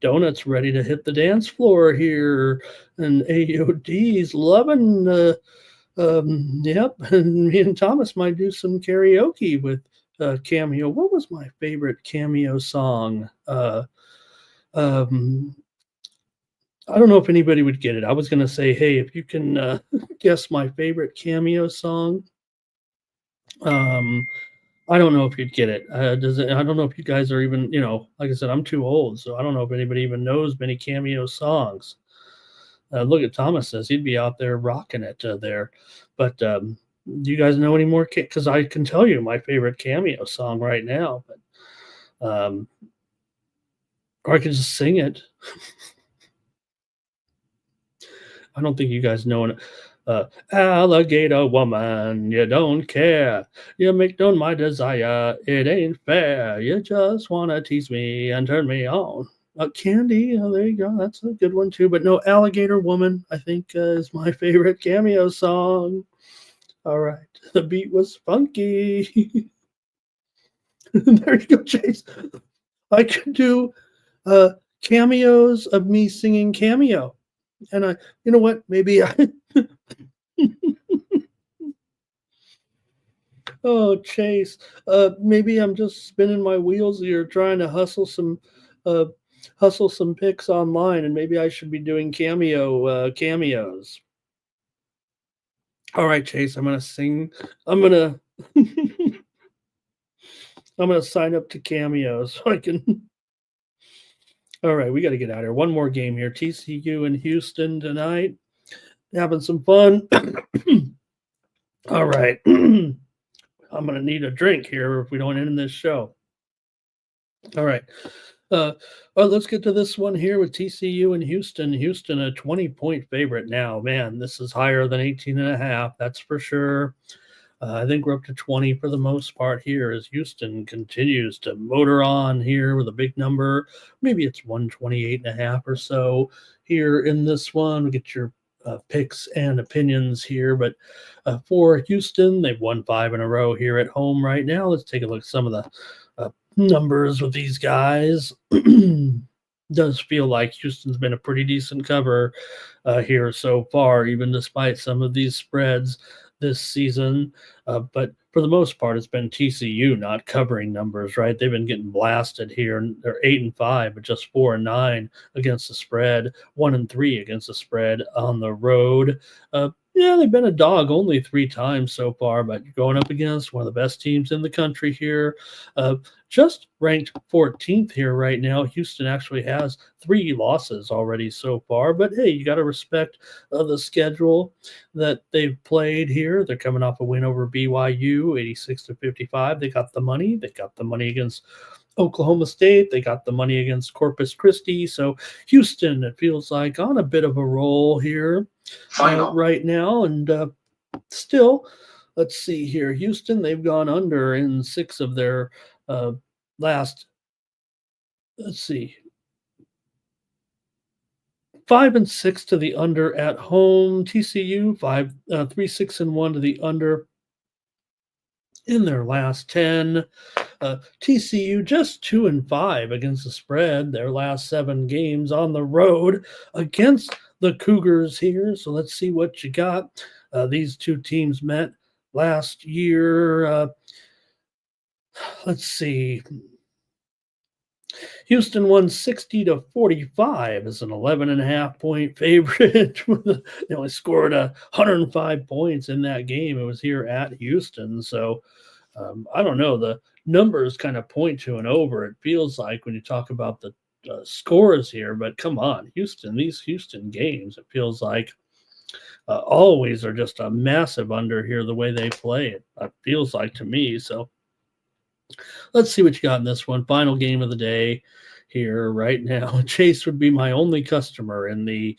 Speaker 2: Donuts ready to hit the dance floor here, and AOD's loving. Yep, and me and Thomas might do some karaoke with Cameo. What was my favorite Cameo song? Um, I don't know if anybody would get it. I was gonna say, hey, if you can guess my favorite Cameo song, um, I don't know if you'd get it. I don't know if you guys are even, like I said, I'm too old, so I don't know if anybody even knows many Cameo songs. Look at Thomas says he'd be out there rocking it there. But do you guys know any more? Because I can tell you my favorite Cameo song right now, but or I could just sing it. I don't think you guys know it. Alligator woman, you don't care. You make known my desire. It ain't fair. You just want to tease me and turn me on. Candy, there you go. That's a good one too. But no, Alligator Woman, I think is my favorite Cameo song. All right. The beat was funky. There you go, Chase. I could do cameos of me singing Cameo. And you know what? Maybe I. Oh, Chase. Maybe I'm just spinning my wheels here, trying to hustle some picks online, and maybe I should be doing cameos. All right, Chase. I'm gonna sing. I'm gonna. I'm gonna sign up to Cameo so I can. All right, we got to get out of here. One more game here. TCU in Houston tonight. Having some fun. All right. I'm going to need a drink here if we don't end this show. All right. Let's get to this one here with TCU and Houston. Houston, a 20-point favorite now. Man, this is higher than 18.5. That's for sure. I think we're up to 20 for the most part here as Houston continues to motor on here with a big number. Maybe it's 128.5 or so here in this one. We get your picks and opinions here. But for Houston, they've won 5 in a row here at home right now. Let's take a look at some of the numbers with these guys. Does feel like Houston's been a pretty decent cover here so far, even despite some of these spreads this season. But for the most part, it's been TCU not covering numbers, right? They've been getting blasted here. They're 8-5, but just 4-9 against the spread, 1-3 against the spread on the road. Yeah, they've been a dog only 3 times so far, but you're going up against one of the best teams in the country here. Just ranked 14th here right now. Houston actually has 3 losses already so far, but hey, you got to respect the schedule that they've played here. They're coming off a win over BYU, 86-55. They got the money. They got the money against Oklahoma State. They got the money against Corpus Christi. So Houston, it feels like, on a bit of a roll here right now. And still, let's see here. Houston, they've gone under in 6 of their last, let's see, 5-6 to the under at home. TCU 3-6-1 to the under in their last 10. TCU just 2-5 against the spread their last 7 games on the road against the Cougars here. So let's see what you got. These 2 teams met last year. Let's see. Houston won 60-45 as an 11.5 point favorite. They only scored 105 points in that game. It was here at Houston. So I don't know. The numbers kind of point to an over. It feels like when you talk about the scores here, but come on, Houston, these Houston games, it feels like always are just a massive under here the way they play it. It feels like to me. So let's see what you got in this one. Final game of the day here right now. Chase would be my only customer in the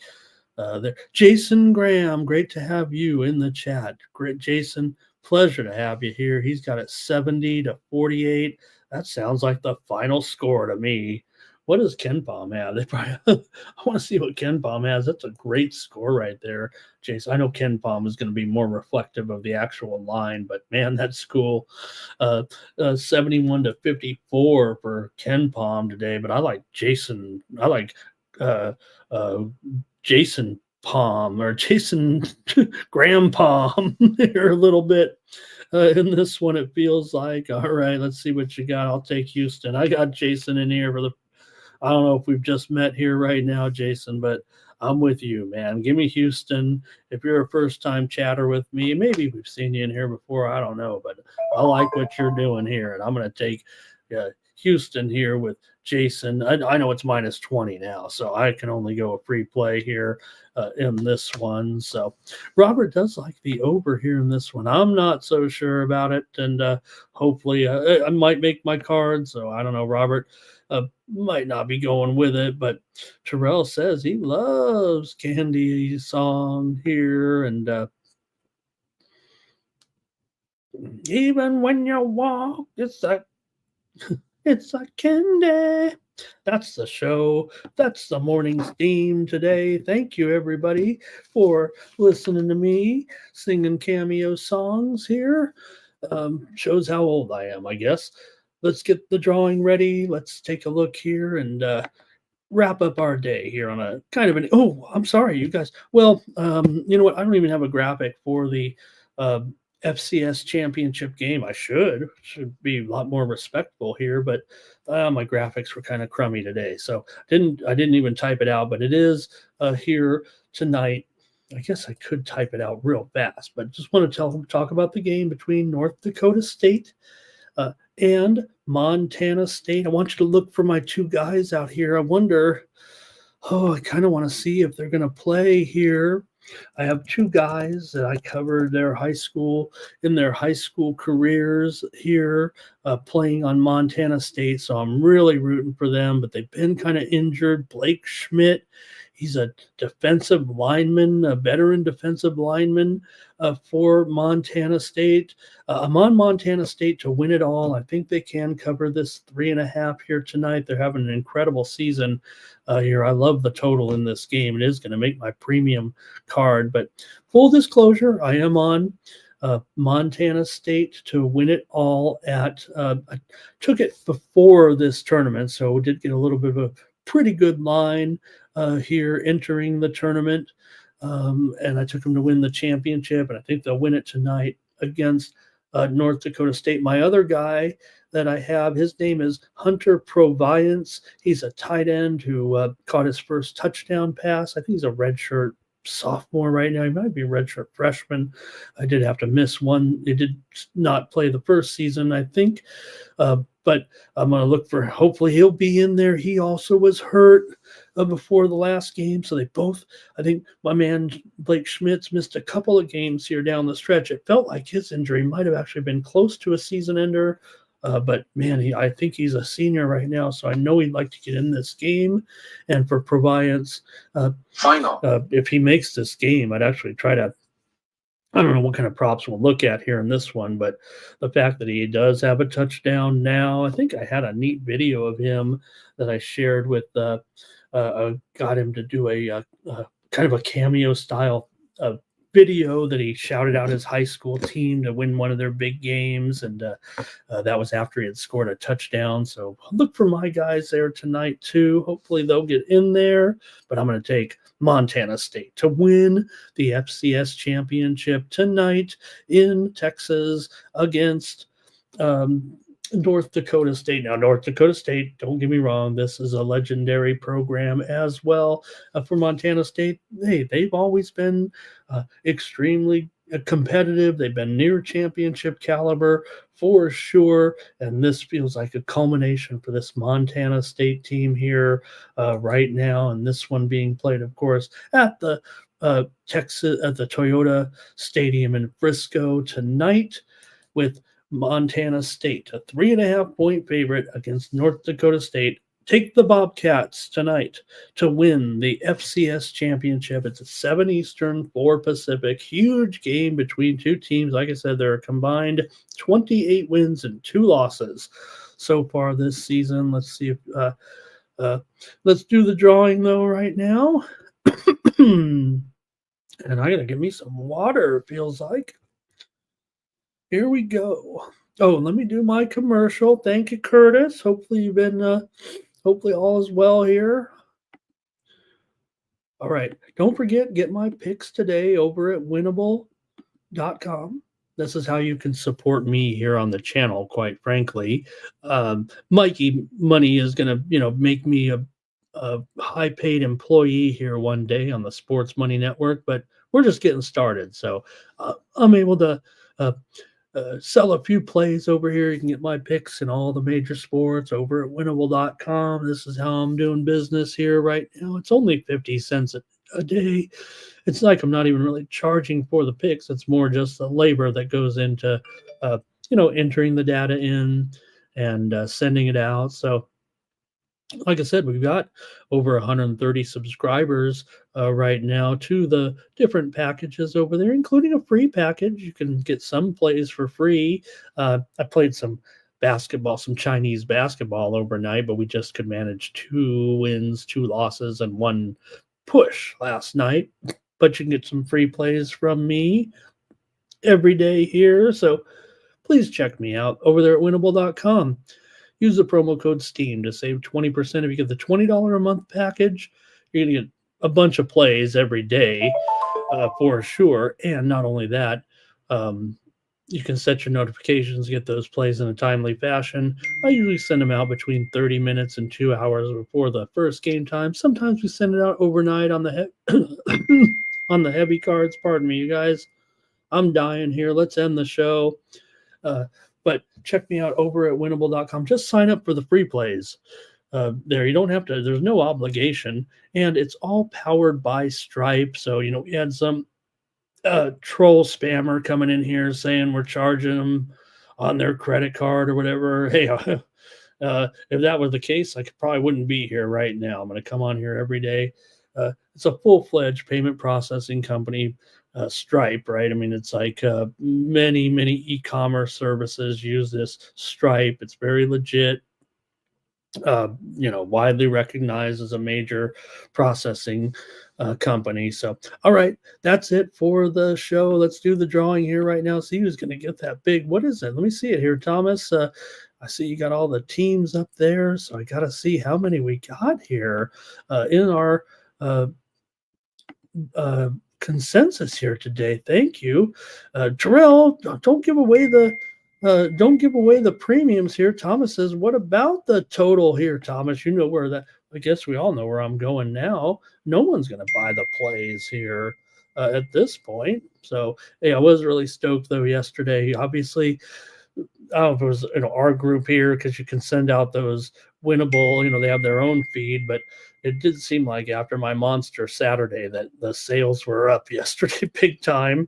Speaker 2: there. Jason Graham, great to have you in the chat. Great, Jason. Pleasure to have you here. He's got it 70-48. That sounds like the final score to me. what does Ken Palm have? They probably I want to see what Ken Palm has. That's a great score right there, Jason. I know Ken Palm is going to be more reflective of the actual line, but man, that school 71-54 for Ken Palm today. But I like Jason. I like uh, uh, Jason Palm or Jason Graham Palm here a little bit. In this one, it feels like, all right, let's see what you got. I'll take Houston. I got Jason in here for the, I don't know if we've just met here right now, Jason, but I'm with you, man. Give me Houston. If you're a first time chatter with me, maybe we've seen you in here before. I don't know, but I like what you're doing here. And I'm going to take Houston here with Jason. I know it's minus 20 now, so I can only go a free play here in this one. So Robert does like the over here in this one. I'm not so sure about it, and hopefully I might make my card. So I don't know, Robert might not be going with it, but Terrell says he loves Candy song here, and even when you walk, it's like it's like candy. That's the show. That's the morning's theme today. Thank you, everybody, for listening to me singing Cameo songs here. Shows how old I am, I guess. Let's get the drawing ready. Let's take a look here and wrap up our day here on a kind of an. Oh, I'm sorry, you guys. Well, you know what? I don't even have a graphic for the FCS championship game. I should be a lot more respectful here, but my graphics were kind of crummy today, so I didn't even type it out. But it is here tonight. I guess I could type it out real fast, but just want to talk about the game between North Dakota State and Montana State. I want you to look for my two guys out here. I wonder. I kind of want to see if they're going to play here. I have two guys that I covered their high school careers here playing on Montana State. So I'm really rooting for them, but they've been kind of injured. Blake Schmidt, he's a defensive lineman, a veteran defensive lineman for Montana State. I'm on Montana State to win it all. I think they can cover this 3.5 here tonight. They're having an incredible season here. I love the total in this game. It is going to make my premium card. But full disclosure, I am on Montana State to win it all I took it before this tournament, so we did get a little bit of a pretty good line here entering the tournament. And I took them to win the championship, and I think they'll win it tonight against North Dakota State. My other guy that I have, his name is Hunter Proviance. He's a tight end who caught his first touchdown pass. I think he's a redshirt sophomore right now. He might be a redshirt freshman. I did have to miss one. He did not play the first season, I think. But I'm going to look for, hopefully he'll be in there. He also was hurt before the last game. So they both, I think my man Blake Schmitz missed a couple of games here down the stretch. It felt like his injury might have actually been close to a season ender. But man, I think he's a senior right now, so I know he'd like to get in this game. And for Proviance, if he makes this game, I'd actually try to, I don't know what kind of props we'll look at here in this one, but the fact that he does have a touchdown now, I think I had a neat video of him that I shared with, got him to do a kind of a cameo style video that he shouted out his high school team to win one of their big games, and that was after he had scored a touchdown. So look for my guys there tonight too. Hopefully they'll get in there, but I'm going to take Montana State to win the FCS championship tonight in Texas against North Dakota State. Now, North Dakota State, don't get me wrong, this is a legendary program as well. For Montana State, they've always been extremely competitive. They've been near championship caliber for sure, and this feels like a culmination for this Montana State team here right now, and this one being played, of course, at the Texas, at the Toyota Stadium in Frisco tonight, with Montana State, a 3.5-point favorite against North Dakota State. Take the Bobcats tonight to win the FCS championship. It's at 7 Eastern, 4 Pacific. Huge game between two teams. Like I said, there are combined 28 wins and 2 losses so far this season. Let's see if Let's do the drawing though right now. And I gotta get me some water, it feels like. Here we go. Oh, let me do my commercial. Thank you, Curtis. Hopefully you've been hopefully all is well here. All right. Don't forget, get my picks today over at winnable.com. This is how you can support me here on the channel, quite frankly. Mikey Money is going to, make me a high-paid employee here one day on the Sports Money Network, but we're just getting started. So I'm able to sell a few plays over here. You can get my picks in all the major sports over at winnable.com. This is how I'm doing business here right now. It's only 50 cents a day. It's like I'm not even really charging for the picks. It's more just the labor that goes into, entering the data in and sending it out. So, like I said, we've got over 130 subscribers right now to the different packages over there, including a free package. You can get some plays for free. I played some basketball, some Chinese basketball overnight, but we just could manage 2 wins, 2 losses, and 1 push last night. But you can get some free plays from me every day here. So please check me out over there at winnable.com. Use the promo code STEAM to save 20%. If you get the $20 a month package, you're going to get a bunch of plays every day for sure. And not only that, you can set your notifications, get those plays in a timely fashion. I usually send them out between 30 minutes and 2 hours before the first game time. Sometimes we send it out overnight on the on the heavy cards. Pardon me, you guys. I'm dying here. Let's end the show. But check me out over at winnable.com. Just sign up for the free plays. There, you don't have to, there's no obligation. And it's all powered by Stripe. So, we had some troll spammer coming in here saying we're charging them on their credit card or whatever. Hey, if that was the case, I probably wouldn't be here right now. I'm going to come on here every day. It's a full-fledged payment processing company, Stripe, right? I mean, it's like many e-commerce services use this Stripe. It's very legit. Widely recognized as a major processing company. So, all right, that's it for the show. Let's do the drawing here right now. See who's going to get that big. What is it? Let me see it here, Thomas. I see you got all the teams up there, so I got to see how many we got here in our consensus here today. Thank you, Terrell. Don't give away the premiums here. Thomas says, what about the total here, Thomas? You know where that, I guess we all know where I'm going now. No one's going to buy the plays here at this point. So, hey, I was really stoked though yesterday. Obviously, I don't know if it was our group here, because you can send out those winnable, they have their own feed, but it did seem like after my monster Saturday that the sales were up yesterday big time.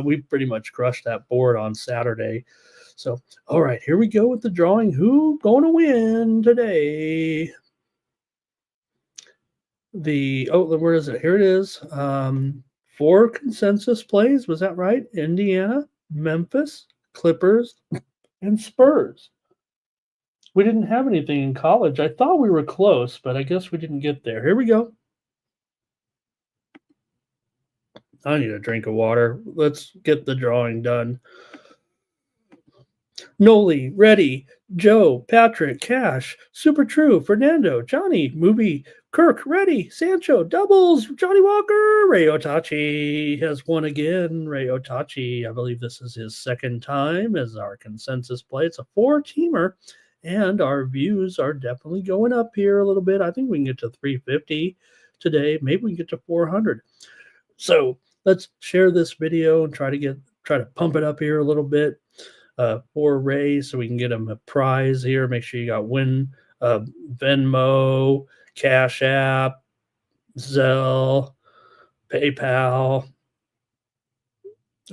Speaker 2: We pretty much crushed that board on Saturday. So, all right, here we go with the drawing. Who going to win today? Where is it? Here it is. 4 consensus plays. Was that right? Indiana, Memphis, Clippers, and Spurs. We didn't have anything in college. I thought we were close, but I guess we didn't get there. Here we go. I need a drink of water. Let's get the drawing done. Noli, Ready, Joe, Patrick, Cash, Super True, Fernando, Johnny, Movie, Kirk, Ready, Sancho, Doubles, Johnny Walker, Ray Otachi has won again. Ray Otachi, I believe this is his second time as our consensus play. It's a 4-teamer, and our views are definitely going up here a little bit. I think we can get to 350 today. Maybe we can get to 400. So let's share this video and try to pump it up here a little bit. For Ray, so we can get him a prize here. Make sure you got Venmo, Cash App, Zelle, PayPal.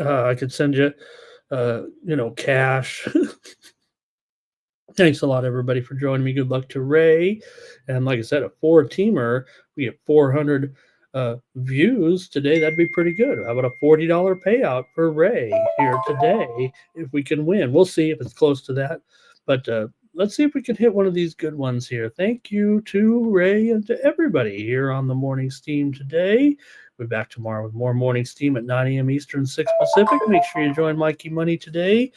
Speaker 2: I could send you, cash. Thanks a lot, everybody, for joining me. Good luck to Ray. And like I said, a 4-teamer, we get 400 views today. That'd be pretty good. How about a $40 payout for Ray here today if we can win? We'll see if it's close to that. But let's see if we can hit one of these good ones here. Thank you to Ray and to everybody here on the Morning Steam today. We'll be back tomorrow with more Morning Steam at 9 a.m. Eastern, 6 Pacific. Make sure you join Mikey Money today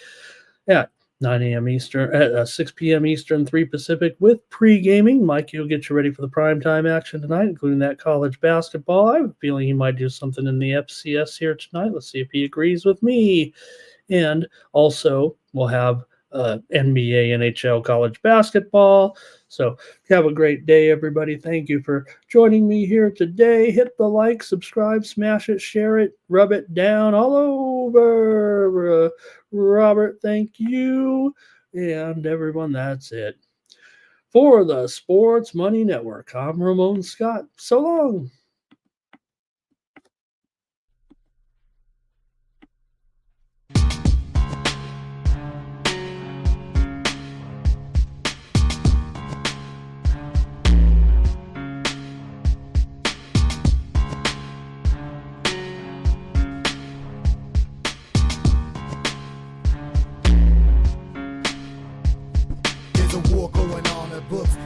Speaker 2: at 9 a.m. Eastern, at 6 p.m. Eastern, 3 Pacific with pre-gaming. Mikey will get you ready for the primetime action tonight, including that college basketball. I have a feeling he might do something in the FCS here tonight. Let's see if he agrees with me. And also, we'll have NBA, NHL, college basketball. So have a great day, everybody. Thank you for joining me here today. Hit the like, subscribe, smash it, share it, rub it down all over. Robert, thank you. And everyone, that's it. For the Sports Money Network, I'm Ramon Scott. So long.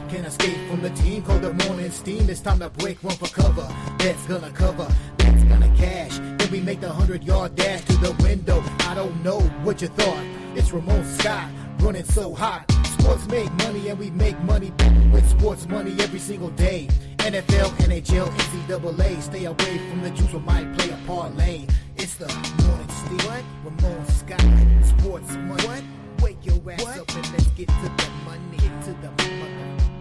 Speaker 1: Can't escape from the team called the Morning Steam. It's time to break one for cover. That's gonna cover, that's gonna cash. Then we make the 100-yard dash to the window. I don't know what you thought. It's Ramon Scott running so hot. Sports make money and we make money with sports money every single day. NFL, NHL, NCAA. Stay away from the juice, we might play a parlay. It's the Morning Steam. What? Ramon Scott. Sports money. What? Wake your ass up and let's get to the money. Get to the money.